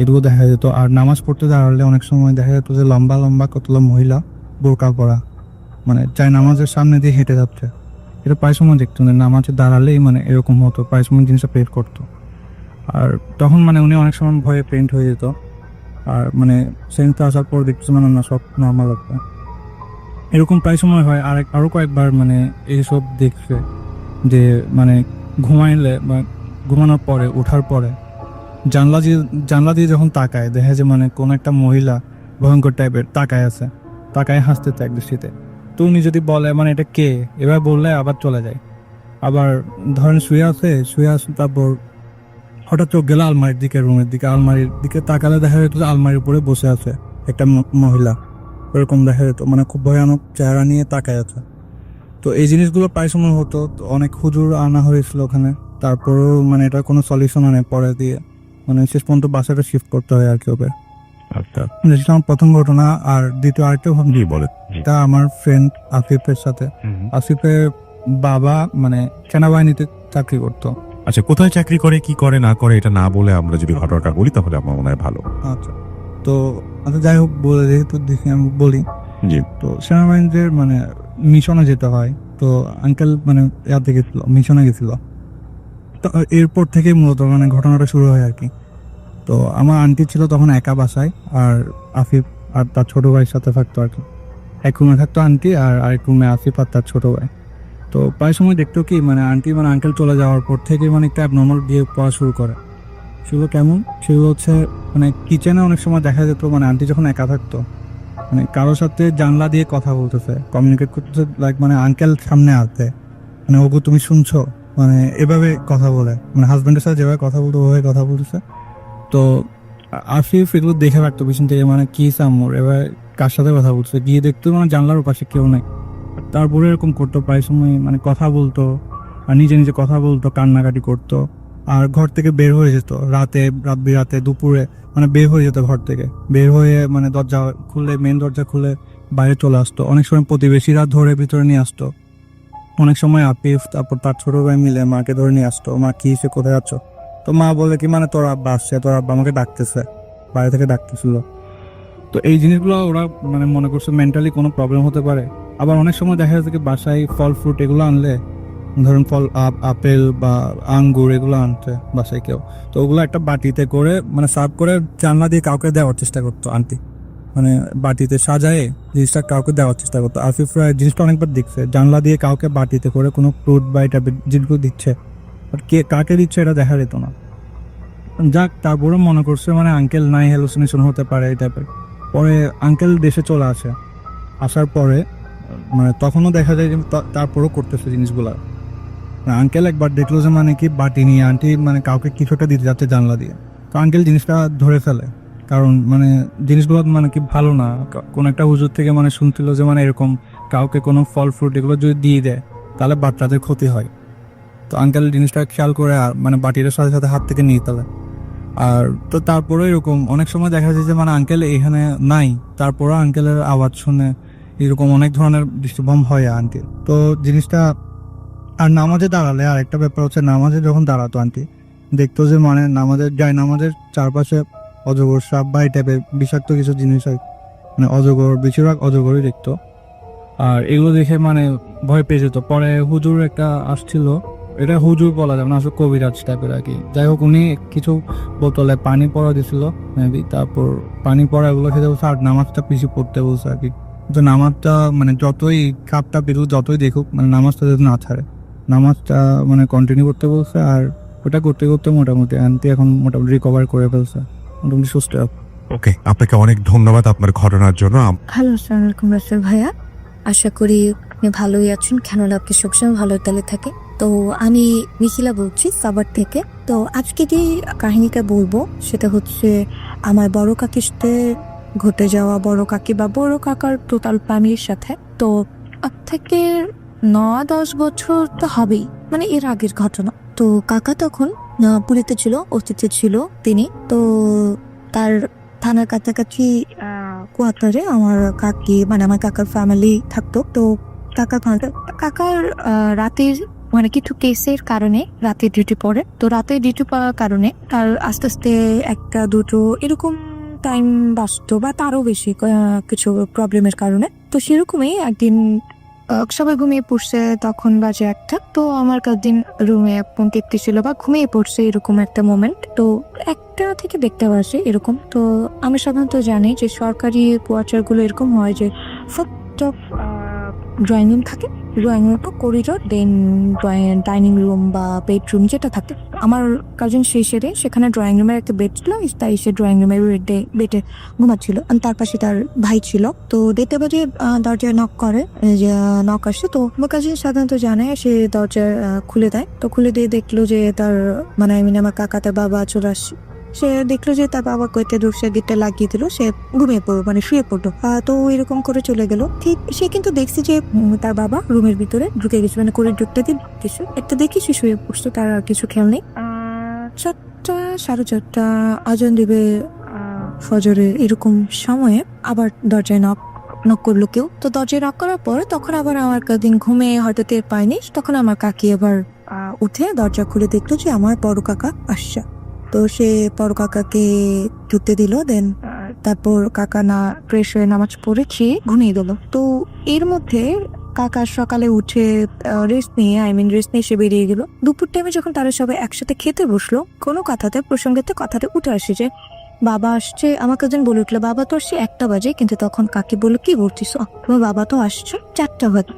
Speaker 4: এগুলো দেখা যেত। আর নামাজ পড়তে দাঁড়ালে অনেক সময় দেখা যেত যে লম্বা লম্বা কতগুলো মহিলা বোরকা পরা মানে চাই নামাজের সামনে দিয়ে হেঁটে যাচ্ছে। এটা প্রায় সময় দেখতো না, নামাজে দাঁড়ালেই মানে এরকম হতো, প্রায় সময় জিনিসটা পেট করতো। আর তখন মানে উনি অনেক সময় ভয়ে পেন্ট হয়ে যেত। আর মানে সেন্সটা আসার পর দেখতেছে মানে না সব নর্মাল লাগবে, এরকম প্রায় সময় হয়। আর আরও কয়েকবার মানে এইসব দেখছে যে মানে ঘুমাইলে বা ঘুমানোর পরে ওঠার পরে জানলা দিয়ে যখন তাকায় দেখা যায় মানে কোনো একটা মহিলা ভয়ঙ্কর টাইপের তাকায় হাসতে এক দৃষ্টিতে। তো উনি যদি বলে মানে এটা কে, এবার বললে আবার চলে যায়। আবার ধরেন শুয়ে আছে তারপর হঠাৎ চোখ গেল আলমারির দিকে, রুমের দিকে, আলমারির দিকে তাকালে দেখা যেত যে আলমারির উপরে বসে আছে একটা মহিলা, এরকম দেখা যেত, মানে খুব ভয়ানক চেহারা নিয়ে তাকায় আছে। তো এই জিনিসগুলো প্রায় সময় হতো। তো অনেক হুজুর আনা হয়েছিল ওখানে, তারপরেও মানে এটা কোনো সলিউশন হয় না, পরে দিয়ে মানে শেষ পর্যন্ত বাসাটা শিফট করতে হয় আর কি ওকে।
Speaker 1: আচ্ছা,
Speaker 4: যেটা আমার প্রথম ঘটনা। আর দ্বিতীয় আরেকটা
Speaker 1: জি বলে।
Speaker 4: এটা আমার ফ্রেন্ড আসিফের সাথে। আসিফের বাবা মানে সেনাবাহিনীতে চাকরি করতো।
Speaker 1: আচ্ছা, কোথায় চাকরি করে, কি করে না করে এটা না বলে আমরা যদি ঘটনাটা বলি তাহলে আমার মনে হয় ভালো।
Speaker 4: আচ্ছা, তো আচ্ছা যাই হোক বলে যেহেতু দেখি আমি বলি।
Speaker 1: জি।
Speaker 4: তো সেনাবাহিনীতে মানে মিশনে যেতে হয়। তো আঙ্কেল মানে ইয়াতে গেছিল, মিশনে গেছিল। তো এরপর থেকে মূলত মানে ঘটনাটা শুরু হয় আর কি। তো আমার আন্টি ছিল তখন একা বাসায়, আর
Speaker 6: আফিফ আর তার ছোট ভাইয়ের সাথে থাকতো আর কি। এক রুমে থাকতো আন্টি আর আরেক রুমে আফিফ আর তার ছোট ভাই। তো প্রায় সময় দেখতো কি মানে আন্টি মানে আঙ্কেল চলে যাওয়ার পর থেকে মানে একটা অ্যাবনর্মাল বিহেভ করা শুরু করে। সেগুলো কেমন? সেগুলো হচ্ছে মানে কিচেনে অনেক সময় দেখা যেত মানে আন্টি যখন একা থাকতো মানে কারোর সাথে জানলা দিয়ে কথা বলতেছে, কমিউনিকেট করতেছে, লাইক মানে আঙ্কেল সামনে আসবে, মানে ওগো তুমি শুনছো, মানে এভাবে কথা বলে, মানে হাজব্যান্ডের সাথে যেভাবে কথা বলতো ওভাবে কথা বলতেছে। তো আফিফ এগুলো দেখে রাখতো পিছন থেকে, মানে কি সামর এবার কার সাথে কথা বলছে, গিয়ে দেখতো মানে জানলার ওপাশে কেউ নাই। তারপরে এরকম করতো প্রায় সময়, মানে কথা বলতো আর নিজে নিজে কথা বলতো, কান্নাকাটি করতো আর ঘর থেকে বের হয়ে যেত রাত বিরাতে দুপুরে, মানে বের হয়ে যেত ঘর থেকে, বের হয়ে মানে দরজা খুলে মেন দরজা খুলে বাইরে চলে আসতো। অনেক সময় প্রতিবেশীরা ধরে ভিতরে নিয়ে আসতো, অনেক সময় আফিফ তারপর তার ছোট ভাই মিলে মাকে ধরে নিয়ে আসতো, মা কি সে কোথায় যাচ্ছ? তো মা বলে কি মানে তোর আব্বা আসছে, তোর আব্বা আমাকে ডাকতেছে, বাইরে থেকে ডাকতেছিল। তো এই জিনিসগুলো ওরা মানে মনে করছে মেন্টালি কোনো প্রবলেম হতে পারে। আবার অনেক সময় দেখা যাচ্ছে কি বাসায় ফল ফ্রুট এগুলো আনলে, ধরুন ফল আপেল বা আঙ্গুর এগুলো আনতে বাসায় কেউ, তো ওগুলো একটা বাটিতে করে মানে সার্ভ করে জানলা দিয়ে কাউকে দেওয়ার চেষ্টা করতো আন্টি, মানে বাটিতে সাজায়ে জিনিসটা কাউকে দেওয়ার চেষ্টা করতো। আফিফরা জিনিসটা অনেকবার দেখছে, জানলা দিয়ে কাউকে বাটিতে করে কোনো ফ্রুট বা এই টাইপের জিনিসগুলো দিচ্ছে, বাট কে কাকে দিচ্ছে এটা দেখা যেত না। যাক, তারপরে মনে করছে মানে আঙ্কেল নাই, হ্যালুসিনেশন হতে পারে এই টাইপের। পরে আঙ্কেল দেশে চলে আসে, আসার পরে মানে তখনও দেখা যায় যে তারপরেও করতেছে জিনিসগুলা। আঙ্কেল একবার দেখলো যে মানে কি বাটি নিয়ে আন্টি মানে কাউকে কিছুটা দিতে যাচ্ছে জানলা দিয়ে, তো আঙ্কেল জিনিসটা ধরে ফেলে, কারণ মানে জিনিসগুলো মানে কি ভালো না। কোন একটা হুজুর থেকে মানে শুনছিল যে মানে এরকম কাউকে কোনো ফল ফ্রুট এগুলো যদি দিয়ে দেয় তাহলে বাচ্চাদের ক্ষতি হয়। তো আঙ্কেল জিনিসটা খেয়াল করে আর মানে বাটিটার সাথে সাথে হাত থেকে নিয়ে ফেলে। আর তো তারপরে এরকম অনেক সময় দেখা যায় যে মানে আঙ্কেল এখানে নাই, তারপরে আঙ্কেলের আওয়াজ শুনে এরকম অনেক ধরনের দৃষ্টিভঙ্গ হয় আন্টি। তো জিনিসটা আর নামাজে দাঁড়ালে আর একটা ব্যাপার হচ্ছে, নামাজে যখন দাঁড়াতো আন্টি দেখতো যে মানে নামাজের চারপাশে অজগর সাপ বা এই টাইপের বিষাক্ত কিছু জিনিস হয়, মানে অজগর, বেশিরভাগ অজগরই দেখতো। আর এগুলো দেখে মানে ভয় পেয়ে যেত। পরে হুজুর একটা আসছিল, এটা হুজুর বলা যাবে না, আসলে কবিরাজ টাইপের আর কি। যাই হোক, উনি কিছু বোতলে পানি পড়া দিছিল মেবি, তারপর পানি পড়া এগুলো খেতে বলছে আর নামাজটা পিছু পড়তে বলছে আর কি। তো নামাজটা মানে যতই কাপটা বেরুক যতই দেখুক মানে নামাজটা যদি না ছাড়ে, নামাজটা মানে কন্টিনিউ করতে বলছে। আর ওটা করতে করতে মোটামুটি আন্টি এখন মোটামুটি রিকভার করে ফেলছে, মোটামুটি সুস্থ।
Speaker 1: ওকে, আপনাকে অনেক ধন্যবাদ আপনার ঘটনার জন্য।
Speaker 8: হ্যালো, আসসালামু আলাইকুম রাসেল ভাইয়া। আশা করি আপনি ভালোই আছেন, কেননা আপনি সবসময় ভালো তালে থাকে। তো আমি মিখিলা বলছি সাভার থেকে। তো আজকে যে কাহিনীটা বলবো সেটা হচ্ছে আমার বড় কাকির সাথে ঘটে যাওয়া, বড় কাকি বা বড় কাকার টোটাল ফ্যামিলির সাথে। তো আজ থেকে 9-10 বছর তো হবেই, মানে এর আগের ঘটনা। তো কাকা তখন পুরীতে ছিল, অতিথি ছিল তিনি। তো তার থানার কাছাকাছি কোয়ার্টারে আমার কাকি মানে আমার কাকার ফ্যামিলি থাকতো। তো কাকার রাতের মানে কিছু কেসের কারণে রাতের ডিউটি পড়ে। তো রাতের ডিউটি পড়ার কারণে তার আস্তে আস্তে 1-2 এরকম টাইম বাঁচতো বা তারও বেশি কিছু প্রবলেমের কারণে। তো সেরকমই একদিন সবাই ঘুমিয়ে পড়ছে, তখন বাজে 1টা। তো আমার কয়েকদিন রুমে ফোন টিপতেছিল বা ঘুমিয়ে পড়ছে, এরকম একটা মোমেন্ট। তো 1টা থেকে দেখতে পাচ্ছি এরকম। তো আমি সাধারণত জানি যে সরকারি কোয়ার্টারগুলো এরকম হয় যে ফার্স্ট অফ ড্রয়িং রুম থাকে, ড্রয়িং রুম পর করিডোর, দেন ডাইনিং রুম বা বেডরুম যেটা থাকে। আমার কাজিন সেই সেরে সেখানে ড্রয়িং রুমের একটা বেড ছিল, তাই সে ড্রয়িং রুমের বেডে ঘুমাচ্ছিল। তার পাশে তার ভাই ছিল। তো দেখতে পাচ্ছি দরজায় নক করে, যে নক আসে। তো আমার কাজিন সাধারণত জানে, সে দরজা খুলে দেয়। তো খুলে দিয়ে দেখলো যে তার মানে আমার কাকা তার বাবা চলে আসছে। সে দেখলো যে তার বাবা কইতে দূর সে গেটটা লাগিয়ে দিল, সে ঘুমিয়ে পড়লো মানে শুয়ে পড়লো। তো এরকম করে চলে গেল। ঠিক সে কিন্তু দেখছে যে তার বাবা রুমের ভিতরে ঢুকে গেছে, মানে করিডোরটা দিয়ে ঢুকেছে। একটা দেখি সে শুয়ে পড়ছে, তার আর কিছু খেয়াল নেই। 4টা 4:30 আজান দিবে ফজরে, এরকম সময়ে আবার দরজায় নক করলো কেউ। তো দরজায় নক করার পর তখন আবার আমার দিন ঘুমে হয়তো টের পায়নি, তখন আমার কাকি আবার উঠে দরজা খুলে দেখলো যে আমার বড় কাকা আসছে। তো সে বড় কাকাকে ঢুকতে দিল। দেন তারপর কাকা না ফ্রেশ হয়ে নামাজ পড়ে খেয়ে ঘুমিয়ে দিল। তো এর মধ্যে কাকা সকালে উঠে রেস্ট নিয়ে সে বেরিয়ে গেল। দুপুর টাইমে যখন তারা সবাই একসাথে খেতে বসলো, কোনো প্রসঙ্গেতে কথাতে উঠে আসে যে বাবা আসছে, আমার কাজিন বলে উঠলো বাবা তো আসছে 1টা বাজে, কিন্তু তখন কাকি বললো কি বলছিস, তোমার বাবা তো আসছে 4টা বাজে।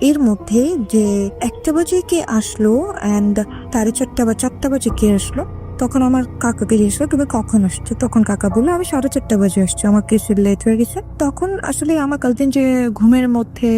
Speaker 8: এর মধ্যে যে 1টা বাজে কে আসলো অ্যান্ড 4:30 বা 4টা বাজে কে আসলো, তখন আমার কাকাকে জিজ্ঞেস করলো তুমি কখন আসছো, তখন কাকা বললো আমি 4:30 বাজে আসছি, আমার কিছু লেট হয়ে গেছে। তখন আসলে আমার কাজিন যে ঘুমের মধ্যে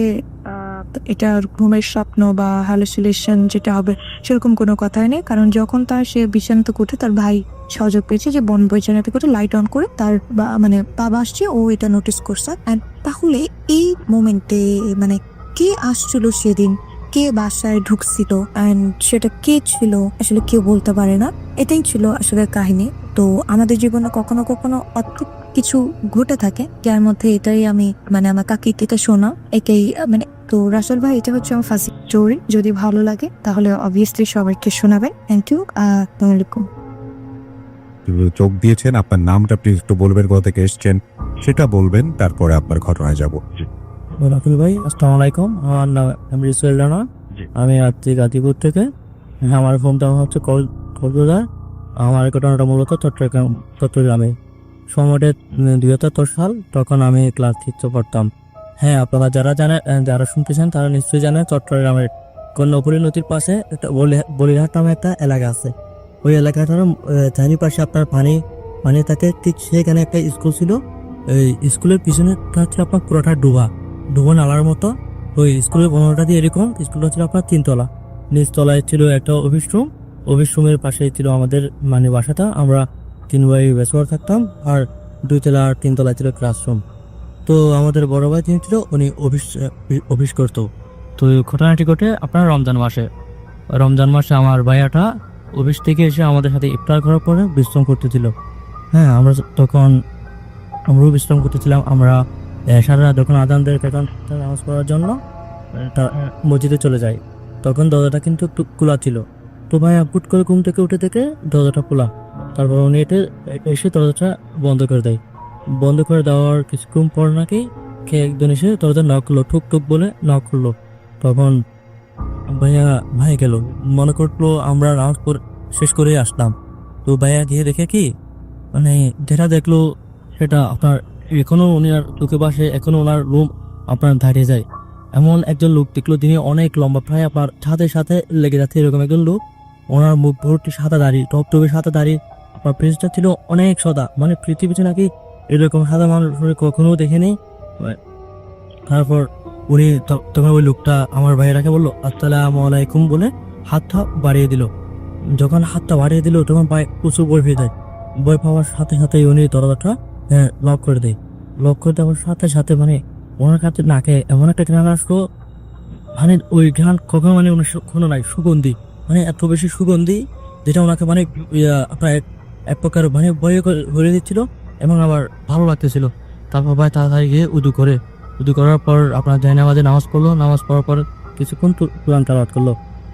Speaker 8: এটা ঘুমের স্বপ্ন বা হ্যালুসিনেশন যেটা হবে সেরকম কোনো কথাই নেই, কারণ যখন সে বিছানা থেকে উঠে তার ভাই সহযোগ পেয়েছে যে বোন বিছানা থেকে উঠে লাইট অন করে তার মানে বাবা আসছে, ও এটা নোটিস করছে। অ্যান্ড তাহলে এই মোমেন্টে মানে কে আসছিল সেদিন, কে বাসায় ঢুকছিল অ্যান্ড সেটা কে ছিল আসলে কেউ বলতে পারে না। এটাই ছিল আসলে কাহিনী। তো আমাদের জীবনে কখনো কখনো অদ্ভুত কিছু ঘটে থাকে, যার মধ্যে এটাই আমি মানে আমার কাকির থেকে শোনা এটাই মানে। তো রাসেল ভাই, এটা হচ্ছে আমার ফার্স্ট স্টোরি। যদি ভালো লাগে তাহলে অবভিয়াসলি সবাইকে শোনাবেন। Thank you. আসসালামু আলাইকুম।
Speaker 1: চোখ দিয়েছেন, আপনার নামটা প্লিজ একটু বলবেন, কোথা থেকে এসছেন সেটা বলবেন, তারপরে আপনার ঘটনায় যাব।
Speaker 7: রাতুল ভাই আসসালামু আলাইকুম, আমার নাম আমি রিসুয়েল রানা, আমি আসছি গাজীপুর থেকে। আমার হোমটাউন হচ্ছে কক্সবাজার। আমার ঘটনাটা মূলত চট্টগ্রামে। সময়টা 2014 সাল, তখন আমি ক্লাস 6 পড়তাম। হ্যাঁ, আপনারা যারা শুনতেছেন তারা নিশ্চয়ই জানেন চট্টগ্রামের কর্ণফুলী নদীর পাশে একটা বলিরহাট নামে একটা এলাকা আছে। ওই এলাকাটার চারিপাশে আপনার পানি থাকে। ঠিক সেখানে একটা স্কুল ছিল। এই স্কুলের পিছনে হচ্ছে আপনার পুরোটা ডুবা নালার মতো। ওই স্কুলের বর্ণনাটা দিয়ে এরকম, স্কুলটা ছিল আপনার 3 তলা। নিচতলায় ছিল একটা অফিস রুমের পাশে ছিল আমাদের মানে বাসাটা। আমরা 3 ভাই ব্যাচেলর থাকতাম, আর 2 তলা আর 3 তলায় ছিল ক্লাসরুম। তো আমাদের বড় ভাই যিনি ছিল উনি অফিস করতো। তো ঘটনাটি ঘটে আপনার রমজান মাসে আমার ভাইয়াটা অফিস থেকে এসে আমাদের সাথে ইফতার করার পরে বিশ্রাম করতেছিল। হ্যাঁ, আমরাও বিশ্রাম করতেছিলাম। আমরা সারা রাত যখন আজান দেয় তখন নামাজ পড়ার জন্য মসজিদে চলে যাই। তখন দরজাটা কিন্তু একটু খোলা ছিল। তো ভাইয়া হুট করে ঘুম থেকে উঠে থেকে দরজাটা খোলা। তারপর উনি এসে দরজাটা বন্ধ করে দেয়। বন্ধ করে দেওয়ার কিছুক্ষণ পর নাকি একজন এসে দরজা নক করলো, ঠুক ঠুক বলে নক করলো। তখন ভাই গেল, মনে করলো আমরা নামাজ শেষ করে আসলাম। তো ভাইয়া গিয়ে দেখে কি মানে যেটা দেখলো সেটা আপনার এখনো উনার চোখে বাসে, এখনো ওনার রুম আপনার দাঁড়িয়ে যায়। এমন একজন লোক দেখলো, তিনি অনেক লম্বা, প্রায় আপনার সাথে লেগে যাচ্ছে এরকম একজন লোক। ওনার মুখ ভর্তি সাদা দাড়ি, টপটপে সাদা দাড়ি, আপনার ফেসটা ছিল অনেক সাদা, মানে পৃথিবীতে নাকি এরকম সাদা মানুষ কখনো দেখেনি। তারপর উনি তখন ওই লোকটা আমার ভাইয়েরাকে বললো আসসালামু আলাইকুম বলে হাতটা বাড়িয়ে দিল। যখন হাতটা বাড়িয়ে দিল তখন ভাই প্রচুর ভয় পেয়ে যায়। ভয় পাওয়ার সাথে সাথে উনি দরজাটা লক করে দেয়। লক করে দেওয়ার সাথে সাথে মানে ওনার কাছে নাকে এমন একটা ঘ্রাণ আসলো, মানে ওই ঘ্রাণ কখনো মানে ওনার কখনো নাই, সুগন্ধি, মানে এত বেশি সুগন্ধি যেটা ওনাকে মানে আপনার এক প্রকার মানে ভয় করে দিচ্ছিল এবং আবার ভালো লাগতেছিল। তারপর ভাই তাড়াতাড়ি গিয়ে উদু করার পর আপনার জায়নামাজে নামাজ পড়লো। নামাজ পড়ার পর কিছুক্ষণ কোরআন তেলাওয়াত করলো।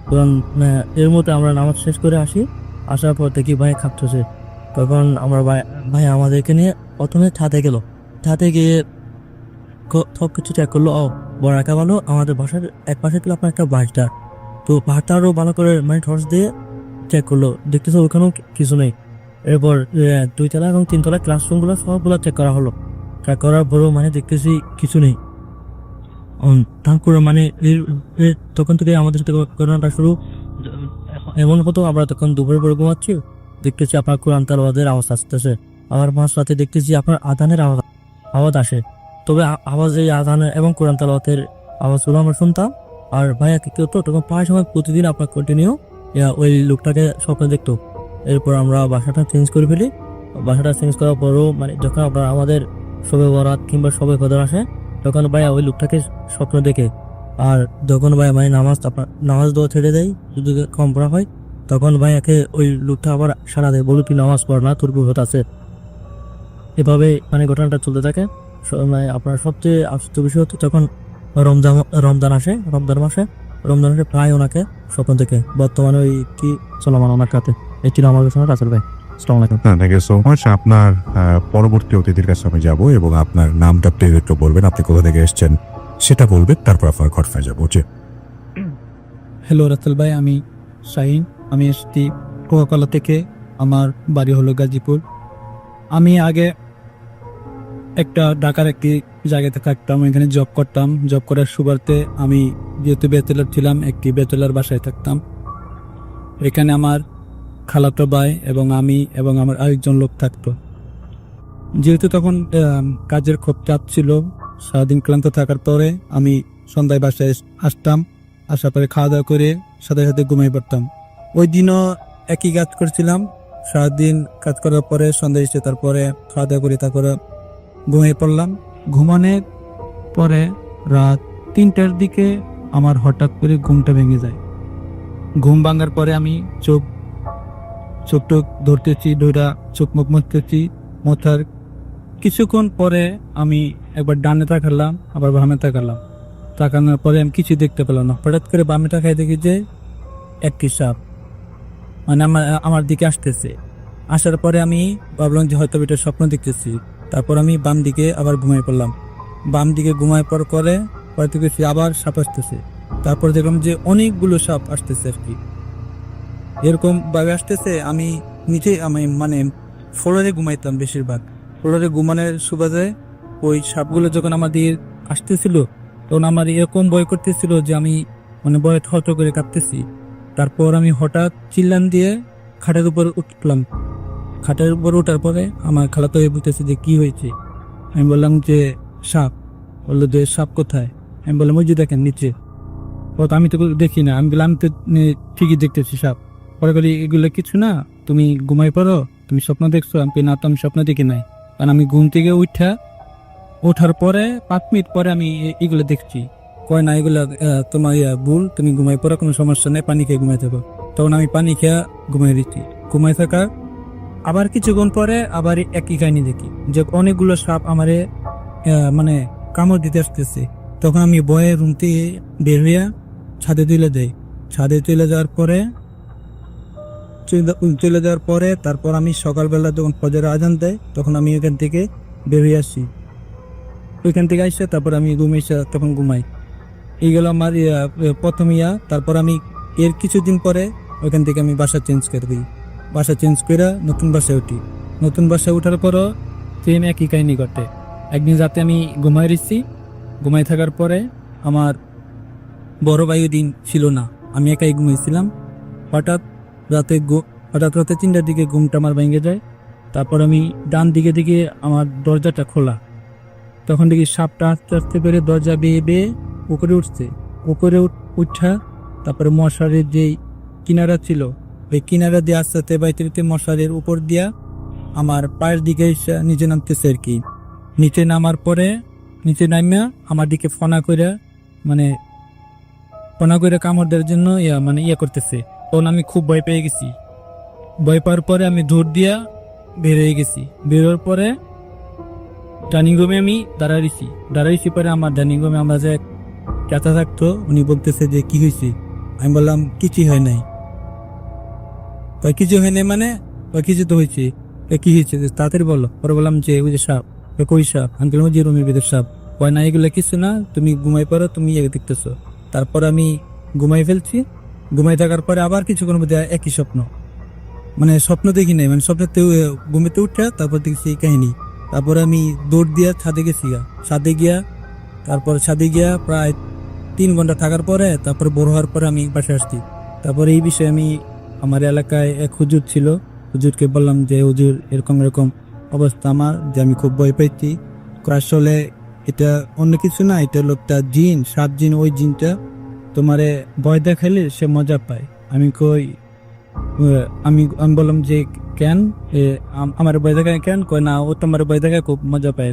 Speaker 7: কোরআন এর মধ্যে আমরা নামাজ শেষ করে আসার পর দেখি ভাই খাপতেছে। তখন আমার ভাই আমাদেরকে নিয়ে প্রথমে ছাদে গিয়ে সব কিছু চেক করলো। বড় একা ভালো, আমাদের বাসার এক পাশে ছিল আপনার একটা বাসদার। তো বাসটারও ভালো করে মানে টর্চ দিয়ে চেক করলো, দেখতেছে ওখানেও কিছু নেই। এরপর 2 তলা এবং 3 তলা ক্লাসরুমগুলো সবগুলো চেক করা হলো। চেক করার পরও মানে দেখতেছি কিছু নেই। তারপর মানে তখন থেকে আমাদের সাথে ঘটনাটা শুরু এমন হতো। আমরা তখন দুপুরের পরে ঘুমাচ্ছি, দেখতেছি আপনার কোরআন তেলাওয়াতের আওয়াজ আসতেছে। আবার মাঝ রাতে দেখতেছি আপনার আজানের আওয়াজ আসে। তবে আওয়াজ এই আজানের এবং কোরআন তেলাওয়াতের আওয়াজগুলো আমরা শুনতাম। আর ভাইয়া কি হতো তখন প্রায় সময় প্রতিদিন আপনার কন্টিনিউ ওই লোকটাকে স্বপ্নে দেখতো। এরপর আমরা বাসাটা চেঞ্জ করে ফেলি। বাসাটা চেঞ্জ করার পরও মানে যখন আপনার আমাদের শবে বরাত কিংবা শবে কদর আসে তখন ভাইয়া ওই লোকটাকে স্বপ্ন দেখে। আর যখন ভাইয়া মানে নামাজ দেওয়া ছেড়ে দেয়, যদি কম পড়া হয়, তখন ভাইয়াকে ওই লোকটা আবার সারা দেয়, বলো তুই নামাজ পড় না, তোর বিপদ আছে। এভাবে মানে ঘটনাটা চলতে থাকে। মানে আপনার সবচেয়ে আশ্চর্য বিষয় হচ্ছে যখন রমজান মাসে প্রায় ওনাকে স্বপ্ন দেখে। বর্তমানে ওই কি চলমান ওনার কাছে। এই ছিল আমার ঘটনা। রাসেল ভাই আসসালামু আলাইকুম।
Speaker 1: Thank you so much. আপনার পরবর্তী অতিথির কাছে আমি যাব এবং আপনার নামটা প্লিজ একটু বলবেন, আপনি কোথা থেকে এসছেন সেটা বলবেন, তারপর আপনার ঘটনায় যাবো।
Speaker 9: হ্যালো রাসেল ভাই, আমি শাহিন, আমি এসছি কোকাকলা থেকে। আমার বাড়ি হলো গাজীপুর। আমি আগে একটা ঢাকার একটি জায়গাতে থাকতাম, এখানে জব করতাম। জব করার সুবাদে আমি যেহেতু ব্যাচেলার ছিলাম, একটি ব্যাচেলার বাসায় থাকতাম। এখানে আমার খালাতো ভাই এবং আমি এবং আমার আরেকজন লোক থাকতো। যেহেতু তখন কাজের খুব চাপ ছিল, সারাদিন ক্লান্ত থাকার পরে আমি সন্ধ্যায় বাসায় আসতাম, আসার পরে খাওয়া দাওয়া করে সাথে সাথে ঘুমিয়ে পড়তাম। ওই দিনও একই কাজ করছিলাম, সারাদিন কাজ করার পরে সন্ধ্যা এসে তারপরে খাওয়া দাওয়া করে তারপরে ঘুমিয়ে পড়লাম। ঘুমানোর পরে রাত 3টার দিকে আমার হঠাৎ করে ঘুমটা ভেঙে যায়। ঘুম ভাঙার পরে আমি চোখ টোক ধরতেছি, ধরা চোখ মুখ মুছতেছি। মোছার কিছুক্ষণ পরে আমি একবার ডানে তাকালাম, আবার বামে তাকালাম। তাকানোর পরে আমি কিছু দেখতে পেলাম না। হঠাৎ করে বামে তাকাই দেখি যে একটি সাপ মানে আমার দিকে আসতেছে। আসার পরে আমি ভাবলাম যে হয়তো এটা স্বপ্ন দেখতেছি। তারপর আমি বাম দিকে আবার ঘুমাই পড়লাম। বাম দিকে ঘুমাই পড়ার পরে হয়তো কিছু আবার সাপ আসতেছে। তারপর দেখলাম যে অনেকগুলো সাপ আসতেছে আর কি, এরকম ভাবে আসতেছে। আমি নিচে আমি মানে ফ্লোরে ঘুমাইতাম বেশিরভাগ। ফ্লোরে ঘুমানোর সুবাদে ওই সাপগুলো যখন আমার দিকে আসতেছিল তখন আমার এরকম ভয় করতেছিল যে আমি মানে ভয়ে থত করে কাঁপতেছি। তারপর আমি হঠাৎ চিল্লান দিয়ে খাটের উপর উঠলাম। খাটের উপর ওঠার পরে আমার খালাতো ভাই বলতেছে যে কি হয়েছে। আমি বললাম যে সাপ। বললো যে সাপ কোথায়? আমি বললাম ওই যে দেখেন নিচে। আমি তো দেখি না। আমি বললাম আমি তো ঠিকই দেখতেছি সাপ। পরে বলি এগুলো কিছু না, তুমি ঘুমাই পড়ো, তুমি স্বপ্ন দেখছো। আমি না, তো আমি স্বপ্ন দেখি নাই, কারণ আমি ঘুম থেকে ওঠার পরে 5 মিনিট পরে আমি এগুলো দেখছি। কয় না এগুলো তোমার ভুল, তুমি ঘুমাই পড়ো, কোনো সমস্যা নেই, পানি খেয়ে ঘুমাই থাকো। তখন আমি পানি খেয়ে ঘুমাই দিচ্ছি। ঘুমাই থাকার আবার কিছুক্ষণ পরে আবার একই কাহিনী দেখি যে অনেকগুলো সাপ আমারে মানে কামড় দিতে আসতেছে। তখন আমি ভয়ে রুম থেকে বের হইয়া ছাদে তুলে দেই। ছাদে তুলে যাওয়ার পরে তারপর আমি সকালবেলা যখন ফজরের আজান দেয় তখন আমি ওইখান থেকে বের হয়ে আসি। ওইখান থেকে আসছে তারপর আমি তখন ঘুমাই। এই গেল আমার প্রথম তারপর আমি এর কিছুদিন পরে ওইখান থেকে আমি বাসা চেঞ্জ করে দিই। বাসা চেঞ্জ করে নতুন বাসায় উঠি। নতুন বাসায় ওঠার পরও সেম একই কাহিনী ঘটে। একদিন রাতে আমি ঘুমাই রয়েছি। ঘুমাই থাকার পরে আমার বড় ভাই ওই দিন ছিল না, আমি একাই ঘুমাইছিলাম। হঠাৎ রাতে 3টার দিকে ঘুমটা আমার ভেঙে যায়। তারপর আমি ডান দিকে আমার দরজাটা খোলা। তখন দেখি সাপটা আস্তে আস্তে করে দরজা বেয়ে উপরে উঠছে। উপরে উঠা তারপরে মশারির যেই কিনারা ছিল ওই কিনারা দিয়ে আস্তে আস্তে বাইতে মশারির উপর দিয়া আমার পায়ের দিকে নিচে নামতেছে আর কি। নিচে নামার পরে নিচে নামিয়া আমার দিকে ফনা করে কামড় দেওয়ার জন্য করতেছে। তখন আমি খুব ভয় পেয়ে গেছি। ভয় পাওয়ার পরে আমি দৌড় দিয়া বের হয়ে গেছি। বেরোর পরে ডাইনিং রুমে আমি দাঁড়াইছি পরে আমার ডাইনিং রুমে আমরা যে চাচা থাকতো উনি বলতেছে যে কি হয়েছে। আমি বললাম কিছুই হয় নাই। কিছু হয় নাই মানে কিছু তো হয়েছে। কি হয়েছে তাড়াতাড়ি বলো। পরে বললাম যে ওই যে সাপ। কই সাপ? আমি বললাম যে রুমের ভিতর সাপ। কয় না এগুলো কিছু না, তুমি ঘুমাই পড়ো, তুমি দেখতেছো। তারপর আমি ঘুমাই ফেলছি। ঘুমাই থাকার পরে আবার কিছুক্ষণ মধ্যে একই স্বপ্ন, মানে স্বপ্ন দেখি নাই, মানে স্বপ্নতে ঘুমেতে উঠা তারপর দেখছি এই কাহিনী। তারপর আমি দৌড় দিয়া ছাদে গেছি। ছাদে গিয়া প্রায় 3 ঘন্টা থাকার পরে তারপর বড় হওয়ার পরে আমি বাসায় আসছি। তারপরে এই বিষয়ে আমি আমার এলাকায় এক হুজুর ছিল, হুজুরকে বললাম যে হুজুর এরকম অবস্থা আমার, যে আমি খুব ভয় পাইছি। আসলে এটা অন্য কিছু না, এটা হলো একটা জিন, সাপ জিন। ওই জিনটা তোমারে ভয় দেখাইলে সে মজা পায়। আমি বললাম যে কেন আমার ভয় দেখায় কেন? কয় না ও তোমার ভয় দেখায় খুব মজা পায়।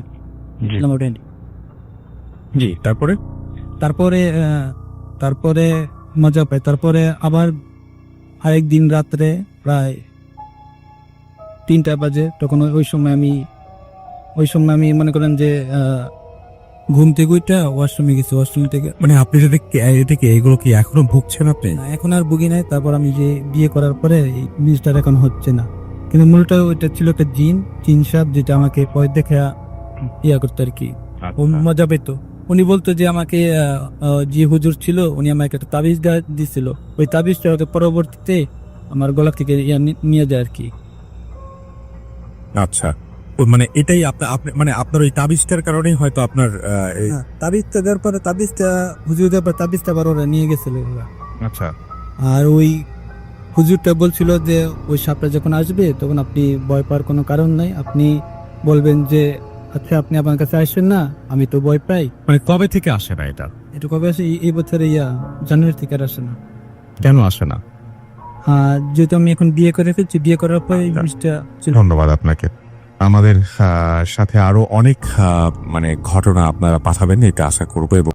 Speaker 1: জি,
Speaker 9: তারপরে মজা পায়। তারপরে আবার আরেকদিন রাত্রে প্রায় 3টা বাজে, তখন ওই সময় আমি মনে করেন যে ঘুম থেকে ওইটা ওয়াশরুমে গেছি। ওয়াশরুম থেকে
Speaker 1: মানে আপনি এটাকে এগুলো কি এখনো ভুগছেন আপনি?
Speaker 9: না, এখন আর ভুগি নাই। তারপর আমি যে বিয়ে করার পরে এই জিনিসটা এখন হচ্ছে না, কিন্তু মূলত ওইটা ছিল একটা জিন সাপ, যেটা আমাকে ভয় দেখে করতো আর কি। ও মজা পেত। উনি বলতো যে আমাকে যে হুজুর ছিল উনি আমাকে একটা তাবিজ দিছিল। ওই তাবিজটা পরবর্তীতে আমার গলা থেকে নিয়ে যায় আর কি।
Speaker 1: আচ্ছা, মানে এটাই মানে আপনার ওই তাবিজটার কারণেই হয়তো আপনার
Speaker 9: হ্যাঁ, তাবিজটা দেওয়ার পরে তাবিজটা হুজুর দেওয়ার পর তাবিজটা আবার ওরা নিয়ে গেছিল ওরা।
Speaker 1: আচ্ছা
Speaker 9: আর ওই হুজুরটা বলছিল যে ওই সাপটা যখন আসবে তখন আপনি ভয় পাওয়ার কোনো কারণ নাই, আপনি বলবেন যে আচ্ছা আপনি আমার কাছে আসবেন না, আমি তো ভয় পাই।
Speaker 1: মানে কবে থেকে আসে না এটা?
Speaker 9: এটা কবে আসে? এই বছরে জানুয়ারি থেকে আর আসে না।
Speaker 1: কেন আসে না?
Speaker 9: যেহেতু আমি এখন বিয়ে করে ফেলছি, বিয়ে করার পর এই জিনিসটা ছিল।
Speaker 1: ধন্যবাদ আপনাকে। আমাদের সাথে আরো অনেক মানে ঘটনা আপনারা পাঠাবেন এটা আশা করবো এবং